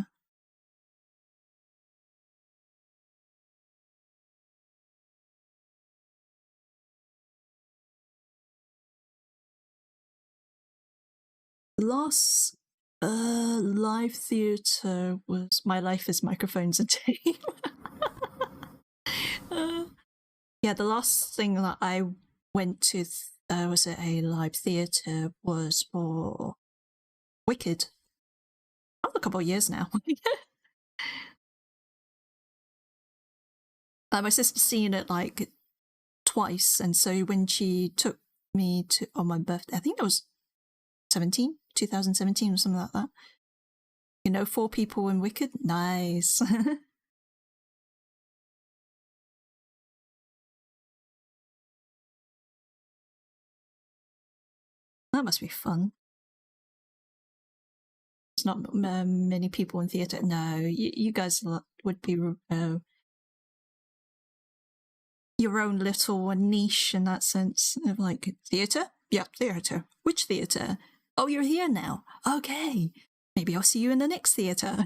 Last live theatre was My Life as Microphones and Tape. Yeah, the last thing that I went to was at a live theatre was for Wicked. A couple of years now. My sister's seen it like twice, and so when she took me to on my birthday, I think it was 2017 or something like that. 4 people in Wicked, nice. That must be fun. It's not many people in theatre. No, you guys would be your own little niche in that sense of like theatre. Yeah, theatre. Which theatre? Oh, you're here now. Okay, maybe I'll see you in the next theatre.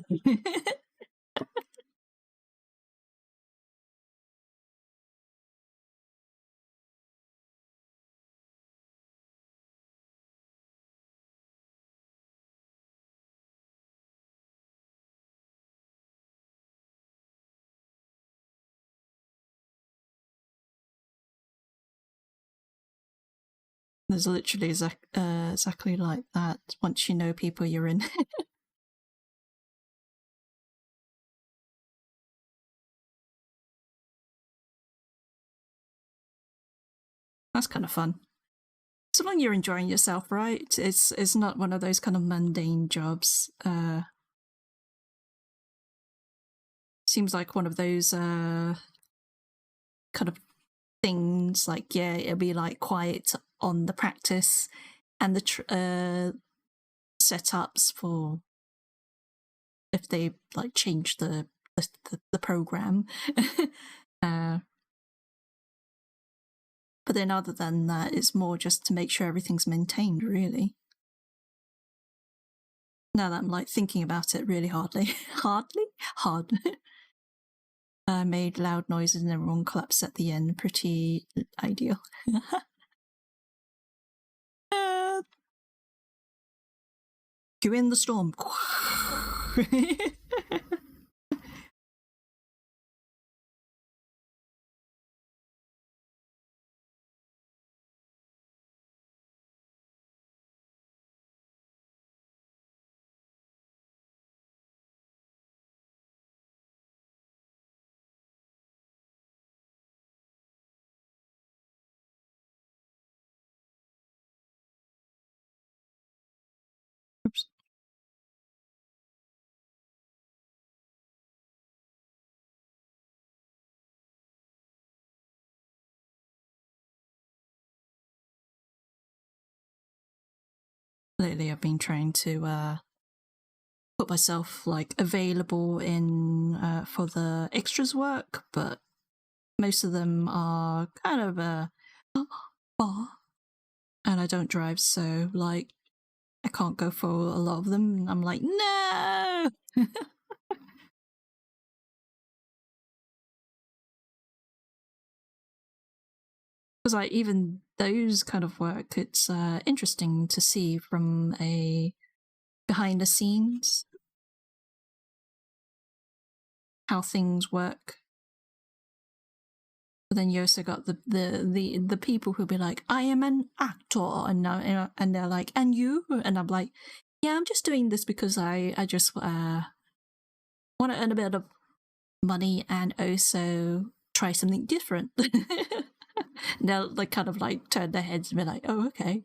There's literally exactly like that. Once you know people, you're in. That's kind of fun. So long you're enjoying yourself, right? It's not one of those kind of mundane jobs. Seems like one of those kind of things. Like, yeah, it'll be like quiet on the practice and the setups for if they like change the program. But then other than that, it's more just to make sure everything's maintained, really. Now that I'm like thinking about it really hard. Made loud noises and everyone claps at the end. Pretty ideal. You're in the storm. Oops. Lately, I've been trying to put myself like available in for the extras work, but most of them are kind of far, and I don't drive, so like I can't go for a lot of them. And I'm like, no. Because like even those kind of work, it's interesting to see from a behind the scenes how things work. But then you also got the people who'll be like, I am an actor, and they're like, and you? And I'm like, yeah, I'm just doing this because I just want to earn a bit of money and also try something different. And they'll like kind of like turn their heads and be like, oh, okay.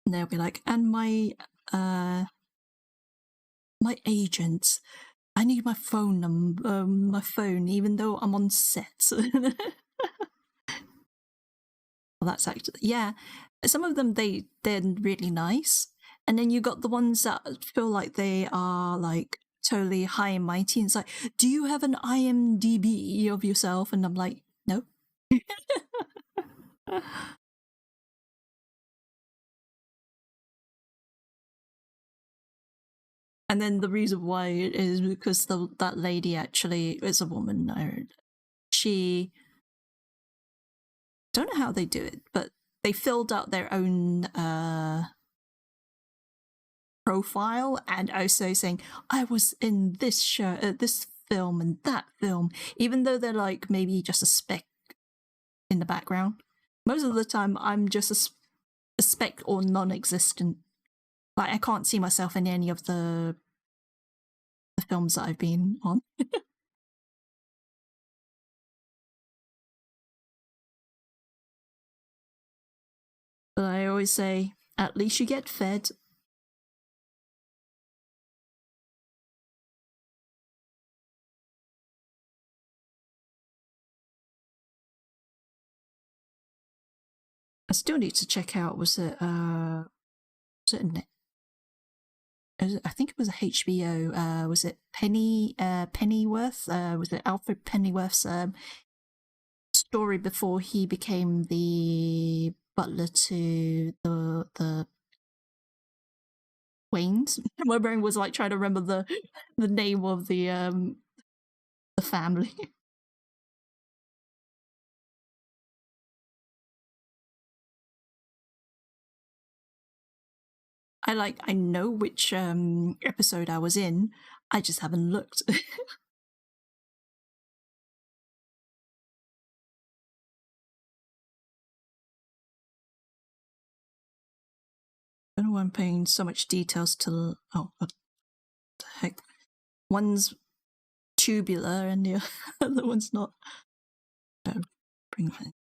And they'll be like, and my agent, I need my phone number, my phone, even though I'm on set. Well, that's actually, yeah. Some of them, they're really nice. And then you got the ones that feel like they are like totally high and mighty. And it's like, do you have an IMDb of yourself? And I'm like, no. And then the reason why is because that lady actually is a woman. She, don't know how they do it, but they filled out their own profile and also saying, I was in this show, this film and that film, even though they're like maybe just a speck in the background. Most of the time, I'm just a speck or non-existent. Like, I can't see myself in any of the films that I've been on. But I always say, at least you get fed. I still need to check out, was it I think it was a HBO, was it Pennyworth? Was it Alfred Pennyworth's story before he became the butler to the Waynes? My brain was like trying to remember the name of the family. I know which episode I was in. I just haven't looked. I don't know why I'm paying so much details to. Oh, what the heck? One's tubular and the other one's not. Oh, bring that in.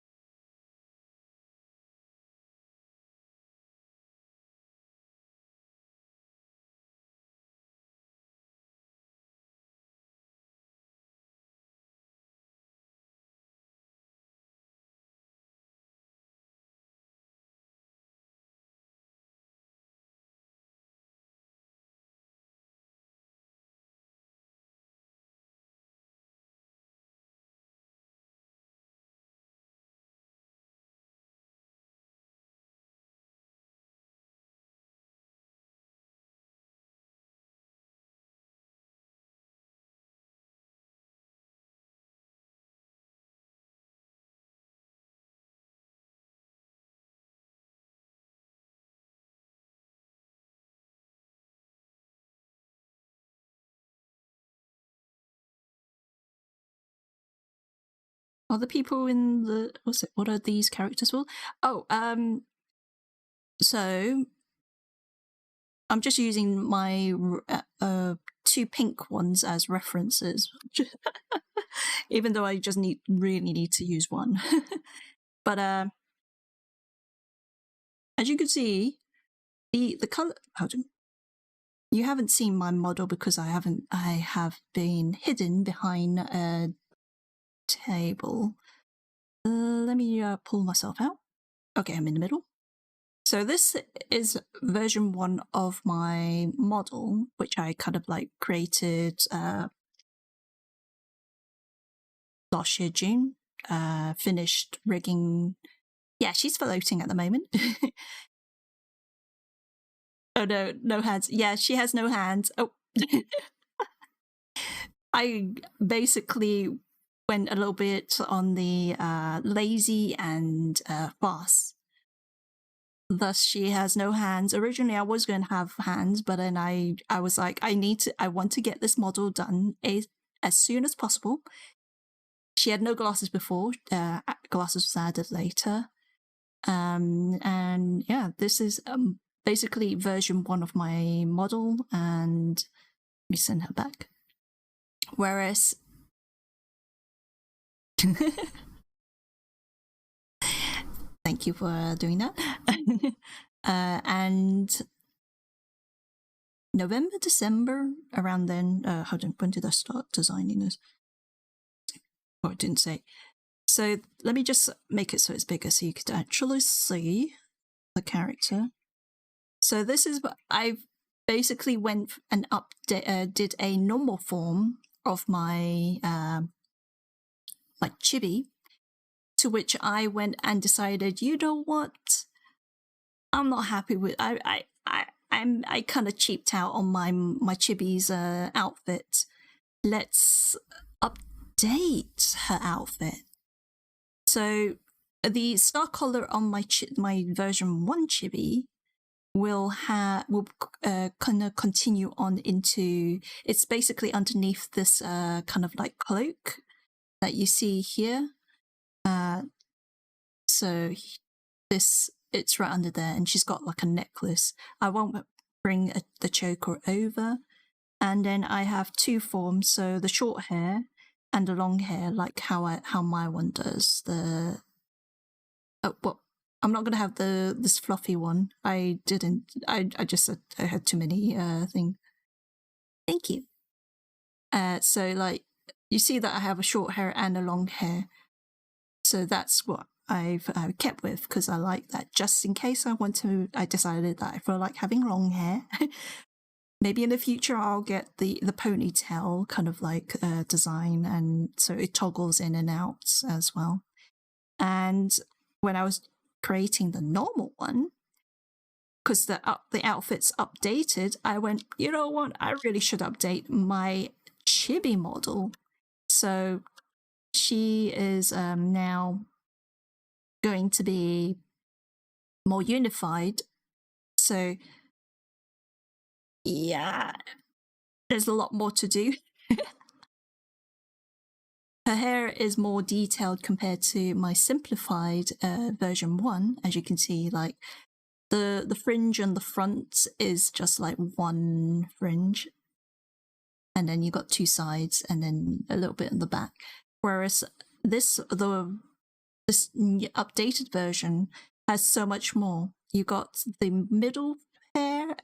Are the people in the what are these characters for? Oh, so I'm just using my two pink ones as references, even though I just really need to use one. But as you can see, the color. You haven't seen my model because I have been hidden behind a table. Let me pull myself out. Okay, I'm in the middle. So this is version 1 of my model, which I kind of like created last year, June. Finished rigging. Yeah, she's floating at the moment. Oh no, no hands. Yeah, she has no hands. Oh. I basically went a little bit on the lazy and fast. Thus, she has no hands. Originally, I was going to have hands, but then I was like, I want to get this model done as soon as possible. She had no glasses before. Glasses was added later. And yeah, this is basically version 1 of my model, and let me send her back. Whereas thank you for doing that. And November, December, around then, hold on, when did I start designing this? Oh, it didn't say. So let me just make it so it's bigger so you could actually see the character. So this is what I've basically went and did a normal form of my chibi, to which I went and decided, you know what? I'm not happy with I kind of cheaped out on my chibi's outfit. Let's update her outfit. So the star collar on my version 1 chibi will kind of continue on into, it's basically underneath this kind of like cloak that you see here. So it's right under there, and she's got like a necklace. I won't bring the choker over. And then I have 2 forms, so the short hair and the long hair, like how my one does. I'm not gonna have this fluffy one. I just said I had too many things. Thank you. So like you see that I have a short hair and a long hair. So that's what I've kept with, because I like that. Just in case I decided that I feel like having long hair. Maybe in the future I'll get the ponytail kind of like design, and so it toggles in and out as well. And when I was creating the normal one, because the outfit's updated, I went, you know what? I really should update my chibi model. So she is now going to be more unified. So yeah, there's a lot more to do. Her hair is more detailed compared to my simplified version 1. As you can see, like the fringe on the front is just like one fringe, and then you got 2 sides, and then a little bit in the back. Whereas this updated version has so much more. You got the middle hair,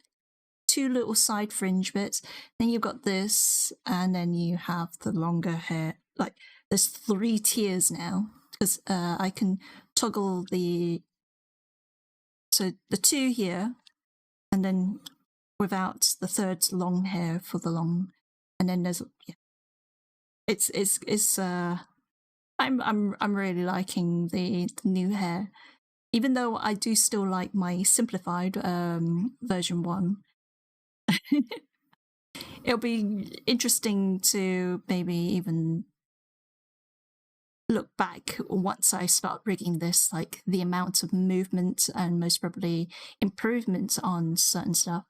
2 little side fringe bits, then you've got this, and then you have the longer hair. Like there's 3 tiers now, because I can toggle the 2 here, and then without the 3rd long hair for the long, and then there's it's I'm really liking the new hair, even though I do still like my simplified version 1. It'll be interesting to maybe even look back once I start rigging this, like the amount of movement and most probably improvements on certain stuff.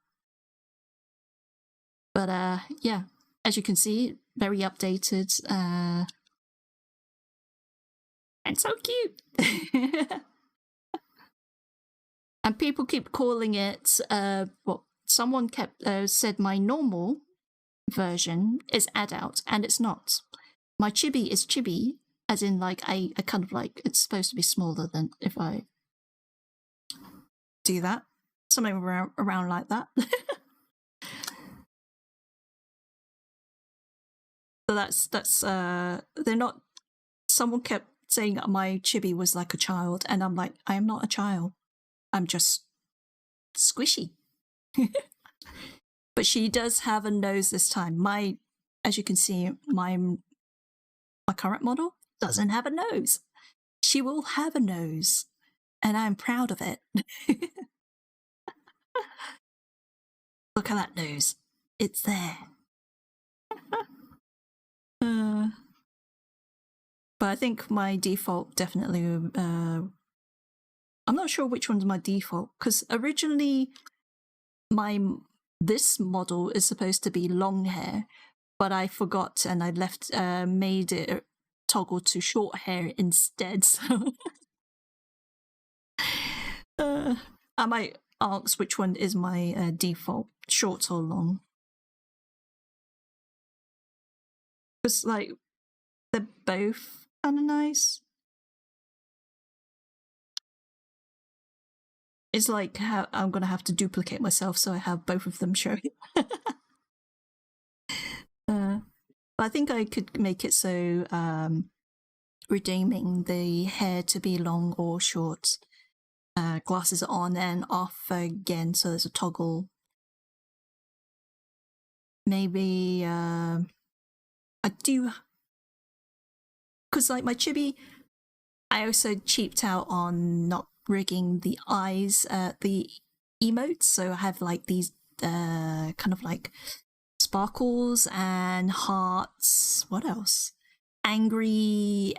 But yeah, as you can see, very updated and so cute. And people keep calling it someone said my normal version is adult, and it's not. My chibi is chibi, as in like I kind of like, it's supposed to be smaller than, if I do that, something around like that. So that's they're not, someone kept saying my chibi was like a child, and I'm like, I am not a child, I'm just squishy. But she does have a nose this time. As you can see, my current model doesn't have a nose. She will have a nose, and I'm proud of it. Look at that nose. It's there. But I think my default definitely. I'm not sure which one's my default because originally this model is supposed to be long hair, but I forgot and I made it toggle to short hair instead. So I might ask which one is my default, short or long. Because like they're both kind of nice. It's like how I'm gonna have to duplicate myself so I have both of them showing. But I think I could make it so redeeming the hair to be long or short. Glasses on and off again, so there's a toggle. Maybe I do, because like my chibi, I also cheaped out on not rigging the eyes, the emotes, so I have like these kind of like sparkles and hearts. What else? Angry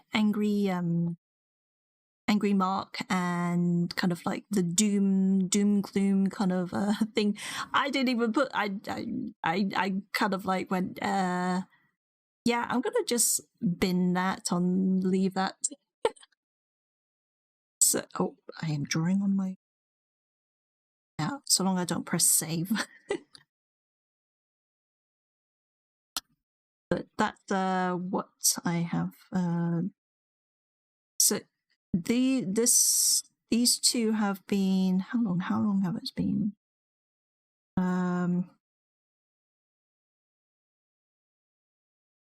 mark and kind of like the doom gloom kind of thing. I didn't even put. I kind of like went. Yeah, I'm gonna just bin that on. Leave that. So, oh, I am drawing on my. Yeah, so long I don't press save. But that's what I have. So these two have been how long have it been?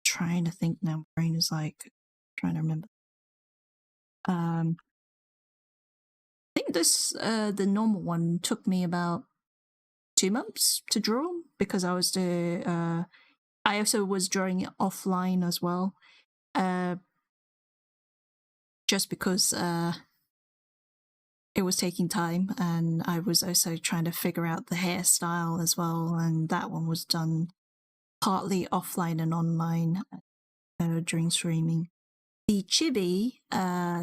Trying to think now. My brain is like trying to remember. I think this the normal one took me about 2 months to draw because I was I also was drawing it offline as well. Just because it was taking time and I was also trying to figure out the hairstyle as well, and that one was done partly offline and online during streaming. The chibi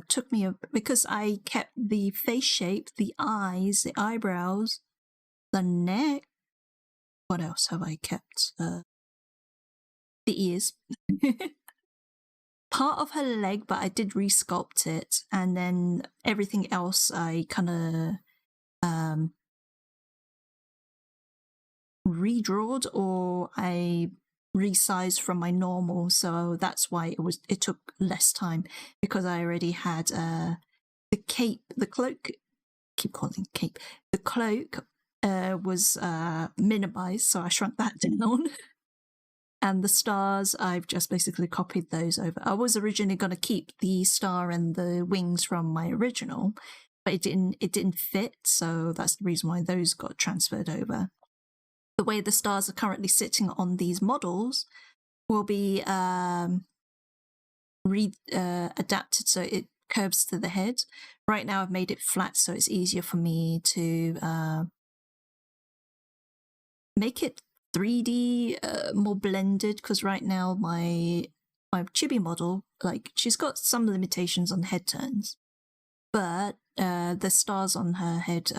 took me because I kept the face shape, the eyes, the eyebrows, the neck. What else have I kept? The ears. Part of her leg, but I did resculpt it, and then everything else I kind of redrawed or I resized from my normal, so that's why it took less time because I already had the cloak. Keep calling it cape. The cloak was minimized, so I shrunk that down. And the stars, I've just basically copied those over. I was originally going to keep the star and the wings from my original, but it didn't fit, so that's the reason why those got transferred over. The way the stars are currently sitting on these models will be adapted so it curves to the head. Right now I've made it flat so it's easier for me to make it 3D more blended, because right now my chibi model, like, she's got some limitations on head turns, but the stars on her head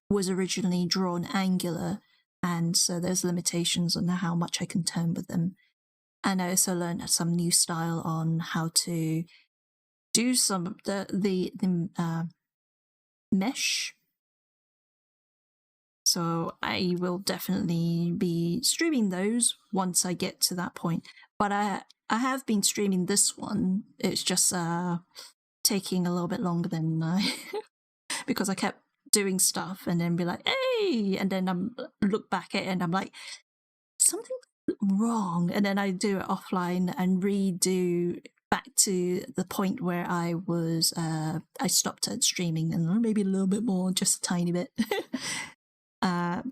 was originally drawn angular, and so there's limitations on how much I can turn with them. And I also learned some new style on how to do some of the mesh. So I will definitely be streaming those once I get to that point. But I have been streaming this one. It's just taking a little bit longer than because I kept doing stuff and then be like, hey, and then I'm look back at it and I'm like, something's wrong. And then I do it offline and redo back to the point where I was I stopped at streaming and maybe a little bit more, just a tiny bit.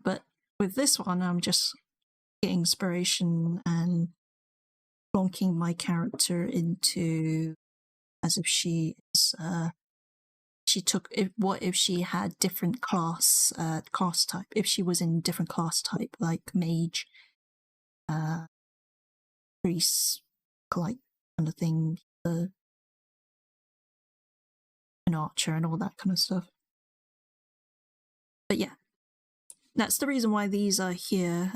But with this one, I'm just getting inspiration and plonking my character into as if she is. What if she had different class type? If she was in different class type, like mage, priest, like kind of thing. an archer and all that kind of stuff. But yeah, that's the reason why these are here.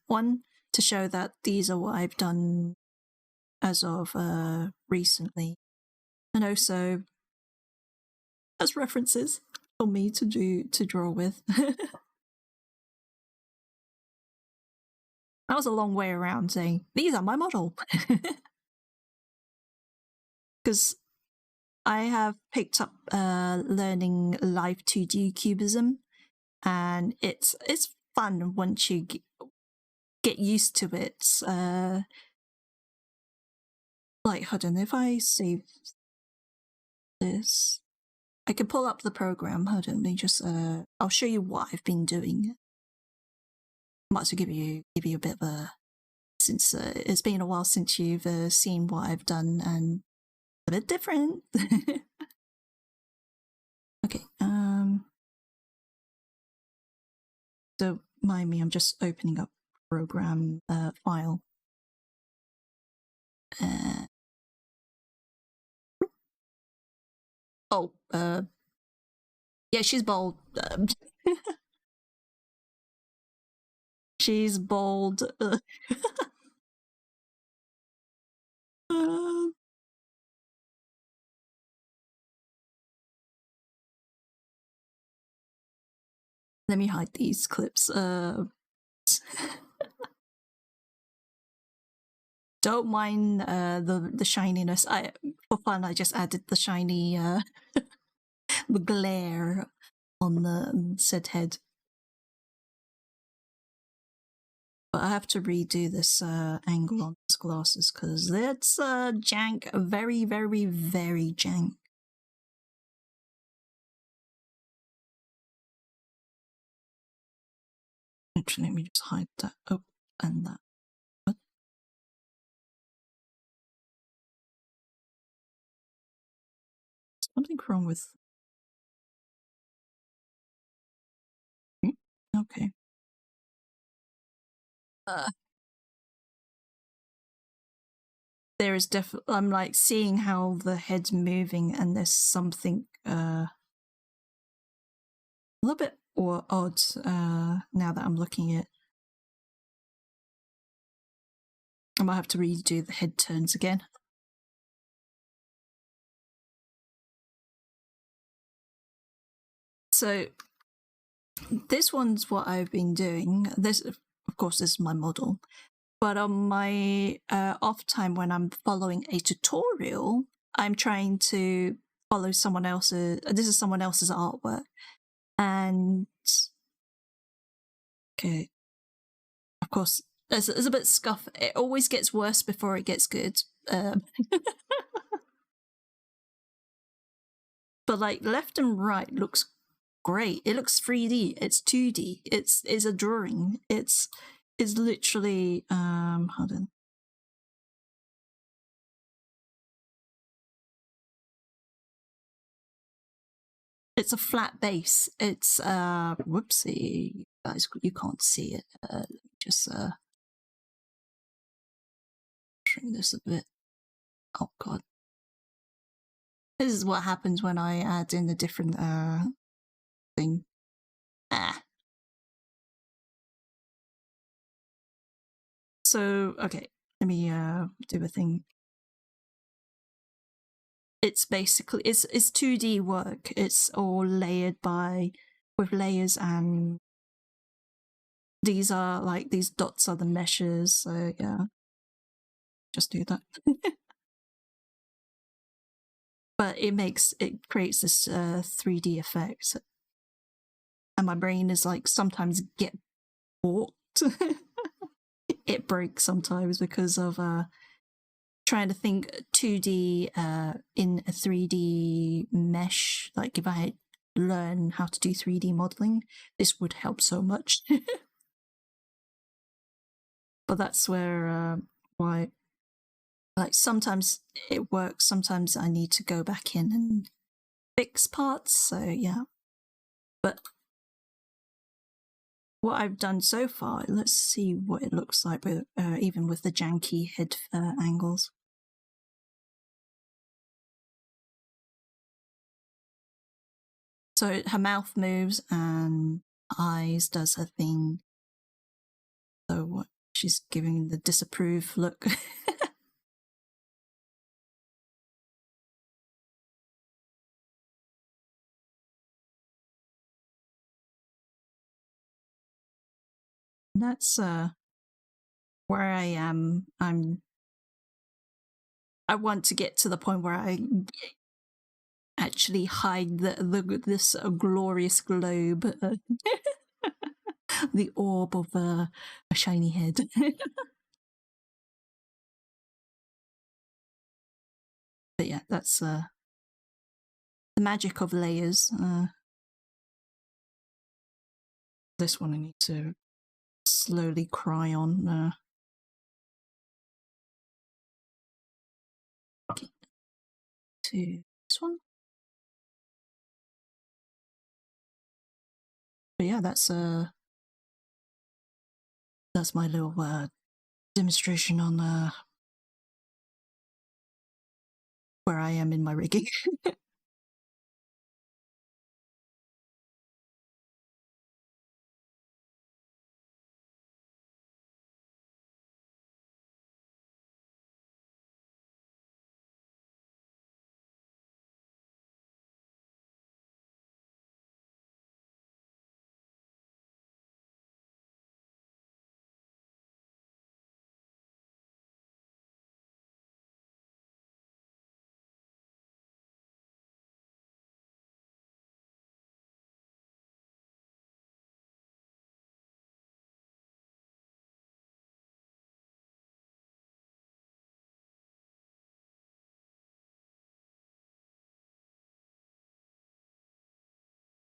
One, to show that these are what I've done as of recently, and also as references for me to draw with. That was a long way around saying, these are my model. Because I have picked up learning live 2D cubism, and it's fun once you get used to it. Like, hold on, if I save this, I can pull up the program. Hold on, let me just, I'll show you what I've been doing. Might as well give you a bit of a, since it's been a while since you've seen what I've done, and a bit different. Okay, so mind me, I'm just opening up program file. Yeah, she's bold. She's bold. Let me hide these clips. Don't mind the shininess. For fun, I just added the shiny the glare on the said head. But I have to redo this angle on these glasses because that's jank, very, very, very jank. Actually, let me just hide that. Oh, and that. What? Something wrong with. Okay. There is definitely. I'm like seeing how the head's moving, and there's something a little bit or odd now that I'm looking at it. I might have to redo the head turns again. So this one's what I've been doing. This, of course, this is my model. But on my off time when I'm following a tutorial, I'm trying to follow someone else's. This is someone else's artwork, and okay, of course, there's a bit scuff. It always gets worse before it gets good. But like left and right looks great. It looks 3D. It's 2D. It's a drawing. It's literally hold on. It's a flat base. It's whoopsie, guys, you can't see it. Let me just shrink this a bit. Oh god. This is what happens when I add in a different thing. So, okay, let me do a thing. It's basically, it's 2D work. It's all layered with layers, and these are like, these dots are the meshes, so yeah. Just do that. But it creates this 3D effect. And my brain is like, sometimes get balked. It breaks sometimes because of trying to think 2D in a 3D mesh. Like if I learn how to do 3D modeling, this would help so much. But that's where why, like, sometimes it works, sometimes I need to go back in and fix parts, so yeah. But what I've done so far, let's see what it looks like with even with the janky head angles. So her mouth moves and eyes does her thing. So what? She's giving the disapprove look. That's where I am. I want to get to the point where I actually hide this glorious globe, the orb of a shiny head. But yeah, that's the magic of layers. This one I need to slowly cry on. Okay. To this one. But yeah, that's my little demonstration on where I am in my rigging.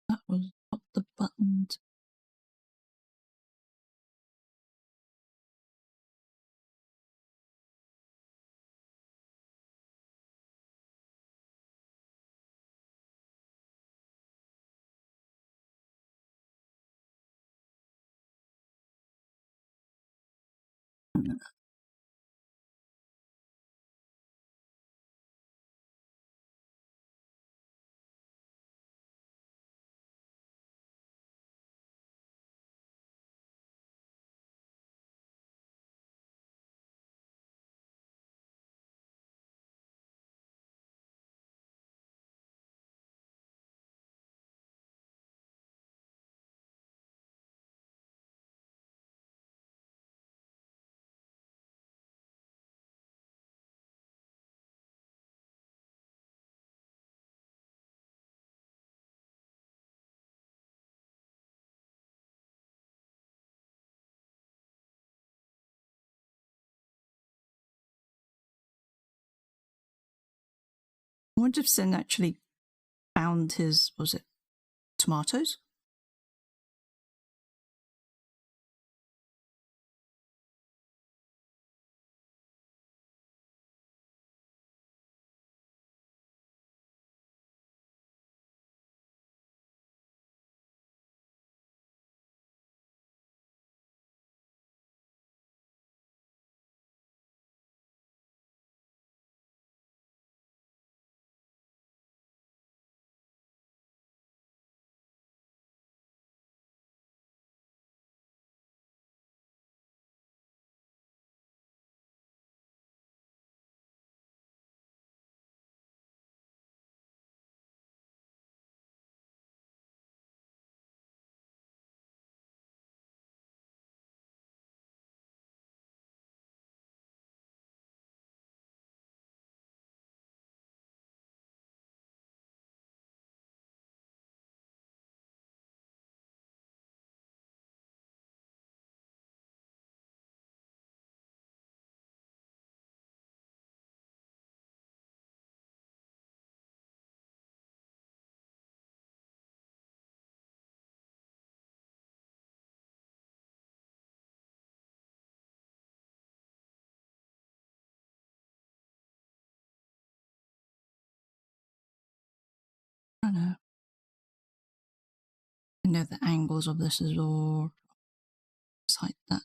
That was not the button. I wonder if Sin actually found his, was it tomatoes? I don't know. I know the angles of this is all just like that.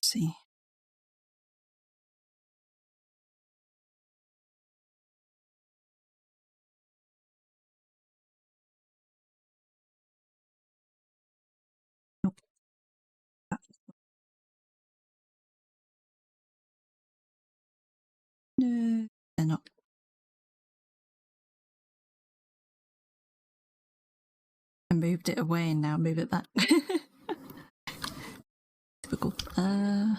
see. Nope. No, they're not. I moved it away and now move it back. Typical. I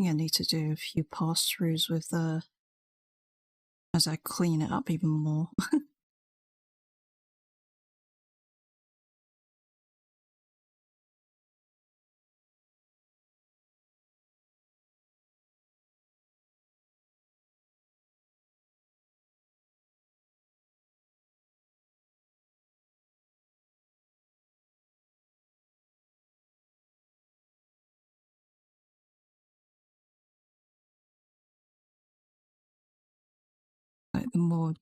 think I need to do a few pass-throughs with as I clean it up even more. Like the more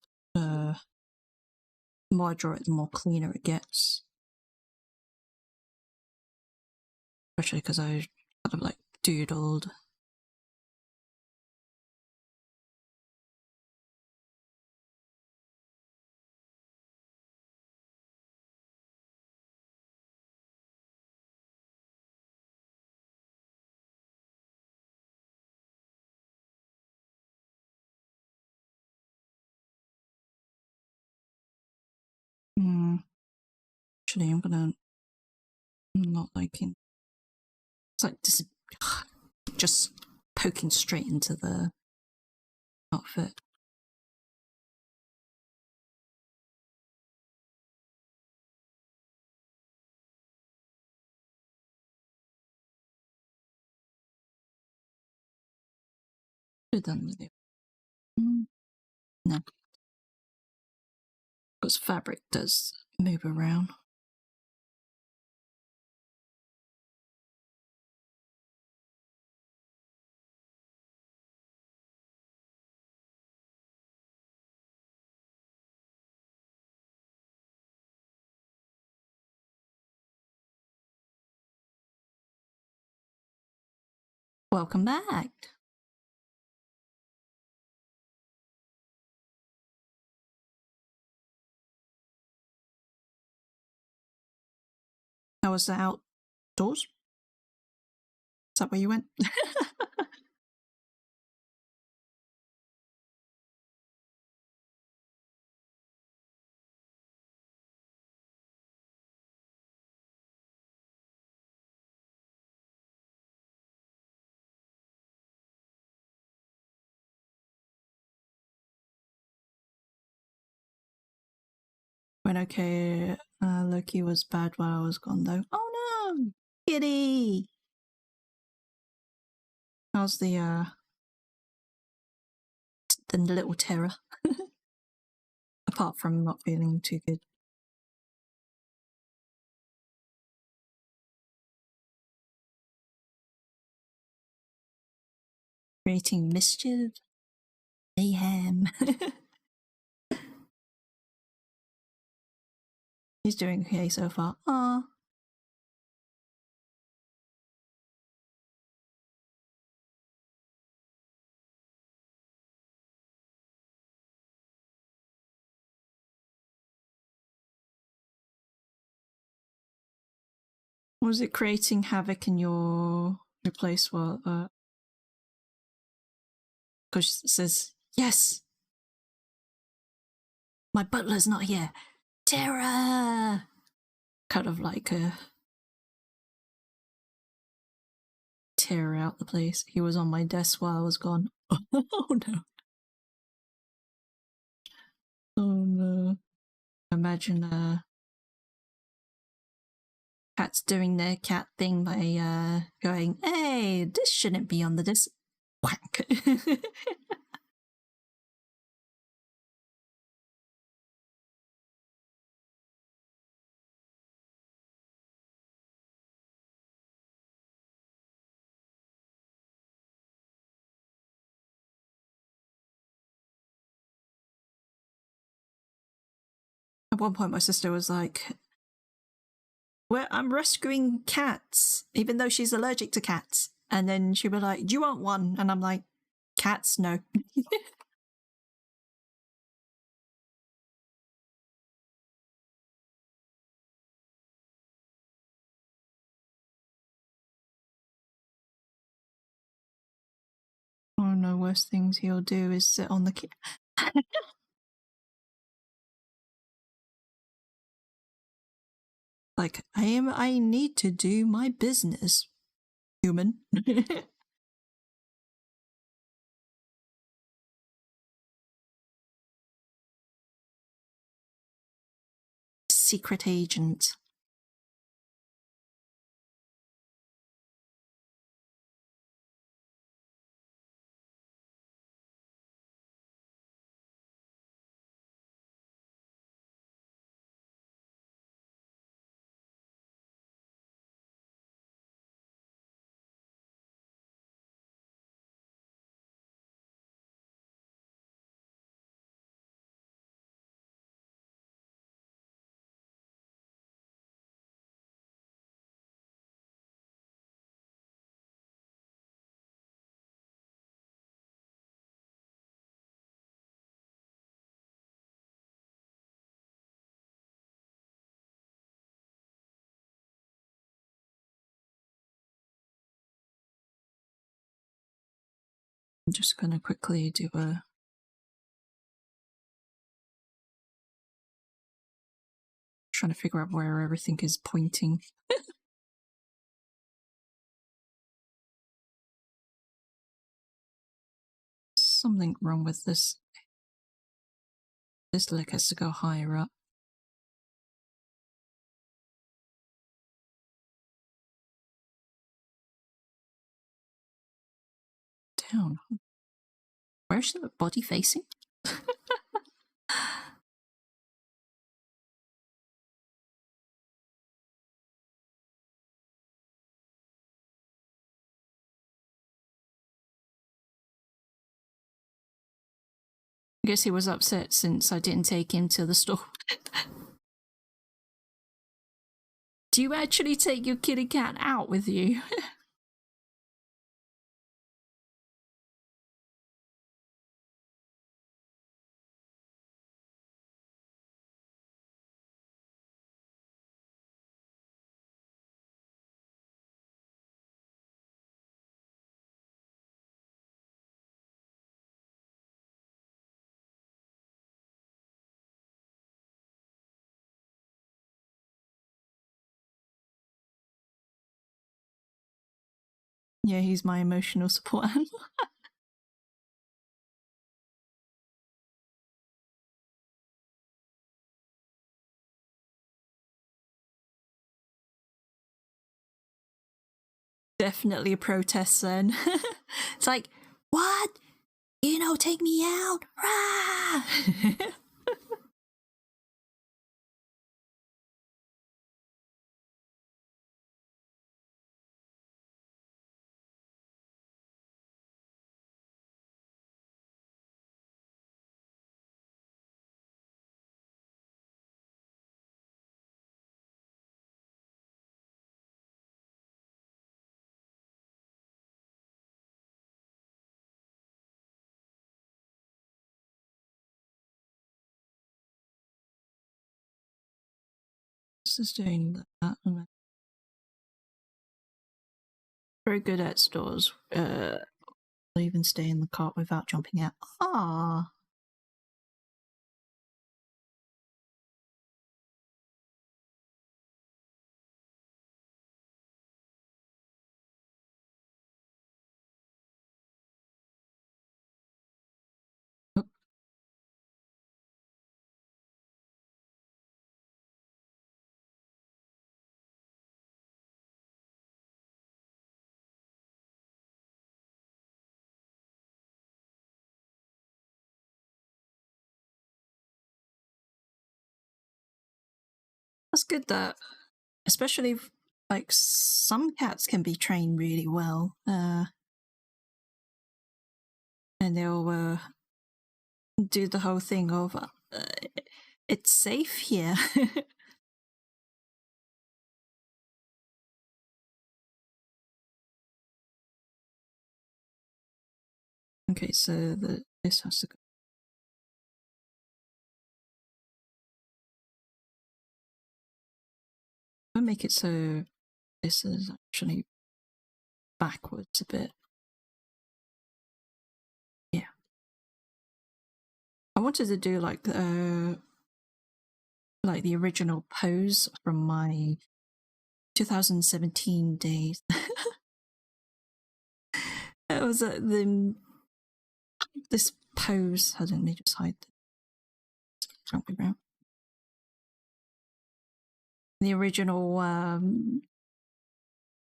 I draw it, the more cleaner it gets. Especially because I kind of like doodled. Actually, I'm not liking. It's like just poking straight into the outfit. Should have done with it. No, because fabric does move around. Welcome back. How was the outdoors? Is that where you went? Went okay. Loki was bad while I was gone though. Oh no, kitty. How's the little terror? Apart from not feeling too good. Creating mischief, mayhem. He's doing okay so far. Ah. Was it creating havoc in your place? Well, because it says yes. My butler's not here. Terror! Kind of like tear out the place. He was on my desk while I was gone. Oh no. Oh no. Imagine cats doing their cat thing by going, hey, this shouldn't be on the desk. Whack. At one point, my sister was like, well, I'm rescuing cats, even though she's allergic to cats. And then she'd be like, do you want one? And I'm like, cats? No. Oh no, worst things he'll do is sit on the like, I need to do my business, human. Secret agent. I'm just gonna quickly do a trying to figure out where everything is pointing. Something wrong with this. This leg has to go higher up. Down. Where's the body facing? I guess he was upset since I didn't take him to the store. Do you actually take your kitty cat out with you? Yeah, he's my emotional support animal. Definitely a protest then. It's like, what? You know, take me out. Rah! Just doing that. Very good at stores. Will even stay in the cart without jumping out. Ah. good that, especially if, like, some cats can be trained really well, and they'll do the whole thing of it's safe here. Okay, so this has to go. I'll make it so this is actually backwards a bit. Yeah. I wanted to do like the original pose from my 2017 days. It was this pose. Hold on, let me just hide the around. The original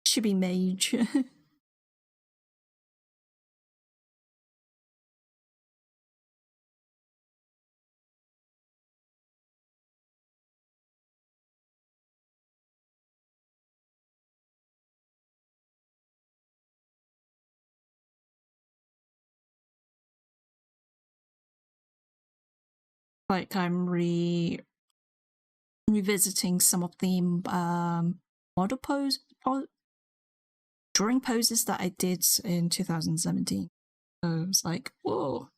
chibi mage. Like I'm revisiting some of the model drawing poses that I did in 2017. So it's like, whoa.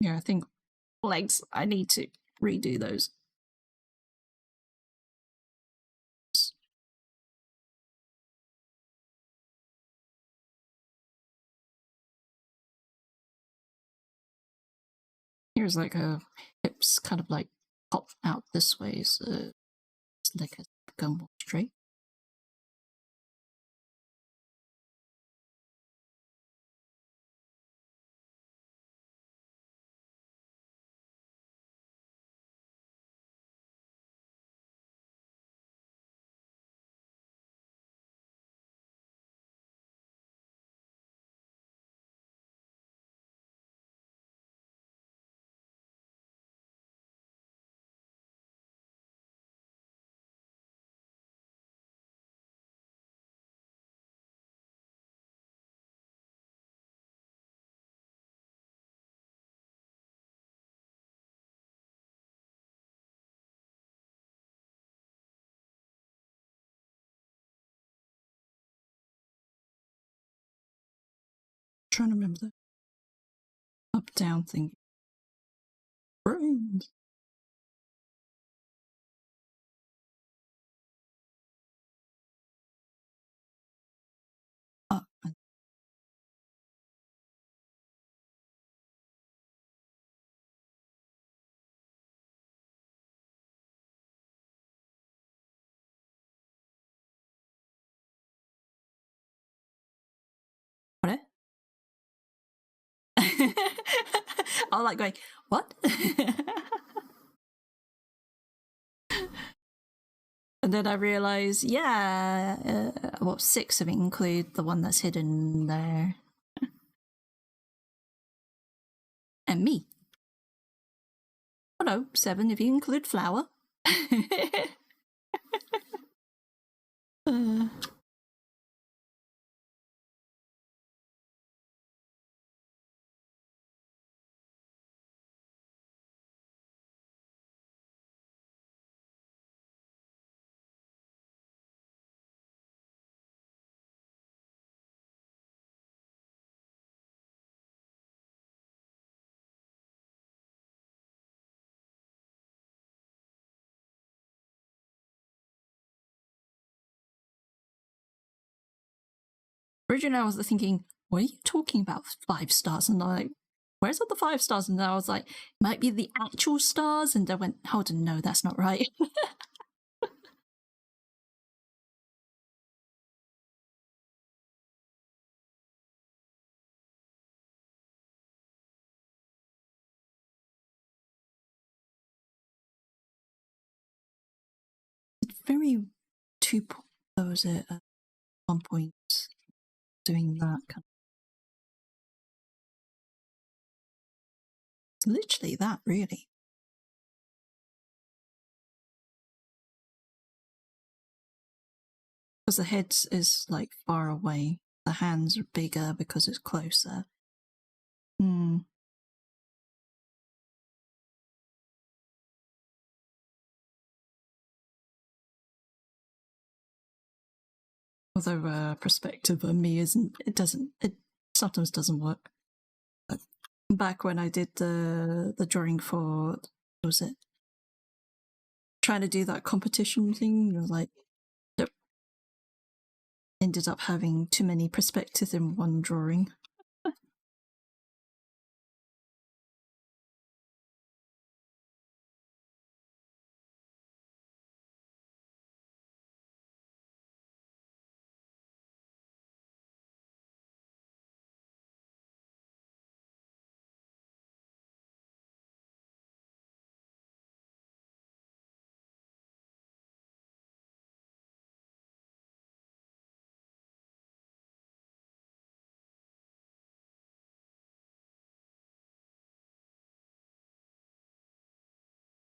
Yeah, I think legs, I need to redo those. Here's like a hips kind of like pop out this way, so it's like a go more straight. Trying to remember the up down thing. Brains. Up and what? I like going, what? And then I realised, yeah, well, 6 of it include the one that's hidden there. And me. Oh no, 7 if you include Flower. Originally, I was thinking, what are you talking about 5 stars? And I'm like, where's all the 5 stars? And then I was like, might be the actual stars. And I went, hold on, no, that's not right. me there was it at one point doing that kind it's literally that, really. Because the head is like far away, the hands are bigger because it's closer. Although perspective on me isn't, it sometimes doesn't work. But back when I did the drawing for, what was it? Trying to do that competition thing, you know, like, yep. Ended up having too many perspectives in one drawing.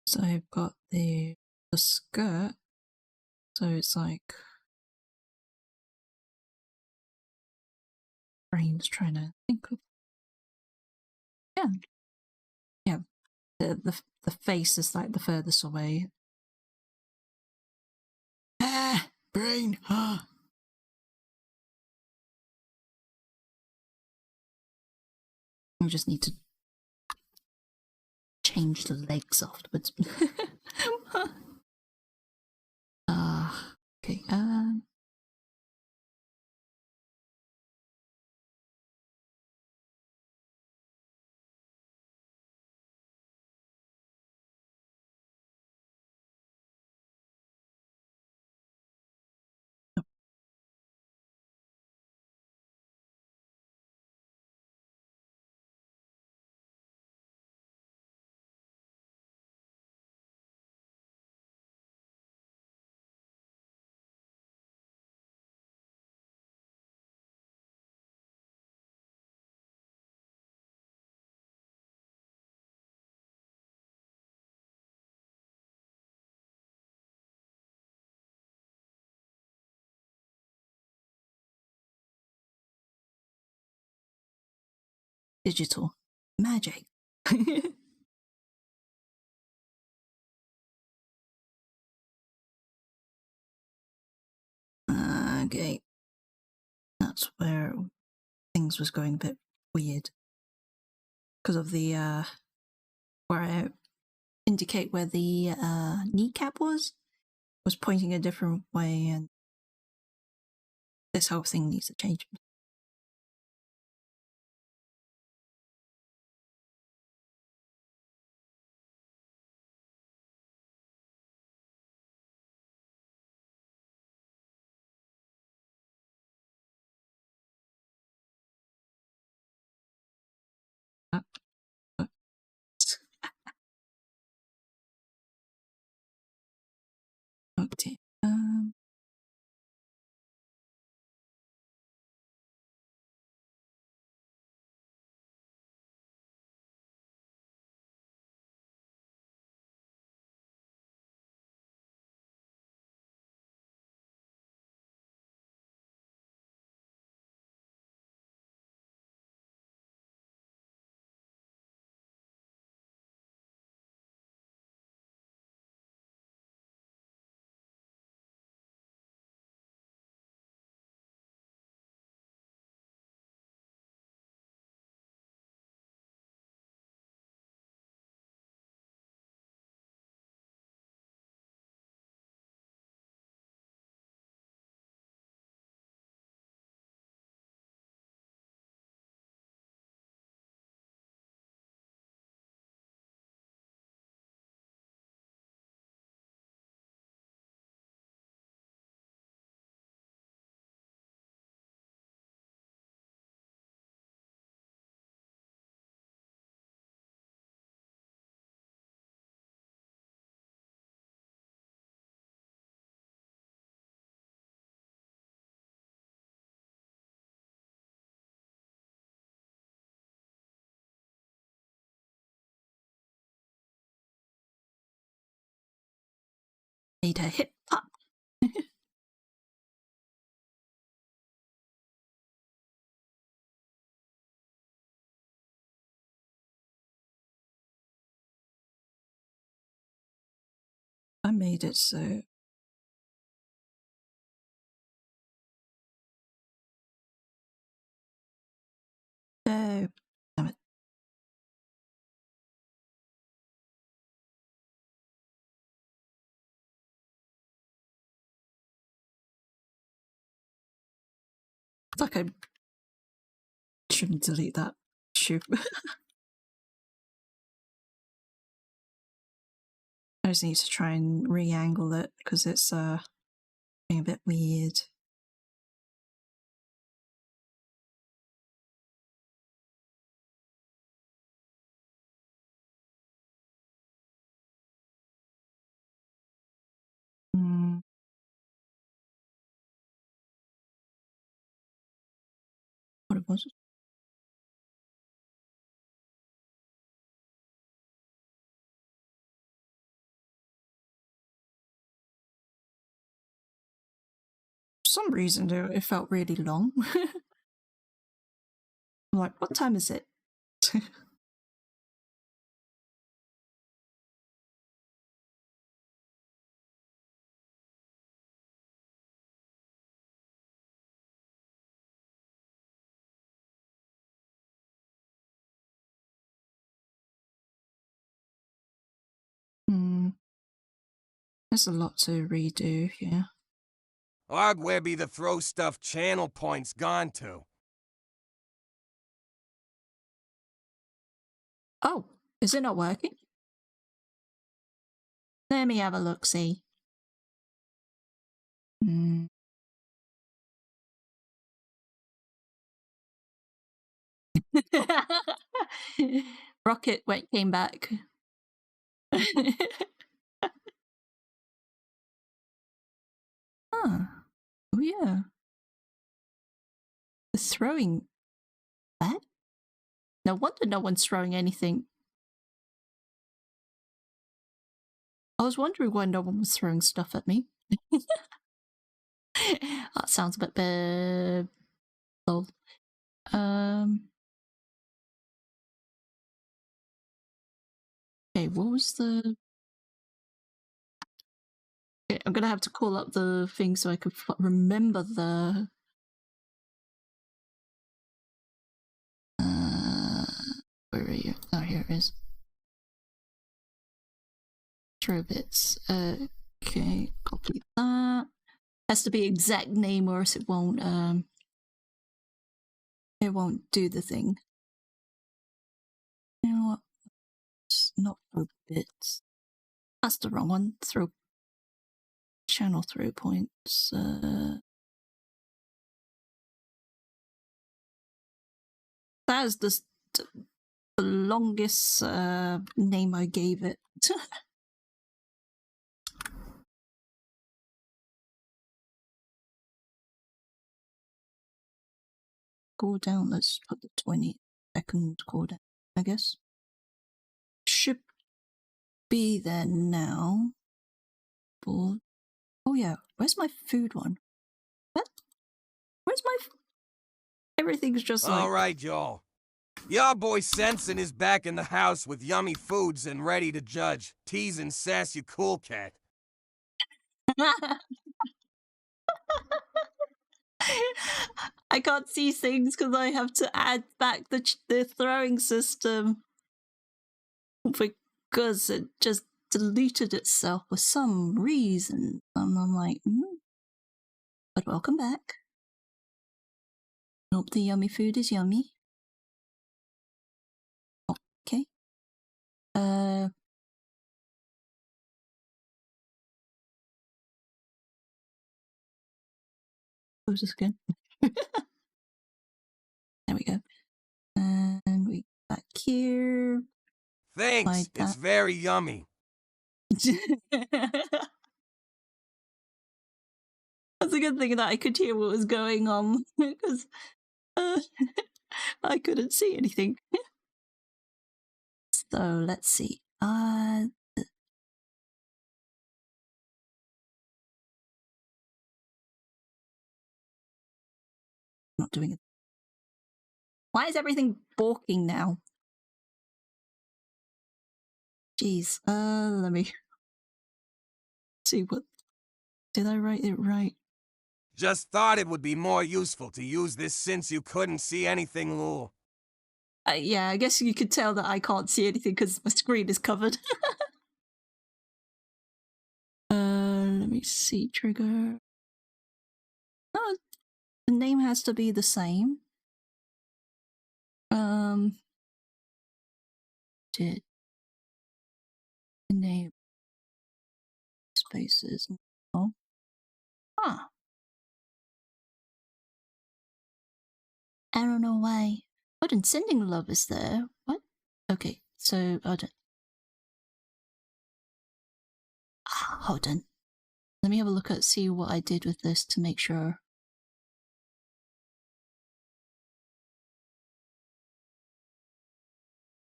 So I've got the skirt, so it's like brain's trying to think of yeah. The face is like the furthest away. Brain. We just need to change the legs afterwards. Okay. Digital magic. Okay. That's where things was going a bit weird. Because of the where I indicate where the kneecap was pointing a different way, and this whole thing needs to change. Okay. Made her hip pop. I made it so. No, damn it. It's like I shouldn't delete that. Shoot. I just need to try and re-angle it because it's being a bit weird. What it was? For some reason, though, it felt really long. I'm like, what time is it? There's a lot to redo here. Arg, where be the throw stuff channel points gone to? Oh, is it not working? Let me have a look-see. Rocket came back. Oh yeah. The throwing. What? No wonder no one's throwing anything. I was wondering why no one was throwing stuff at me. That sounds a bit bad. Lol. Okay, what was the... Okay, I'm gonna have to call up the thing so I could remember the... Where are you? Oh, here it is. Throw bits. Okay, copy that. Has to be exact name or else it won't do the thing. You know what? It's not throw bits. That's the wrong one. Throw channel throw points. That is the longest name I gave it. Cooldown, let's put the 20-second cooldown, I guess. Should be there now. Board. Oh yeah, where's my food one? What? Where's my... Everything's just like... Alright, y'all. Y'all boy Sensen is back in the house with yummy foods and ready to judge. Tease and sass you cool cat. I can't see things because I have to add back the throwing system because it just deleted itself for some reason. And I'm like, but welcome back. Hope the yummy food is yummy. Okay. Close this again. There we go. And we back here. Thanks, Like it's that. very yummy. That's a good thing that I could hear what was going on because I couldn't see anything. So let's see. doing it. Why is everything balking now? Jeez. Let me see what. Did I write it right? Just thought it would be more useful to use this since you couldn't see anything, Lul. Yeah, I guess you could tell that I can't see anything because my screen is covered. Let me see. Trigger. No, the name has to be the same. Did the name spaces? Oh, huh. I don't know why. Hold on, sending love is there. What? Okay, so hold on. Hold on. Let me have a look at see what I did with this to make sure.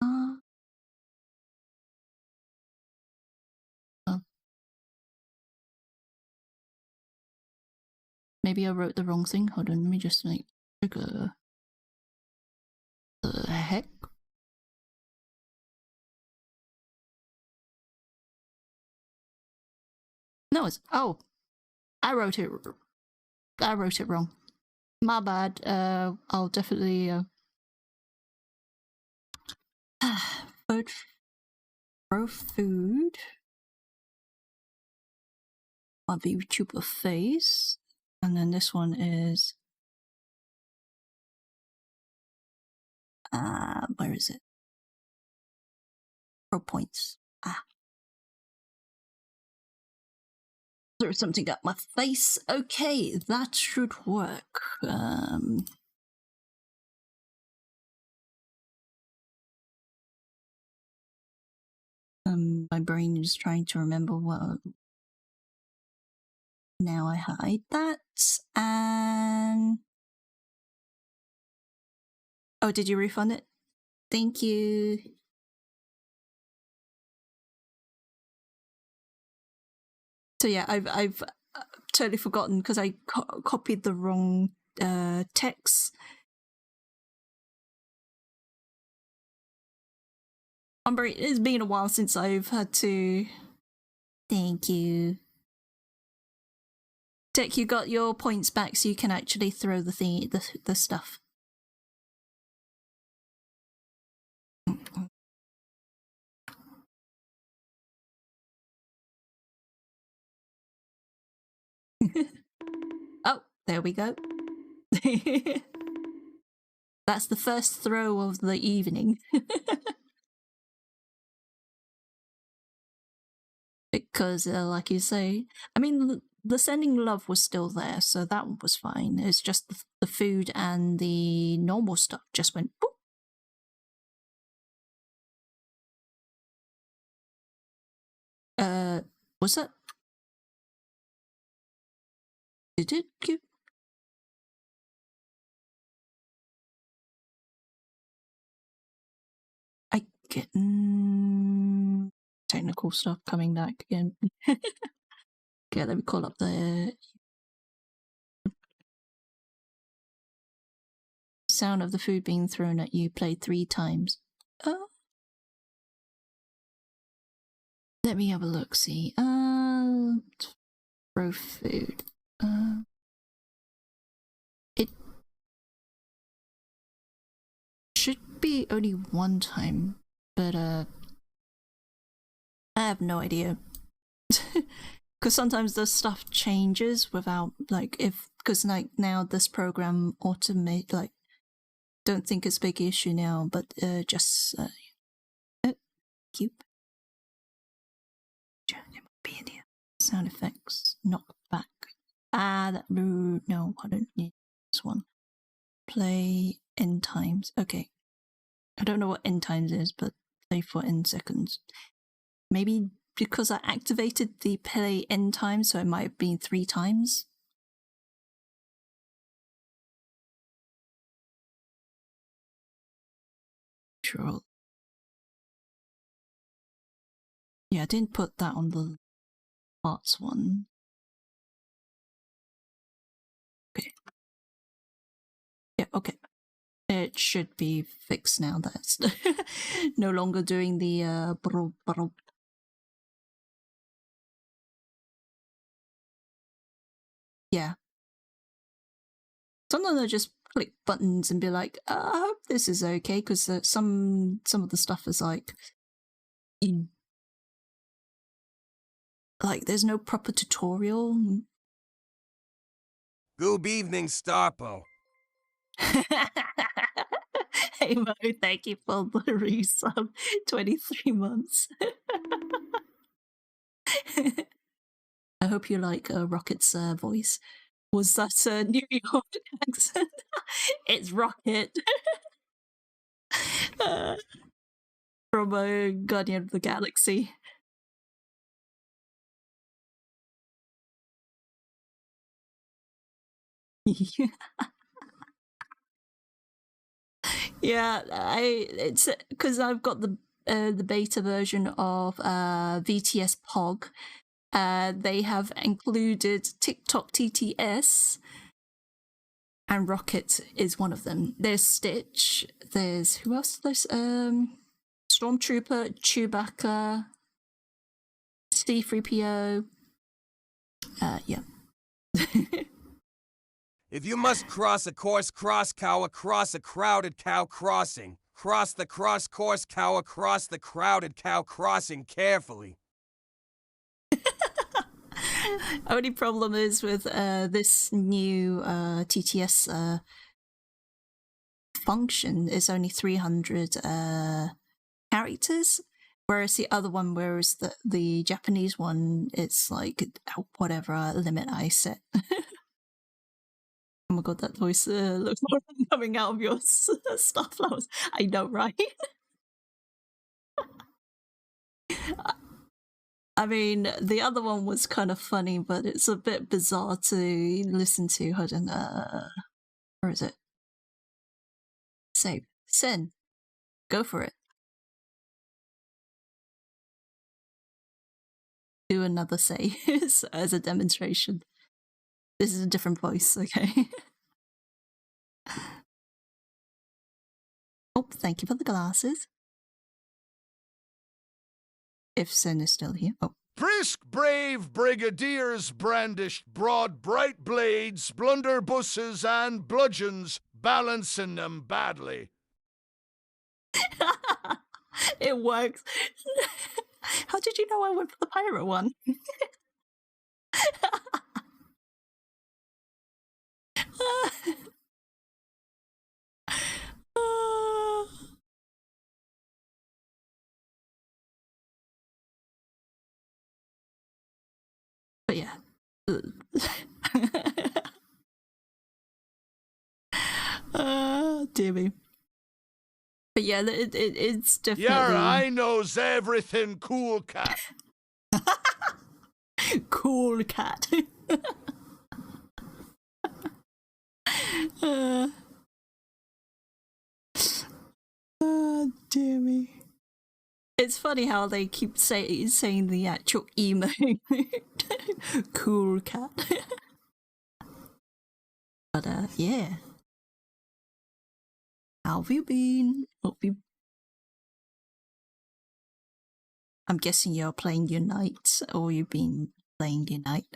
Oh. Maybe I wrote the wrong thing. Hold on, let me just make trigger. The heck? No, it's I wrote it wrong. My bad. I'll definitely Pro food. My VTuber face. And then this one is where is it? Pro points. There's something at my face. Okay, that should work. My brain is trying to remember what. Now I hide that, and oh, did you refund it? Thank you. So yeah, I've totally forgotten because I copied the wrong text. It's been a while since I've had to. Thank you. Dick, you got your points back, so you can actually throw the stuff. Oh, there we go. That's the first throw of the evening. Because, like you say, I mean, the sending love was still there, so that one was fine. It's just the food and the normal stuff just went boop. Was that? Did it give? I get technical stuff coming back again. Okay, let me call up the sound of the food being thrown at you played 3 times. Let me have a look. See, throw food. It should be only 1 time, but I have no idea. Because sometimes the stuff changes without, like, because like now this program automate, like, don't think it's a big issue now, but just cube. It might be in here. Sound effects, knock back. That no, I don't need this one. Play end times. Okay, I don't know what end times is, but play for end seconds. Maybe because I activated the play end time, so it might have been 3 times. Sure. Yeah, I didn't put that on the parts one. Okay. Yeah. Okay. It should be fixed now. That's no longer doing the Yeah. Sometimes I just click buttons and be like, I hope this is okay, because some of the stuff is like, there's no proper tutorial. Good evening, Starpo. Hey Mo, thank you for the resub. 23 months. I hope you like Rocket's voice. Was that a New York accent? It's Rocket. From Guardian of the Galaxy. Yeah, it's because I've got the beta version of VTS Pog. They have included TikTok TTS, and Rocket is one of them. There's Stitch. There's who else? There's Stormtrooper, Chewbacca, C-3PO. Yeah. If you must cross a course cow across a crowded cow crossing, cross the course cow across the crowded cow crossing carefully. Only problem is with this new TTS function is only 300 characters, whereas the other one, the Japanese one, it's like whatever limit I set. Oh my god, that voice looks more coming out of your Starflowers. I know, right? I mean, the other one was kind of funny, but it's a bit bizarre to listen to. Hold on, where is it? Save. Sen. Go for it. Do another save as a demonstration. This is a different voice, okay? Oh, thank you for the glasses. If Sen is still here. Oh. Brisk, brave brigadiers brandished broad, bright blades, blunderbusses, and bludgeons, balancing them badly. It works. How did you know I went for the pirate one? But yeah. Dear me. But yeah, it's definitely... Yeah, I knows everything, cool cat. Cool cat. Dear me. It's funny how they keep saying the actual emo. Cool cat. But yeah. How have you been? I'm guessing you're playing Unite, or you've been playing Unite.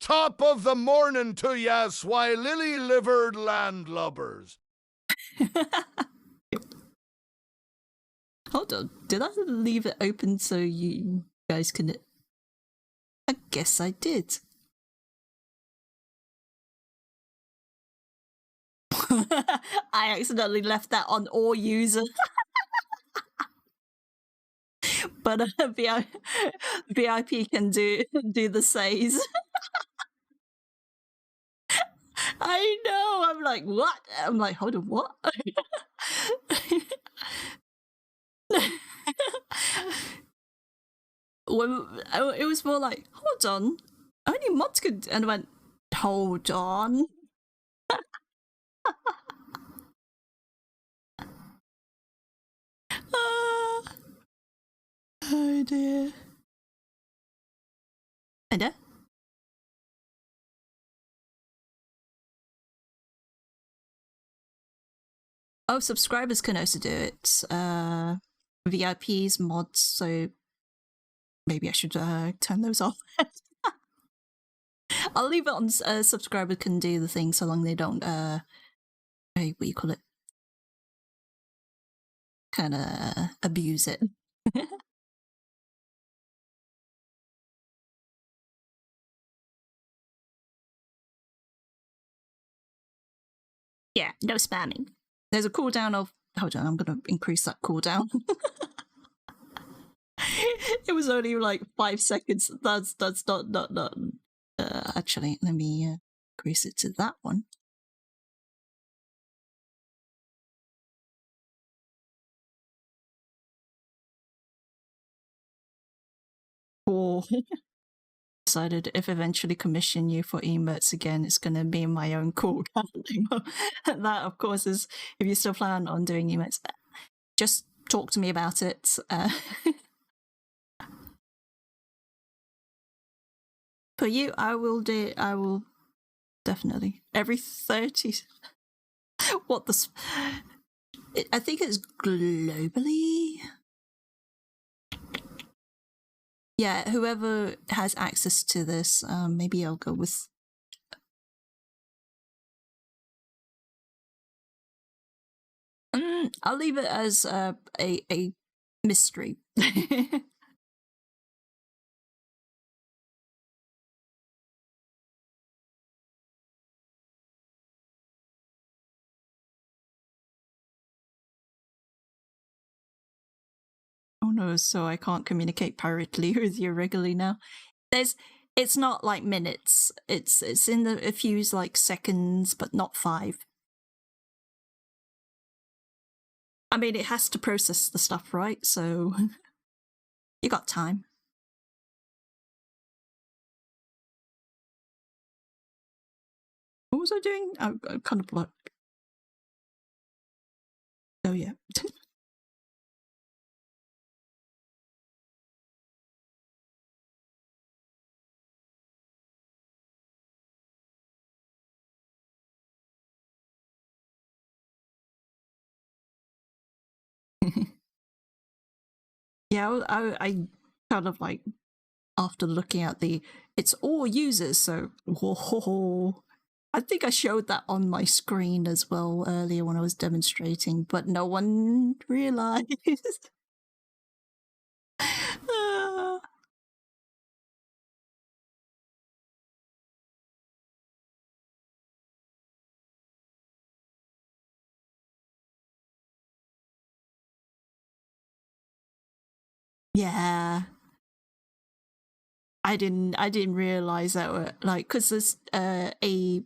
Top of the morning to yas, why lily-livered landlubbers. Hold on, did I leave it open so you guys can... I guess I did. I accidentally left that on all user. But VIP can do the says. I know, I'm like, what? I'm like, hold on, what? It was more like, hold on, only mods could, and I went, hold on. Oh dear. And Oh, subscribers can also do it. VIPs, mods, so maybe I should turn those off. I'll leave it on subscribers can do the thing so long they don't, what do you call it? Kind of abuse it. Yeah, no spamming. There's a cooldown of... Hold on, I'm going to increase that cooldown. It was only like 5 seconds. That's not. Actually, let me increase it to that one. Or decided if eventually commission you for emotes again, it's going to be my own cooldown. That, of course, is if you still plan on doing emotes, just talk to me about it. For you, I will definitely every 30. What the? I think it's globally. Yeah, whoever has access to this, maybe I'll go with. I'll leave it as a mystery. Oh no, so I can't communicate privately with you regularly now. It's not like minutes. It's in a few like seconds, but not 5. I mean, it has to process the stuff, right? So you got time. What was I doing? I kind of like. Oh yeah. Yeah, I kind of like, after looking at it's all users, so I think I showed that on my screen as well earlier when I was demonstrating, but no one realized. Yeah. I didn't realize that, like, because there's a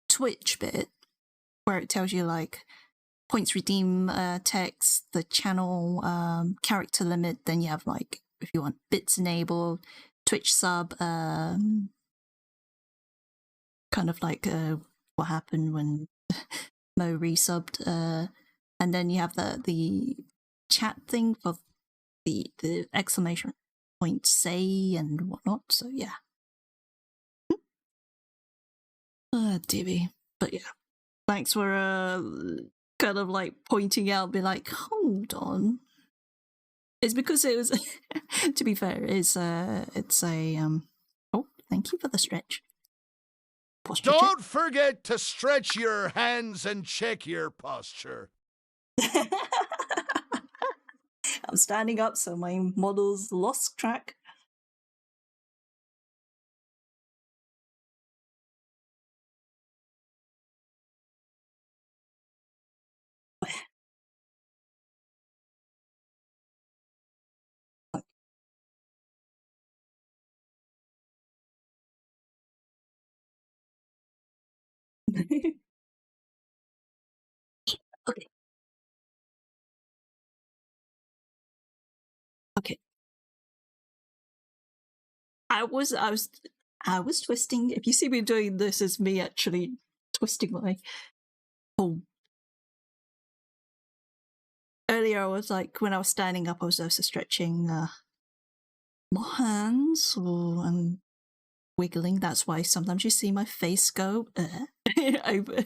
Twitch bit where it tells you like points redeem text, the channel character limit, then you have like if you want bits enabled, Twitch sub, kind of like what happened when Mo resubbed, and then you have the chat thing for the exclamation point say and whatnot. So yeah. Dear. But yeah, thanks for kind of like pointing out, be like, hold on. It's because it was, to be fair, it's a oh, thank you for the stretch. Posture Don't forget to stretch your hands and check your posture. check. I'm standing up, so my model's lost track. Okay. Okay. I was twisting. If you see me doing this, it's me actually twisting my whole. Earlier, I was like, when I was standing up, I was also stretching my hands and wiggling. That's why sometimes you see my face go over.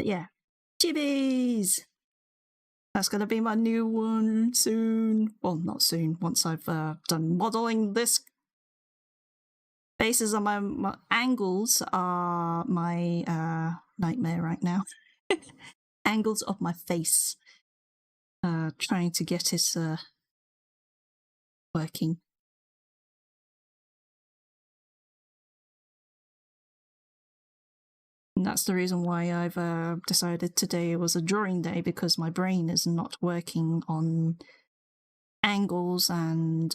But yeah, Chibis! That's going to be my new one soon. Well, not soon, once I've done modeling this. Faces on my angles are my nightmare right now. Angles of my face. Trying to get it working. And that's the reason why I've decided today was a drawing day, because my brain is not working on angles and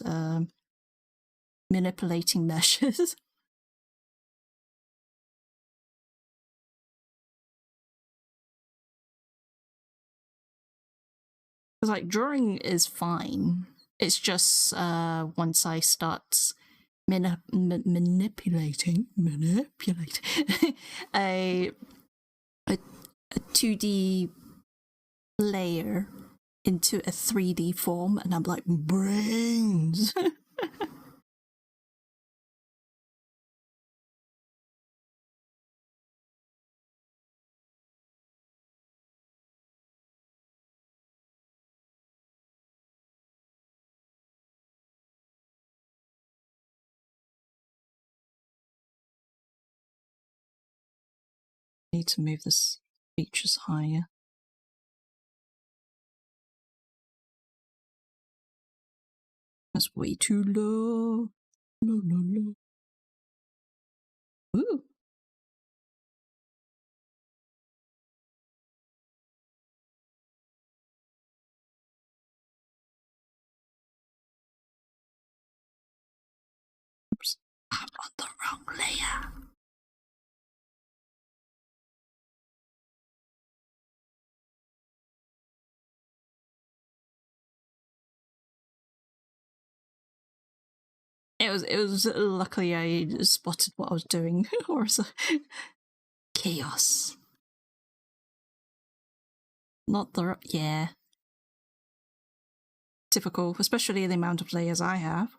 manipulating meshes. Because like drawing is fine. It's just once I start manipulating a 2D layer into a 3D form, and I'm like, brains. Need to move this features higher. That's way too low. Low. Ooh. Oops. I'm on the wrong layer. It was luckily I spotted what I was doing, or chaos. Not the yeah. Typical, especially the amount of layers I have.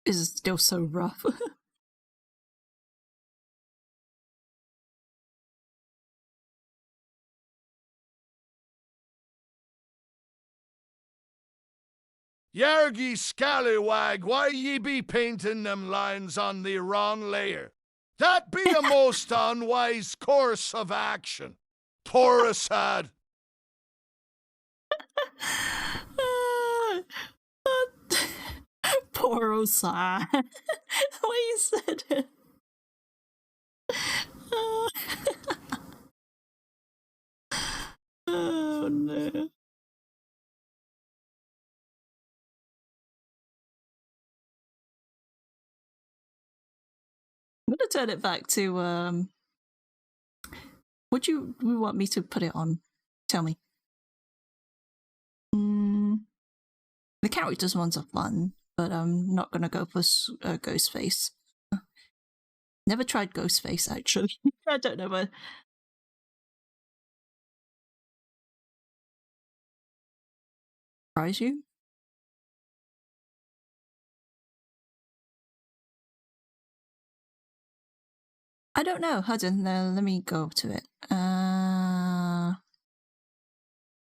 Is still so rough. Yargy scallywag, why ye be painting them lines on the wrong layer? That be a most unwise course of action. Poor Assad. Poor Osai. The way you said it. Oh no. I'm gonna turn it back to would you want me to put it on? Tell me. The characters ones are fun, but I'm not gonna go for Ghostface. Never tried Ghostface actually. I don't know where. Surprise you? I don't know. Hold on, let me go to it.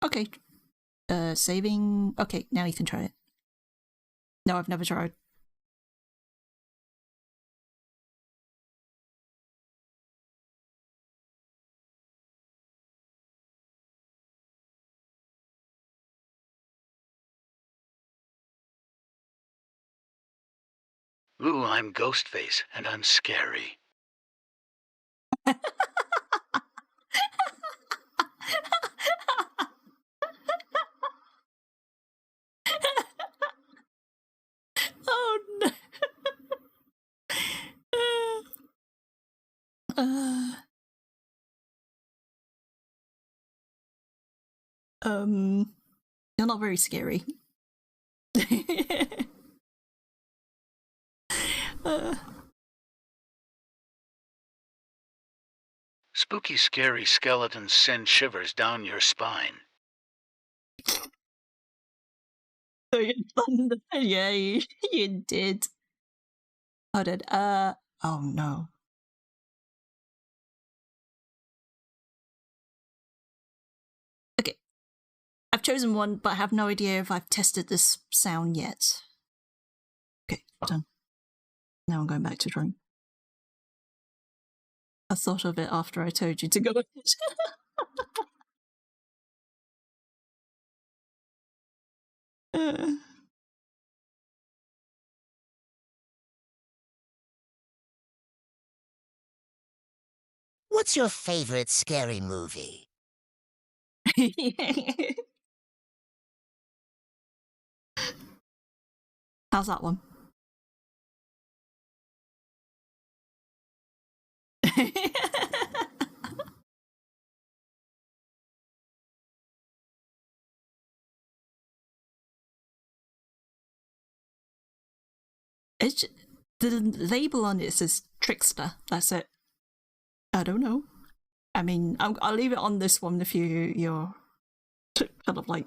Okay. Saving. Okay, now you can try it. No, I've never tried. Ooh, I'm Ghostface, and I'm scary. You're not very scary. Spooky, scary skeletons send shivers down your spine. Yeah, you did. Hold on. Oh no. Okay. I've chosen one, but I have no idea if I've tested this sound yet. Okay, done. Now I'm going back to drawing. I thought of it after I told you to go ahead. What's your favorite scary movie? How's that one? It's the label on it says Trickster. That's it. I don't know. I mean, I'll leave it on this one if you're kind of like.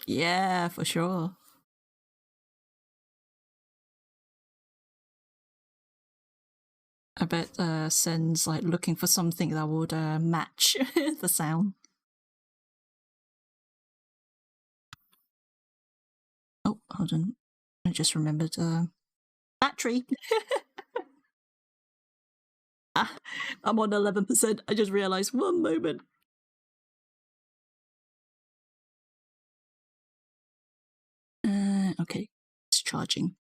Yeah, for sure. I bet Sen's like looking for something that would match the sound. Oh, hold on. I just remembered battery. I'm on 11%. I just realized 1 moment. Okay, it's charging.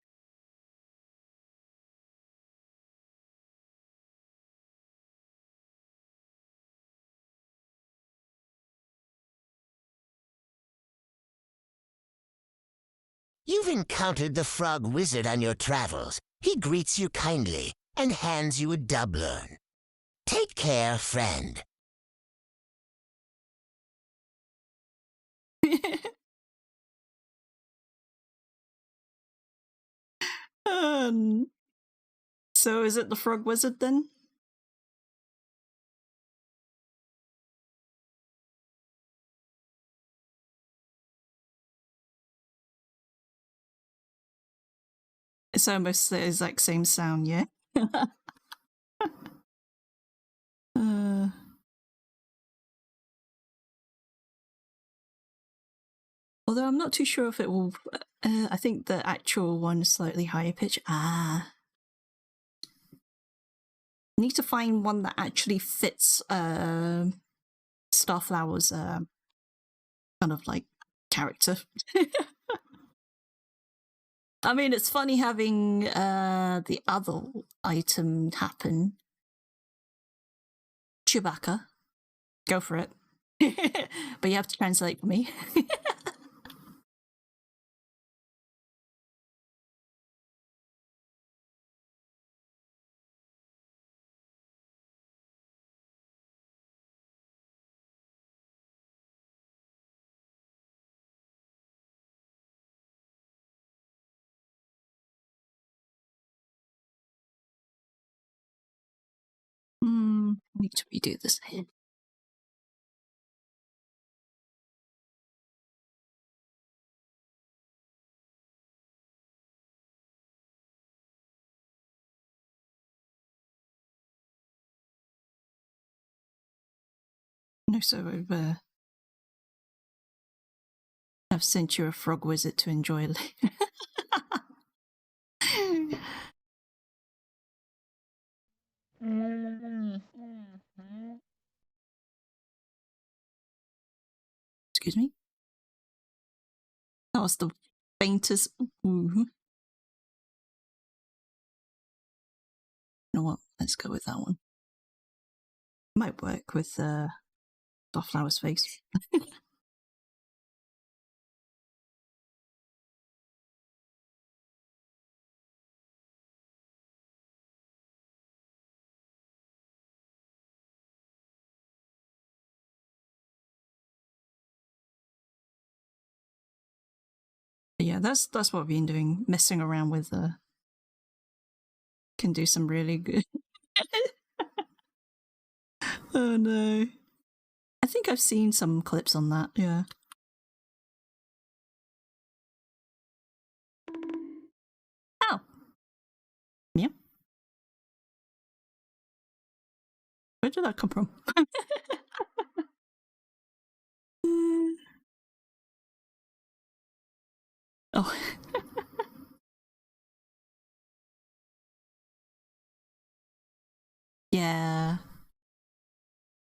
You've encountered the frog wizard on your travels. He greets you kindly and hands you a doubloon. Take care, friend. So is it the frog wizard then? It's almost the exact same sound, yeah? Although I'm not too sure if it will. I think the actual one is slightly higher pitch. Need to find one that actually fits Starflower's kind of like character. I mean, it's funny having the other item happen. Chewbacca. Go for it. But you have to translate for me. Need to redo this here. No, so I've sent you a frog wizard to enjoy later. Excuse me? That was the faintest. You know what? Let's go with that one. Might work with Starflower's face. Yeah, that's what I've been doing, messing around with can do some really good. Oh no. I think I've seen some clips on that, yeah. Oh. Yeah. Where did that come from? Oh. Yeah.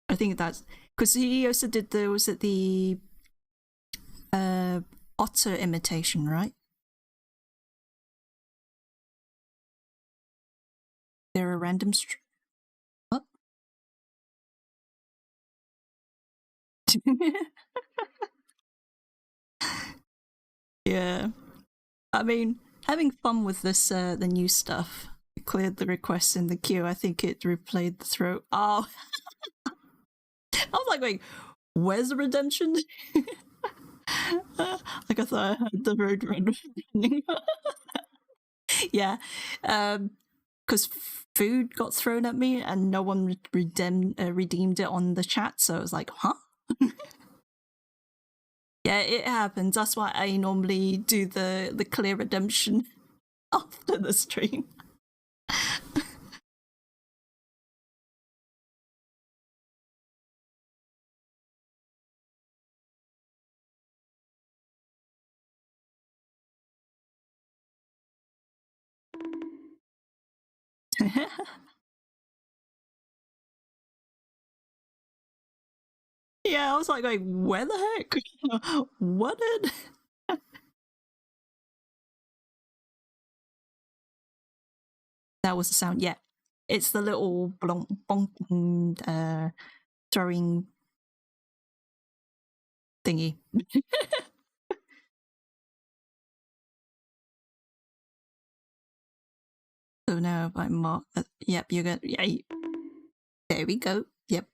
I think that's because he also did the otter imitation, right? They're a random what? Yeah. I mean, having fun with this the new stuff. Cleared the requests in the queue. I think it replayed the throw. Oh. I was like, wait, where's the redemption? Like I thought I had the road running. Yeah, because food got thrown at me and no one redeemed it on the chat, so I was like, huh? Yeah, it happens. That's why I normally do the clear redemption after the stream. Yeah, I was like, where the heck? What did? That was the sound. Yeah, it's the little bonk bonk throwing thingy. So now if I mark that, yep, you're gonna, yeah, there we go. Yep.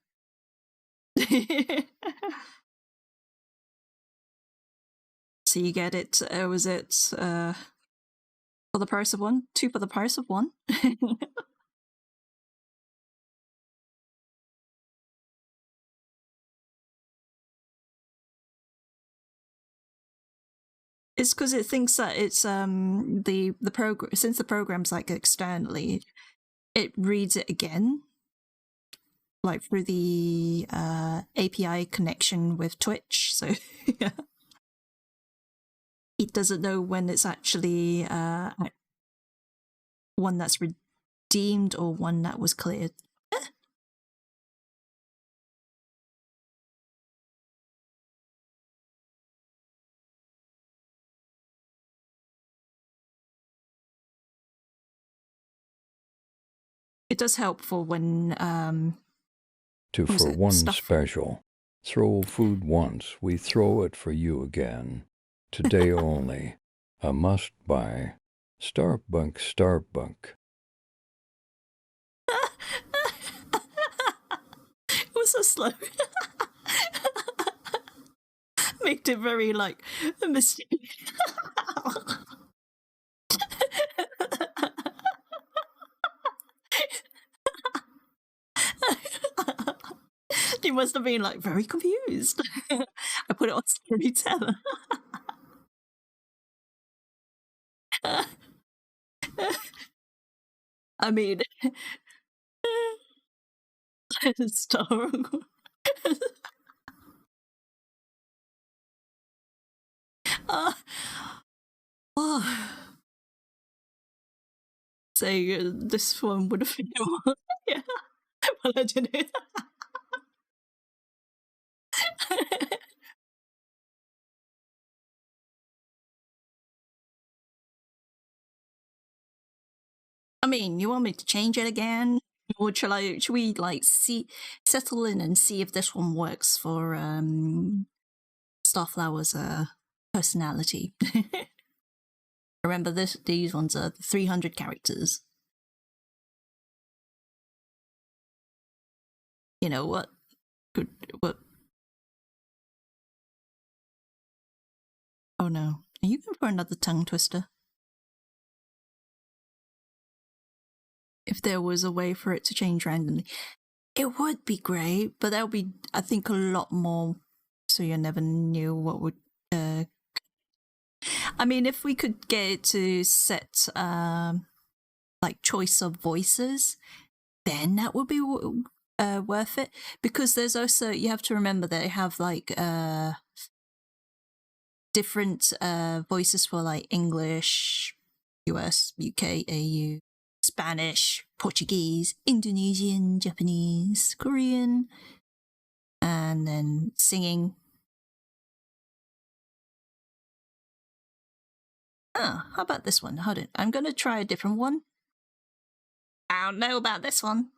So you get it. Was it for the price of one? 2 for the price of 1. It's because it thinks that it's the program, since the program's like externally, it reads it again, like through the API connection with Twitch. So yeah, it doesn't know when it's actually one that's redeemed or one that was cleared. It does help for when for one special. Throw food once, we throw it for you again. Today only. A must buy. Starbunk, Starbunk. It was so slow. Made it very like mysterious. You must have been like very confused. I put it on Storyteller. I mean, Star. Oh. So this one would have been yeah. Well, I didn't. I mean, you want me to change it again? Or should we like settle in and see if this one works for Starflower's personality? Remember these ones are 300 characters. You know what? What? Oh no. Are you going for another tongue twister? If there was a way for it to change randomly, it would be great, but that would be, I think, a lot more, so you never knew what would I mean, if we could get it to set like choice of voices, then that would be worth it, because there's also, you have to remember they have like different voices for like English, US, UK, AU, Spanish, Portuguese, Indonesian, Japanese, Korean, and then singing. How about this one? Hold on, I'm going to try a different one. I don't know about this one.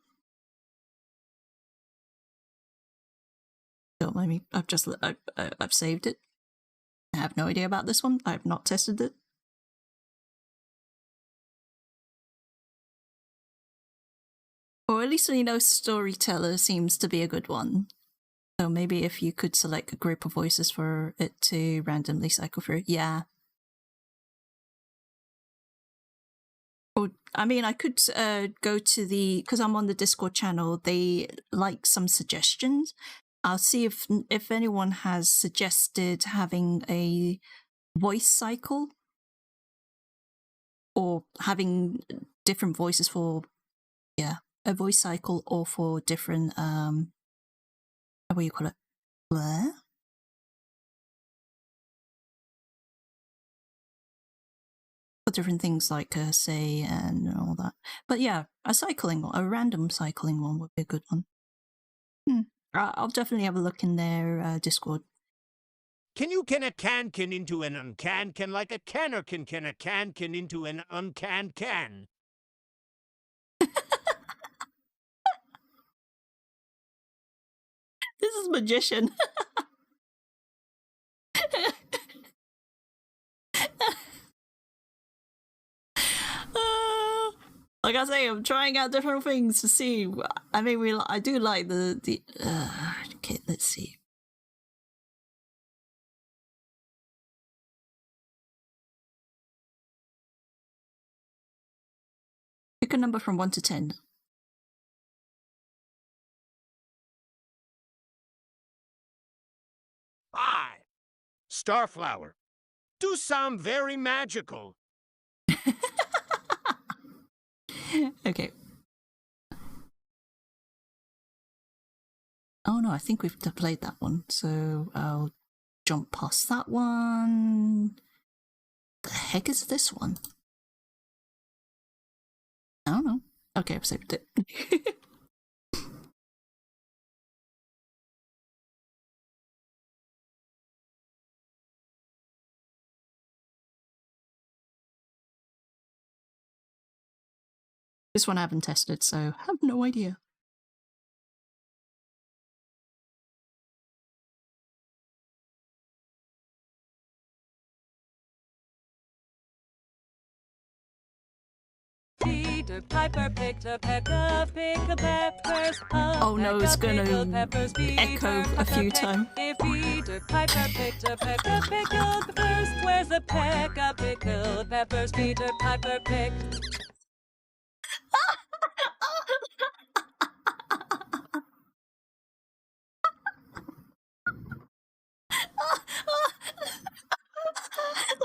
Don't mind me. I've saved it. I have no idea about this one. I have not tested it. Or at least we know Storyteller seems to be a good one. So maybe if you could select a group of voices for it to randomly cycle through. Yeah. Or, I mean, I could go to because I'm on the Discord channel, they like some suggestions. I'll see if anyone has suggested having a voice cycle or having different voices for, yeah, a voice cycle, or for different, what do you call it? Blur? For different things like say and all that. But yeah, a random cycling one would be a good one. I'll definitely have a look in their Discord. Can you can a can into an uncan like a canner can a can into an uncan can? This is magician. Like I say, I'm trying out different things to see. I mean, I do like the. Okay, let's see. Pick a number from 1 to 10. 5. Starflower. Do sound very magical. Okay. Oh no, I think we've played that one, so I'll jump past that one. The heck is this one? I don't know. Okay, I've saved it. This one I haven't tested, so I have no idea. Peter Piper picked a peck of pickled peppers. Oh no, it's gonna echo a few times. If Peter Piper picked a peck of pickled peppers, where's a peck of pickled peppers Peter Piper picked?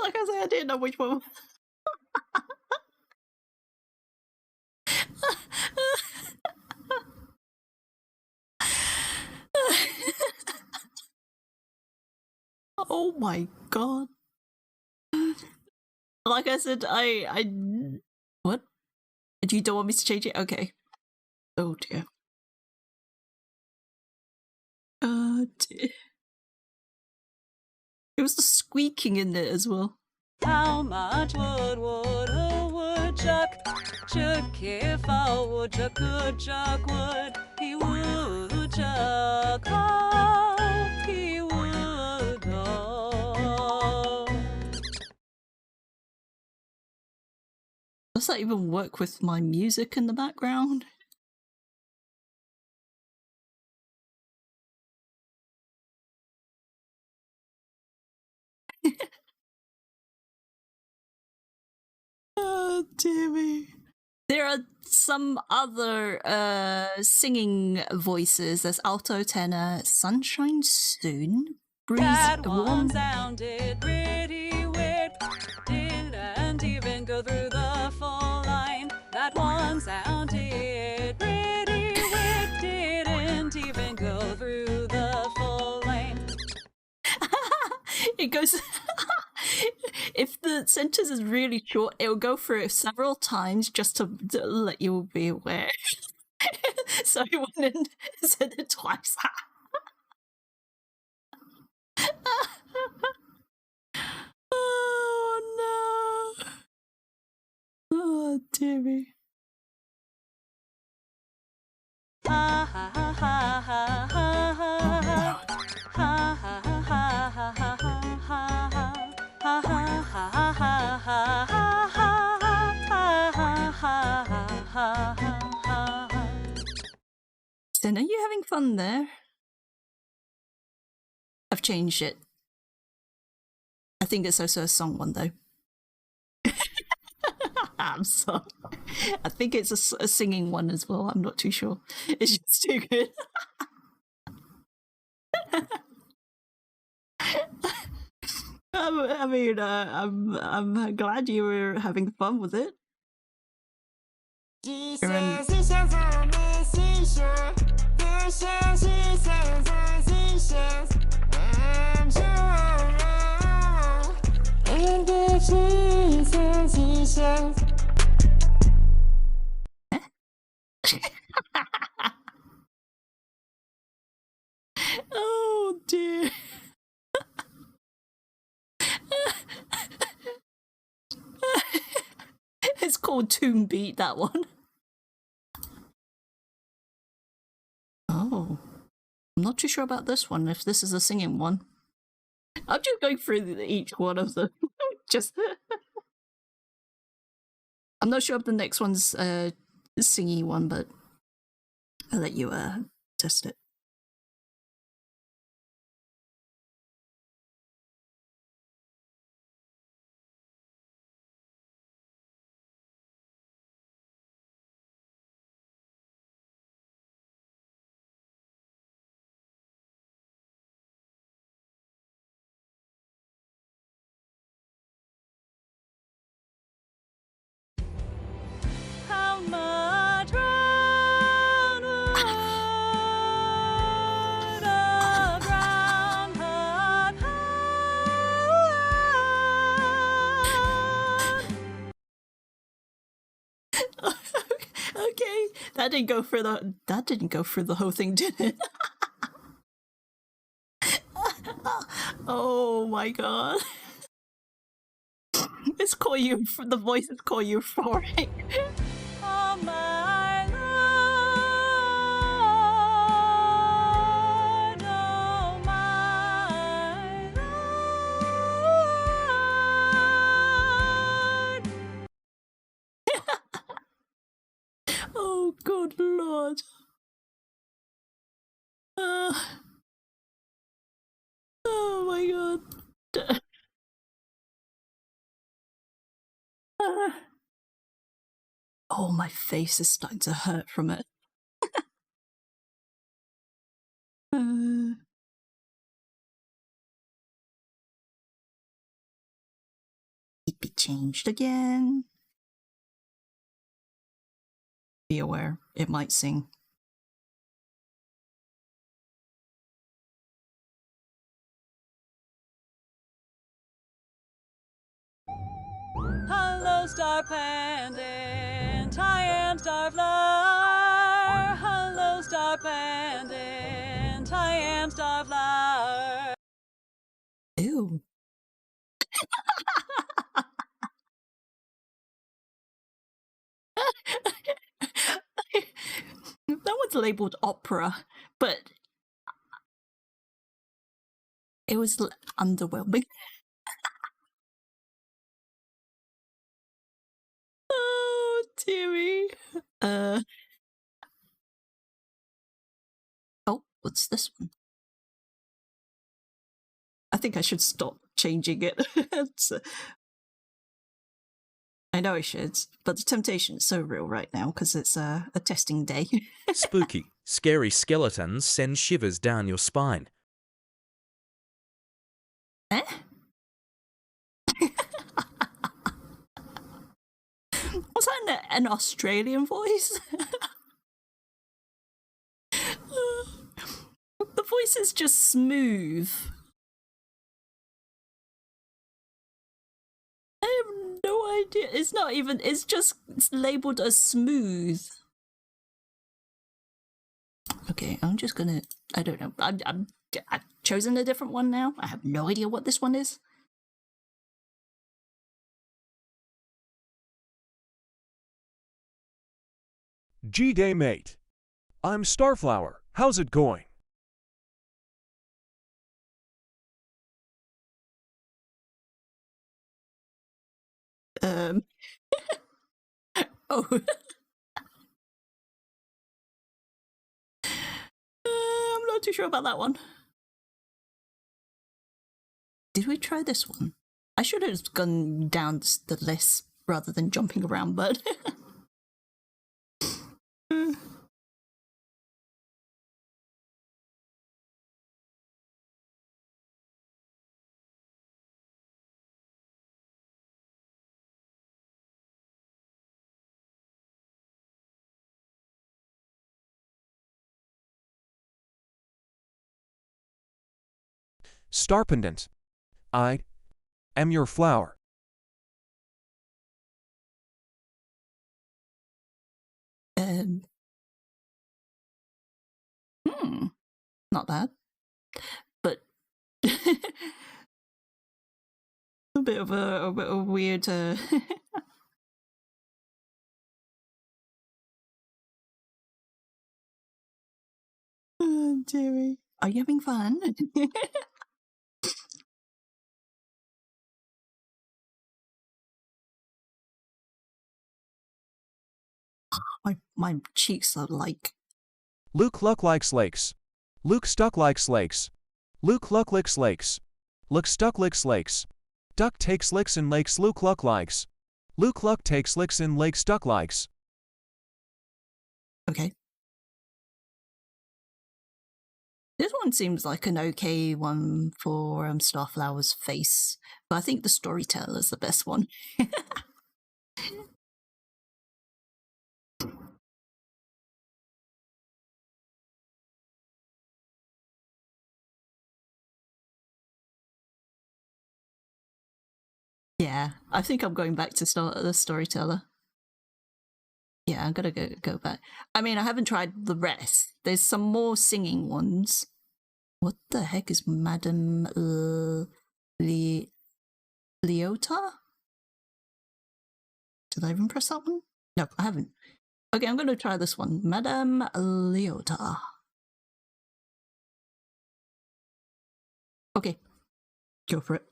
Like I said, I didn't know which one. Oh my god. Like I said, what? You don't want me to change it? Okay. Oh dear. Oh dear. It was the squeaking in it as well. How much wood would a woodchuck woodchuck. Chuck if a woodchuck could chuck wood, he would chuck. Oh, he would. Oh. Does that even work with my music in the background? Oh, dear me. There are some other singing voices. There's alto, tenor, sunshine soon, breeze, That warm. one sounded pretty weird. Didn't even go through the full line. That one sounded pretty weird. Didn't even go through the full line. It goes. If the sentence is really short, it will go through it several times just to let you be aware. So he went and said it twice. Oh no! Oh dear me. Ha ha ha ha ha ha ha. Ha ha ha ha ha ha ha. Ha ha ha ha ha ha ha. Then are you having fun there? I've changed it. I think it's also a song one though. I'm sorry. I think it's a singing one as well. I'm not too sure. It's just too good. I mean, I'm glad you were having fun with it. Oh dear. It's called Tomb Beat, that one. Oh. I'm not too sure about this one, if this is a singing one. I'm just going through each one of them. Just. I'm not sure if the next one's a singing one, but I'll let you test it. How much round would a groundhog hunt? Okay, that didn't go for the whole thing, did it? Oh my god. It's call you for the voices call you for it. Oh my Lord, oh my Lord. Oh good lord. Oh my god. Oh, my face is starting to hurt from it. It be changed again. Be aware, it might sing. Hello, star pendant, I am Starflower. Hello, star pendant, I am Starflower. Ew. was labeled opera, but it was underwhelming. Oh, dearie. Oh, what's this one? I think I should stop changing it. I know I should, but the temptation is so real right now because it's a testing day. Spooky, scary skeletons send shivers down your spine. Eh? Was that an Australian voice? The voice is just smooth. I have no idea. It's not even, it's just labeled as smooth. Okay, I'm just gonna, I don't know. I've chosen a different one now. I have no idea what this one is. G-Day mate. I'm Starflower. How's it going? Oh. I'm not too sure about that one. Did we try this one? I should have gone down the list rather than jumping around, but... Starpendant. I am your flower. Not bad. But... a bit of a weird... Oh, dearie. Are you having fun? my cheeks are like... Luke Luck likes lakes. Luke Stuck likes lakes. Luke Luck licks lakes. Luke Stuck licks lakes. Duck takes licks in lakes Luke Luck likes. Luke Luck takes licks in lake Stuck likes. Okay. This one seems like an okay one for Starflower's face, but I think the storyteller's the best one. Yeah, I think I'm going back to the storyteller. Yeah, I'm gonna go back. I mean, I haven't tried the rest. There's some more singing ones. What the heck is Madame Leota? Did I even press that one? No, I haven't. Okay, I'm gonna try this one. Madame Leota. Okay, go for it.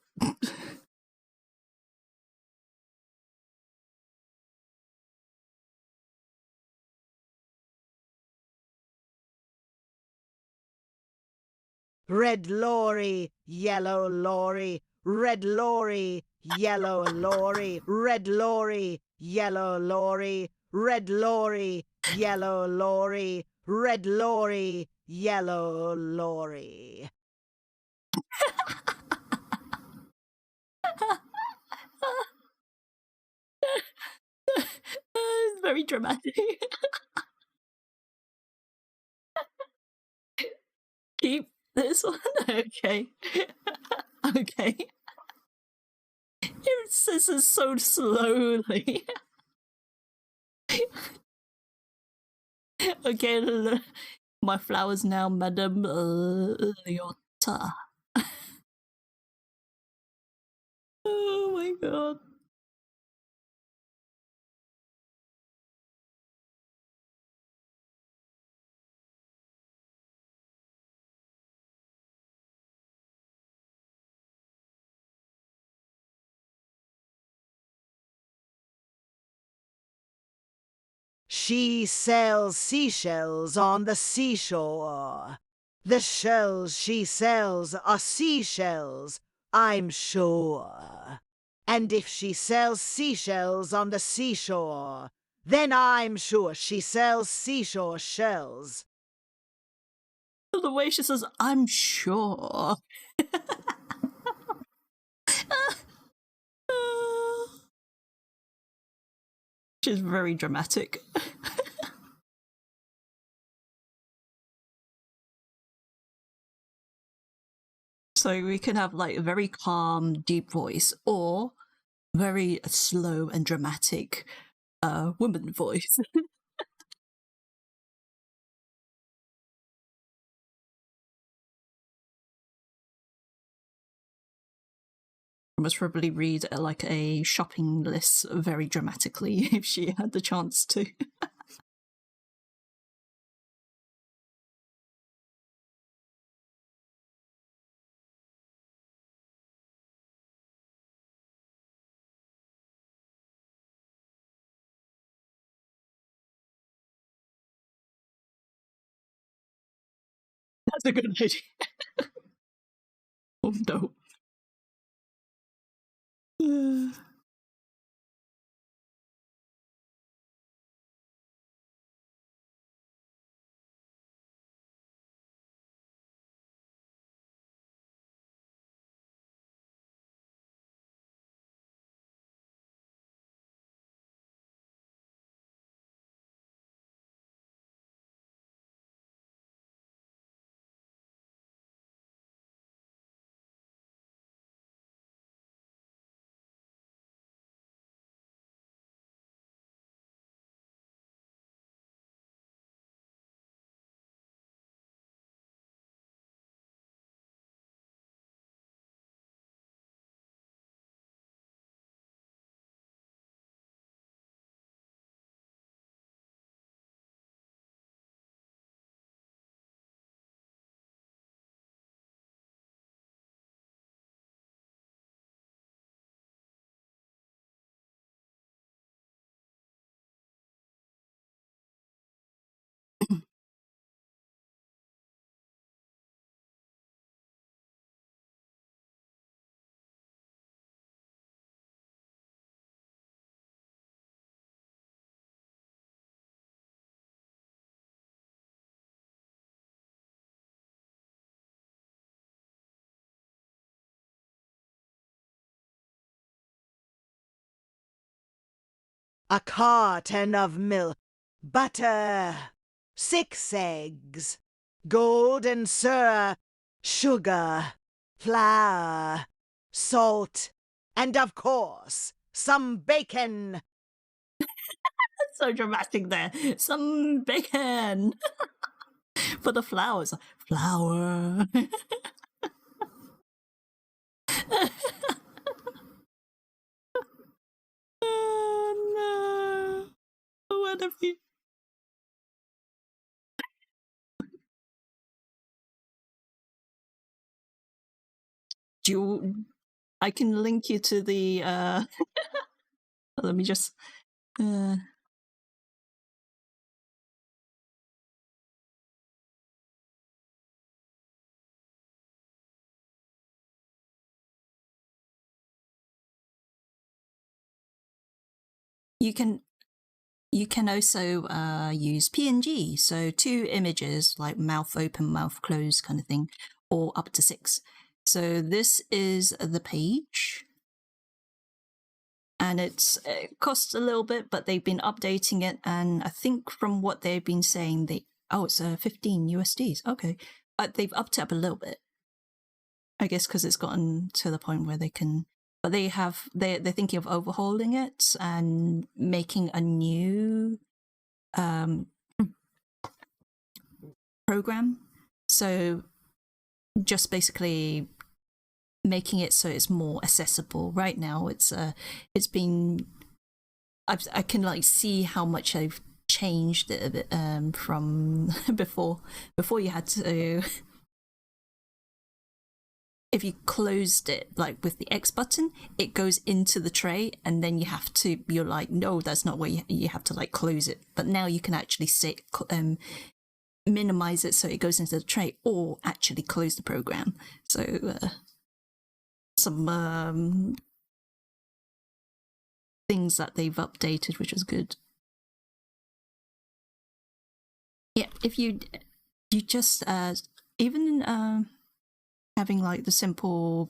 Red lorry, yellow lorry, red lorry, yellow lorry, red lorry, yellow lorry, red lorry, yellow lorry, red lorry, yellow lorry. It's very dramatic. Keep this one? Okay. Okay. It says so slowly. Okay, my flower's now Madame Leota. Oh my god. She sells seashells on the seashore. The shells she sells are seashells, I'm sure. And if she sells seashells on the seashore, then I'm sure she sells seashore shells. The way she says, I'm sure. She's very dramatic. So we can have like a very calm, deep voice, or very slow and dramatic woman voice. I must probably read like a shopping list very dramatically if she had the chance to. That's a good idea. Oh no. A carton of milk, butter, 6 eggs, golden syrup, sugar, flour, salt, and of course, some bacon. So dramatic there. Some bacon. For the flowers. Flour. Oh no. What have you? I can link you to the let me just you can also use PNG, so 2 images like mouth open, mouth closed kind of thing, or up to 6. So this is the page, and it costs a little bit, but they've been updating it, and I think from what they've been saying, it's 15 USDs. Okay, they've upped it up a little bit, I guess, because it's gotten to the point where they can. But they're thinking of overhauling it and making a new program. So just basically making it so it's more accessible. Right now, it's been. I can like see how much I've changed it a bit from before. Before you had to. if you closed it like with the X button, it goes into the tray, and then you're like, no, that's not where you have to like close it. But now you can actually minimize it so it goes into the tray, or actually close the program. So some things that they've updated, which is good. Yeah, if you just even having like the simple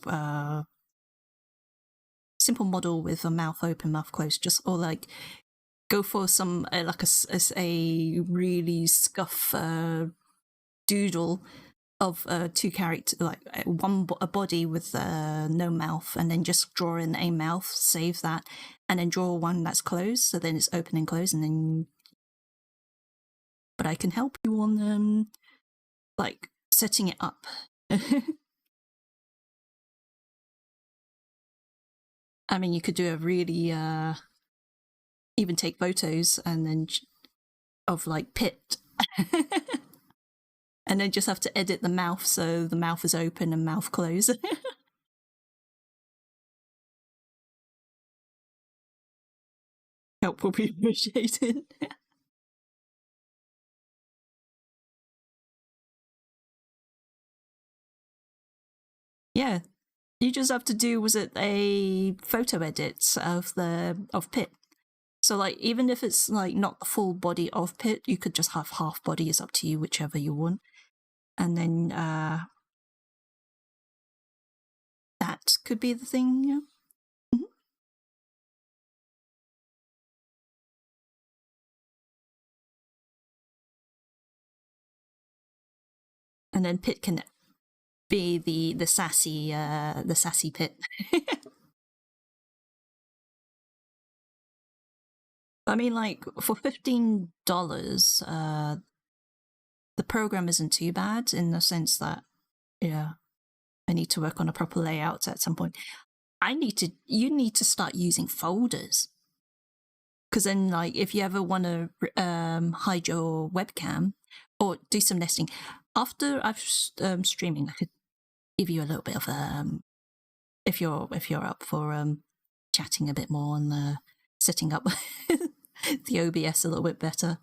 model with a mouth open, mouth closed, just, or like go for some like a really scuff doodle of two characters, like a body with no mouth, and then just draw in a mouth, save that, and then draw one that's closed, so then it's open and closed, and then. But I can help you on like setting it up. I mean, you could do a really even take photos and then of like Pit, and then just have to edit the mouth so the mouth is open and mouth closed. Help will be appreciated. Yeah, you just have to do, was it a photo edit of Pit? So like, even if it's like not the full body of Pit, you could just have half body. It's up to you, whichever you want. And then that could be the thing, yeah. Mm-hmm. And then Pit can be the sassy Pit. I mean, like, for $15, the program isn't too bad, in the sense that, yeah, I need to work on a proper layout at some point. You need to start using folders, because then, like, if you ever want to hide your webcam or do some nesting, after I've streaming, I could give you a little bit of if you're up for chatting a bit more on setting up the OBS a little bit better.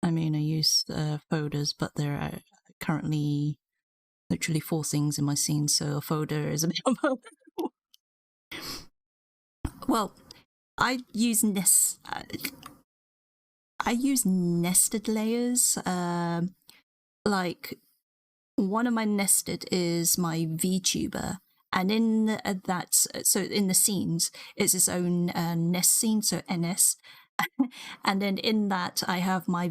I mean, I use folders, but there are currently literally 4 things in my scene, so a folder is a bit of a... Well, I use nested layers. Like, one of my nested is my VTuber, and in that, so in the scenes, it's its own nest scene, so NS. And then in that, I have my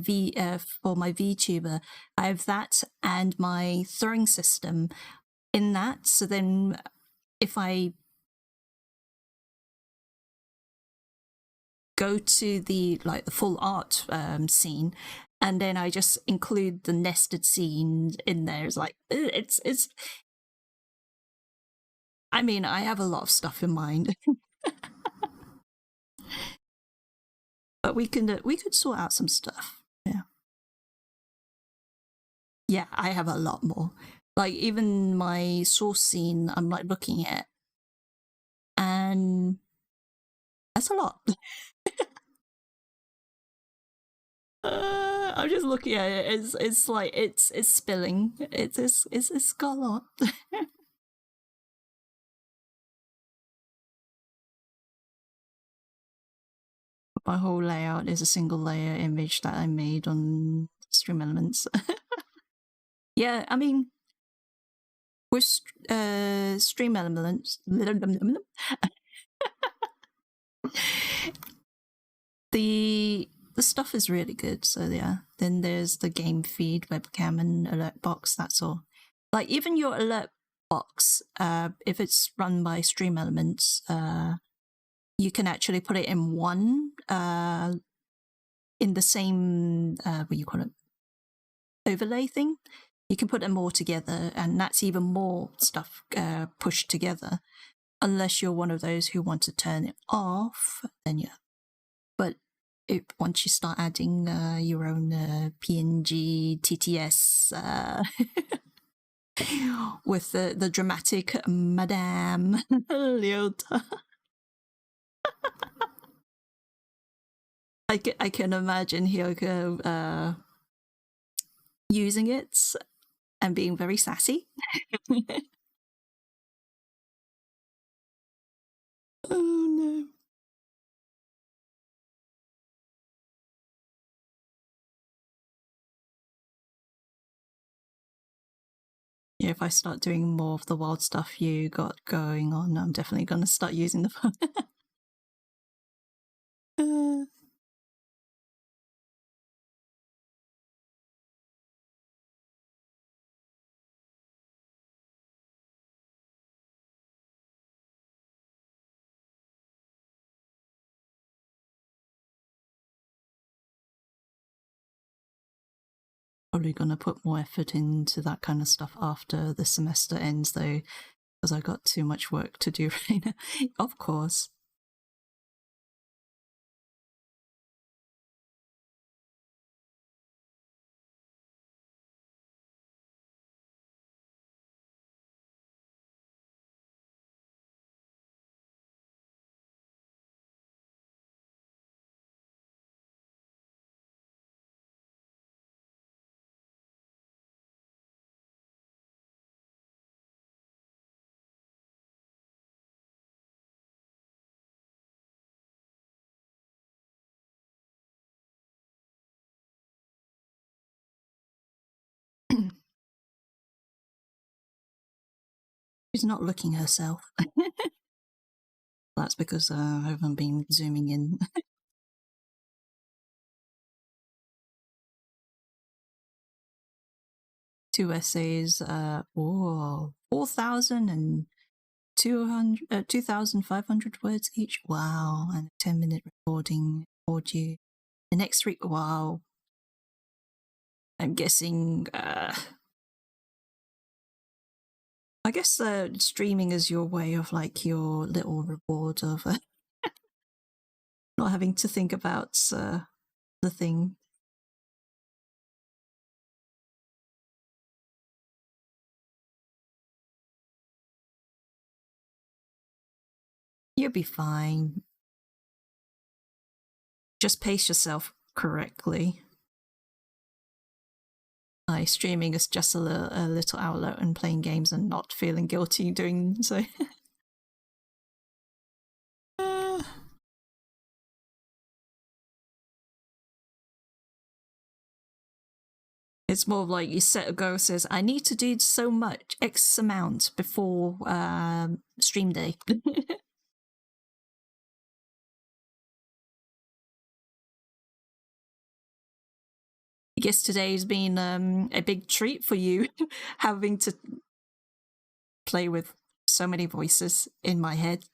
for my VTuber, I have that and my throwing system in that. So then, if I go to the full art scene, and then I just include the nested scene in there, it's like it's. I mean, I have a lot of stuff in mind. But we could sort out some stuff. Yeah, I have a lot more. Like, even my source scene, I'm like looking at, and that's a lot. I'm just looking at it. It's like it's spilling. It's got a lot. My whole layout is a single layer image that I made on Stream Elements. Yeah, I mean, with Stream Elements, the the stuff is really good. So yeah, then there's the game feed, webcam, and alert box. That's all. Like even your alert box, if it's run by Stream Elements, you can actually put it in one, in the same what do you call it, overlay thing. You can put them all together, and that's even more stuff pushed together. Unless you're one of those who want to turn it off, then yeah. But once you start adding your own PNG TTS with the dramatic Madame Leota, I can imagine Hyoko using it and being very sassy. Oh no. Yeah, if I start doing more of the wild stuff you got going on, I'm definitely going to start using the phone. Probably going to put more effort into that kind of stuff after the semester ends, though, because I got too much work to do right now. Of course. She's not looking herself. That's because I haven't been zooming in. 2 essays, 2,500 words each. Wow. And a 10-minute recording audio. The next 3, wow. I'm guessing, I guess streaming is your way of like your little reward of not having to think about the thing. You'll be fine. Just pace yourself correctly. Streaming is just a little outlet and playing games and not feeling guilty doing so. It's more like you set a goal, says, I need to do so much, X amount before stream day. I guess today's been a big treat for you, having to play with so many voices in my head.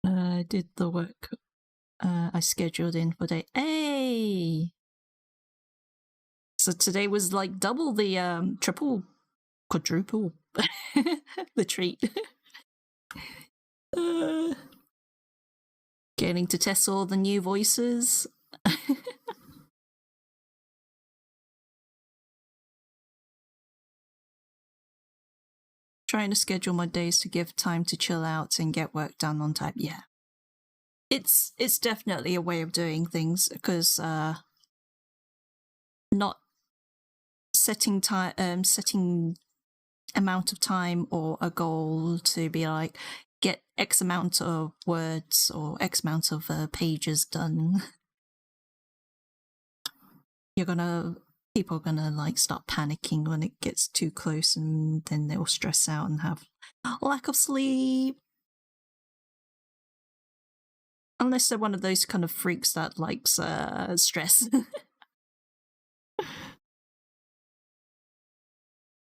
I did the work I scheduled in for day. Hey! So today was like double the triple, quadruple the treat. Getting to test all the new voices. Trying to schedule my days to give time to chill out and get work done on time. Yeah. It's definitely a way of doing things, because not setting amount of time or a goal to be like, get X amount of words or X amount of pages done, people are gonna like start panicking when it gets too close, and then they'll stress out and have lack of sleep. Unless they're one of those kind of freaks that likes stress.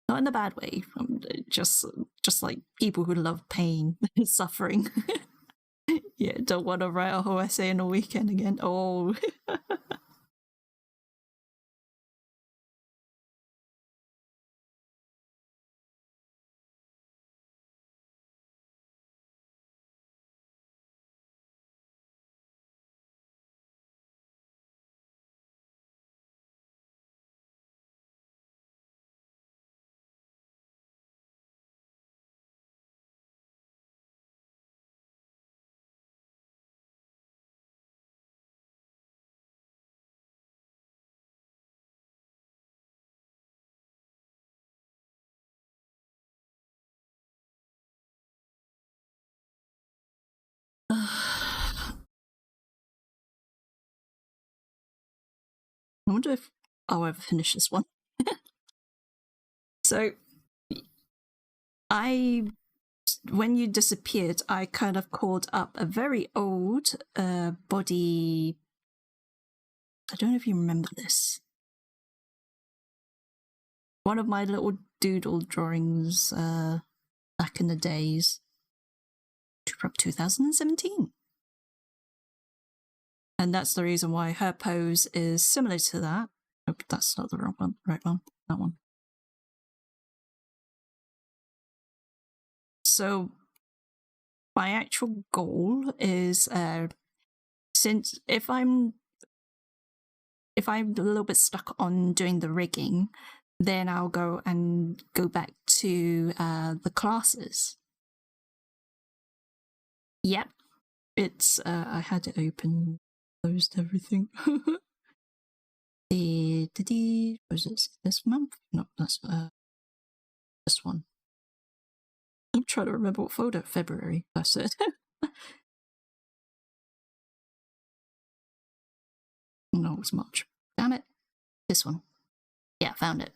Not in a bad way, just like people who love pain, suffering. Yeah, don't want to write a whole essay in a weekend again. Oh. I wonder if I'll ever finish this one. So, when you disappeared, I kind of called up a very old body. I don't know if you remember this. One of my little doodle drawings back in the days, from 2017. And that's the reason why her pose is similar to that. Oh, that's not the wrong one. Right one. That one. So my actual goal is since if I'm a little bit stuck on doing the rigging, then I'll go back to the classes. Yep. It's I had it open, closed everything. Was it this month? No, that's this one. I'm trying to remember what folder. February. That's it. No, it's March. Damn it. This one. Yeah, found it.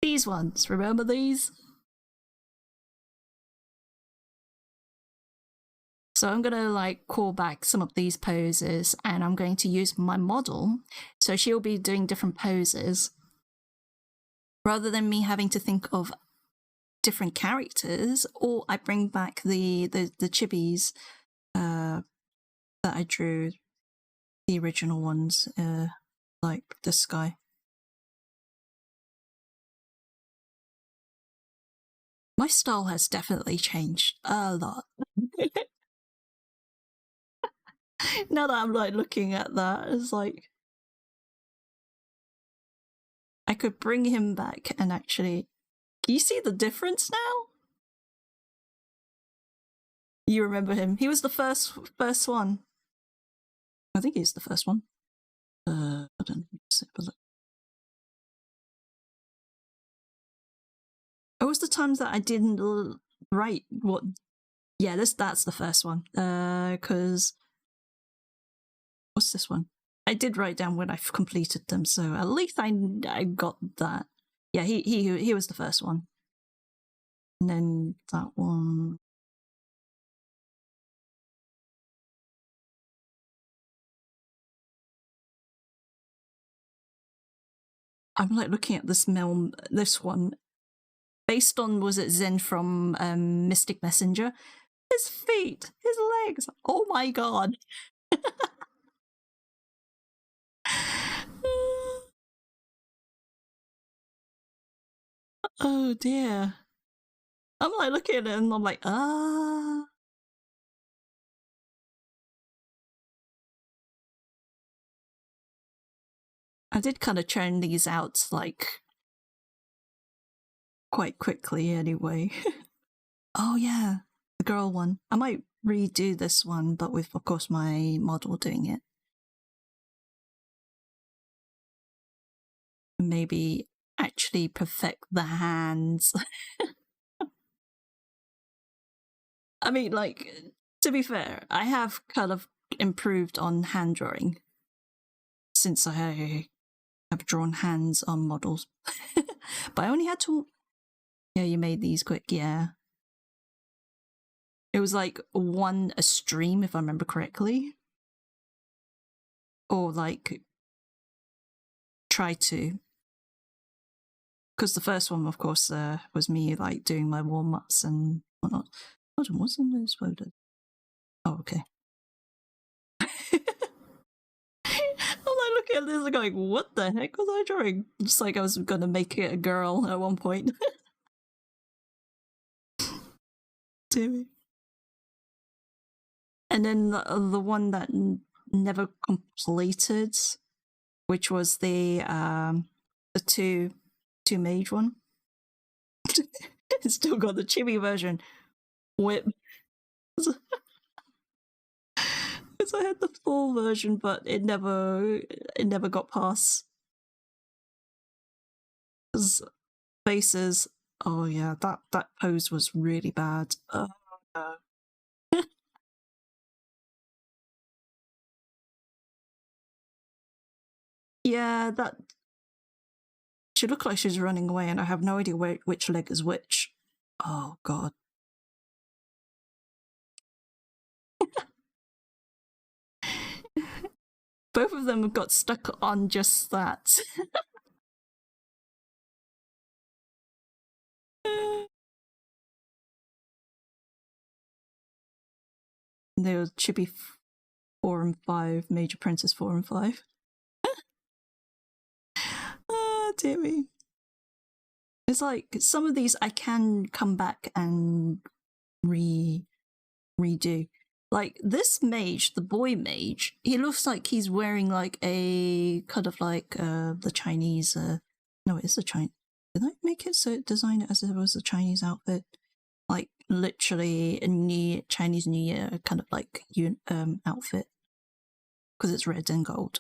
These ones. Remember these? So I'm going to like call back some of these poses, and I'm going to use my model. So she'll be doing different poses. Rather than me having to think of different characters, or I bring back the chibis that I drew, the original ones, like this guy. My style has definitely changed a lot. Now that I'm like looking at that, it's like I could bring him back and actually. You see the difference now? You remember him? He was the first one. I think he's the first one. I don't know. It was the times that I didn't write what. Yeah, that's the first one. Because what's this one? I did write down when I've completed them, so at least I got that. Yeah, he was the first one. And then that one. I'm like looking at this one. Based on, was it Zen from Mystic Messenger? His feet, his legs. Oh my god. Oh dear. I'm like looking at it and I'm like, I did kind of churn these out like quite quickly anyway. Oh yeah, the girl one. I might redo this one, but with, of course, my model doing it. Maybe actually perfect the hands. I mean, like, to be fair, I have kind of improved on hand drawing since I have drawn hands on models. But I only had to... Yeah, you made these quick, yeah. It was like one a stream, if I remember correctly. Or like, try to. Because the first one, of course, was me like doing my warm-ups and whatnot. Hold on, what's in those photos? Oh, okay. I'm like looking at this and going, what the heck was I drawing? Just like I was gonna make it a girl at one point. Dear me. And then the one that never completed, which was the two mage one. It's still got the chibi version. Whip. So I had the full version, but it never got past. Because faces. Oh yeah, that pose was really bad. Oh no. Yeah, that... She looked like she's running away, and I have no idea which leg is which. Oh, God. Both of them have got stuck on just that. They were Chibi 4 and 5, Major Princess 4 and 5. Oh, dear me. It's like, some of these I can come back and redo. Like, this mage, the boy mage, he looks like he's wearing like a kind of like the Chinese... no, it's a Chinese... Did I make it so design it as if it was a Chinese outfit? Like, literally a Chinese New Year kind of like outfit. Because it's red and gold.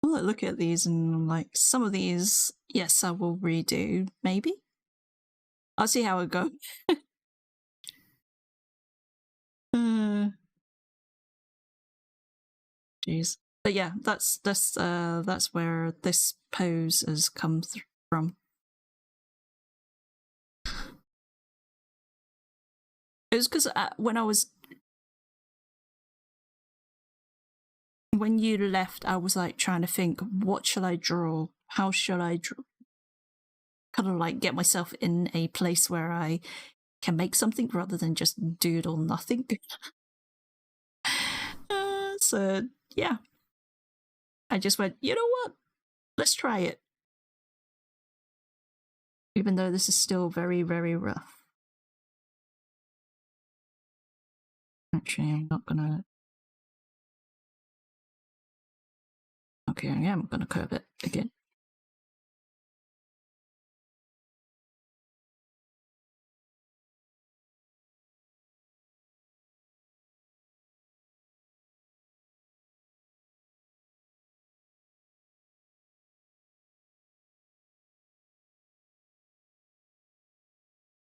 Well, look at these and like some of these, yes, I will redo, maybe. I'll see how it goes. Jeez. But yeah, that's where this pose has come from. It was because when you left, I was like trying to think, what shall I draw? How shall I draw? Kind of like get myself in a place where I can make something rather than just doodle nothing. So yeah, I just went, you know what? Let's try it. Even though this is still very, very rough. Actually, I'm not gonna... Okay, I am gonna curve it again.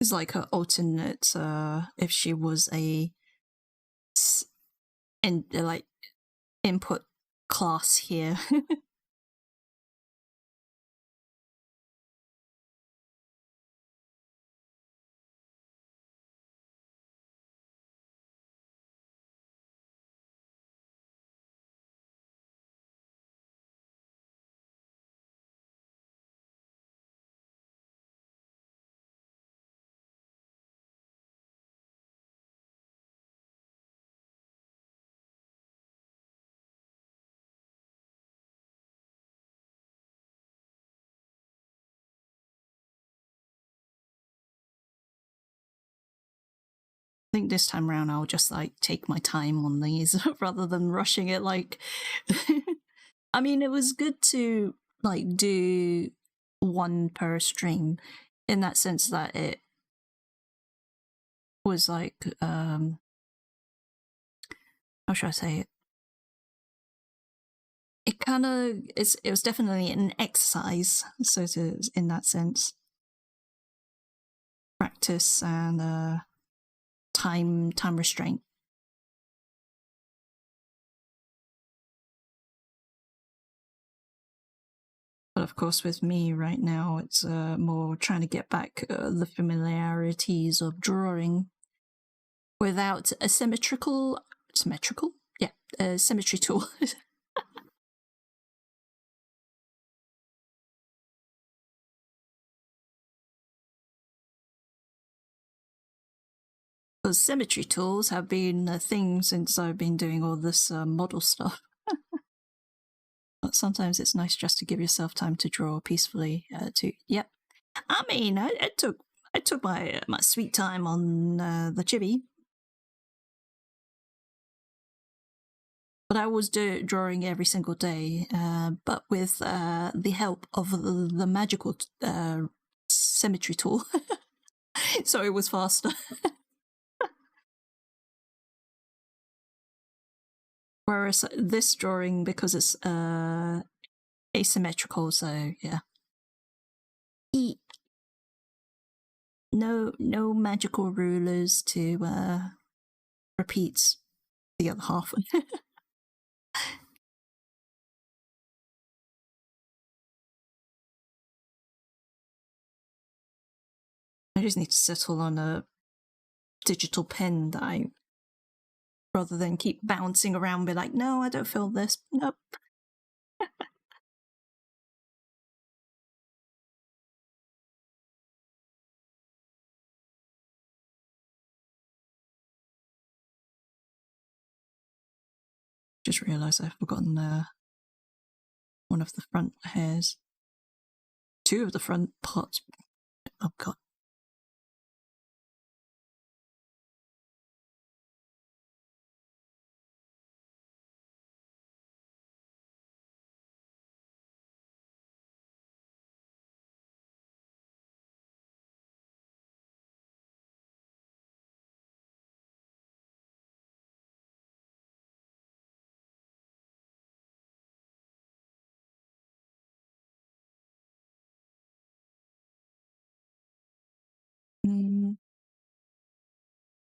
It's like her alternate, if she was a like input class here. I think this time around I'll just like take my time on these rather than rushing it. Like, I mean, it was good to like do one per stream in that sense that it was like how should I say it? It was definitely an exercise, so in that sense. Practice and time restraint. But of course, with me right now, it's more trying to get back the familiarities of drawing without a symmetry tool. Because symmetry tools have been a thing since I've been doing all this model stuff. But sometimes it's nice just to give yourself time to draw peacefully. Yep. I mean, I took my sweet time on the chibi, but I was drawing every single day. But with the help of the magical symmetry tool, so it was faster. Whereas this drawing, because it's asymmetrical, so yeah. No magical rulers to repeat the other half. I just need to settle on a digital pen that rather than keep bouncing around, be like, no, I don't feel this. Nope. Just realised I've forgotten one of the front hairs. Two of the front parts. Oh god.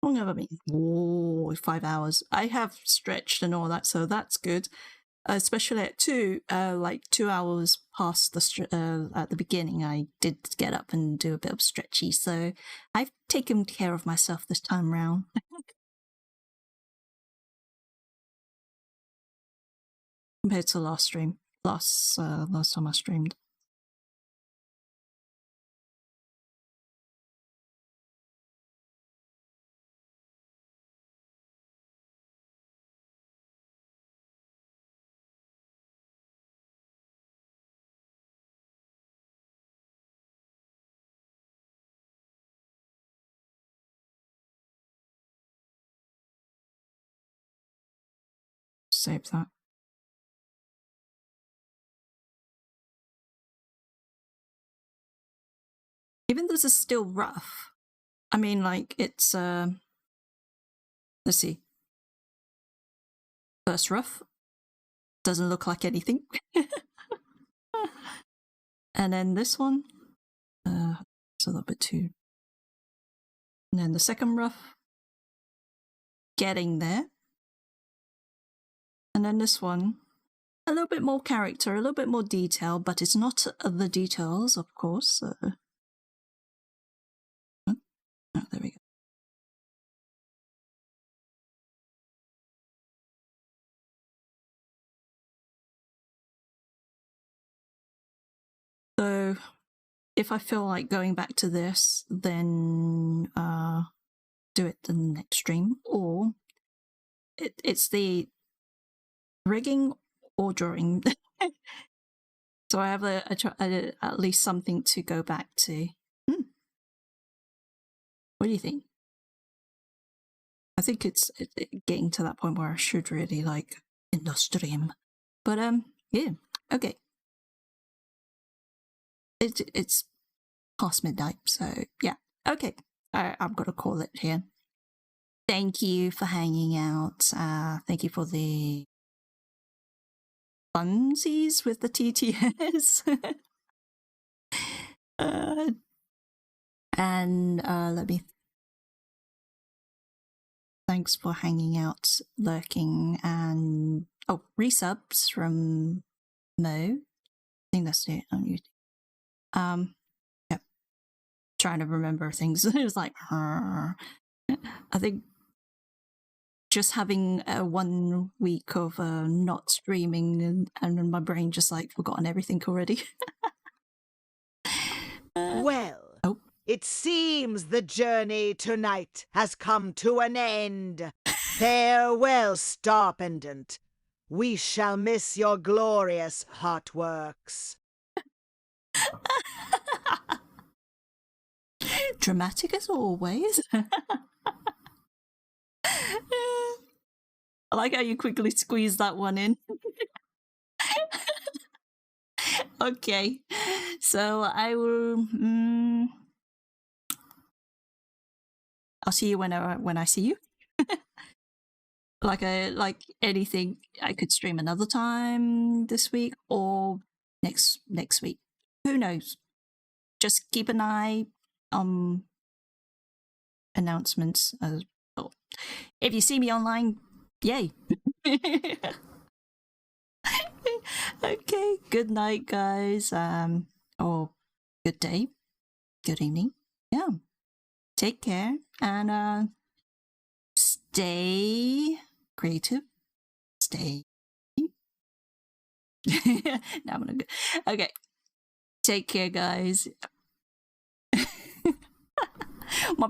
How long have I been? Oh, 5 hours. I have stretched and all that, so that's good. Especially at 2 hours past at the beginning, I did get up and do a bit of stretchy, so I've taken care of myself this time round. Compared to last stream, last time I streamed. Save that. Even though this is still rough, I mean, like, it's, let's see. First rough. Doesn't look like anything. And then this one. It's a little bit too. And then the second rough. Getting there. And then this one. A little bit more character, a little bit more detail, but it's not the details, of course. Oh, there we go. So, if I feel like going back to this, then do it the next stream, or it's the rigging or drawing. So I have at least something to go back to. What do you think? I think it's getting to that point where I should really like in the stream. But yeah, okay. It's past midnight, so yeah, okay. I'm gonna call it here. Thank you for hanging out. Thank you for the funsies with the TTS. And let me. Thanks for hanging out, lurking, and resubs from Mo. I think that's it on YouTube. Yep. Trying to remember things. It was like, I think just having 1 week of not streaming and my brain just like forgotten everything already. Well, it seems the journey tonight has come to an end. Farewell, Star Pendant. We shall miss your glorious hot works. Dramatic as always. I like how you quickly squeeze that one in. Okay, so I will. I'll see you when I see you. Like anything, I could stream another time this week or next week. Who knows? Just keep an eye on announcements. If you see me online, yay! Okay, good night, guys. Or good day, good evening. Yeah, take care and stay creative. Stay. Now I'm gonna go. Okay, take care, guys. My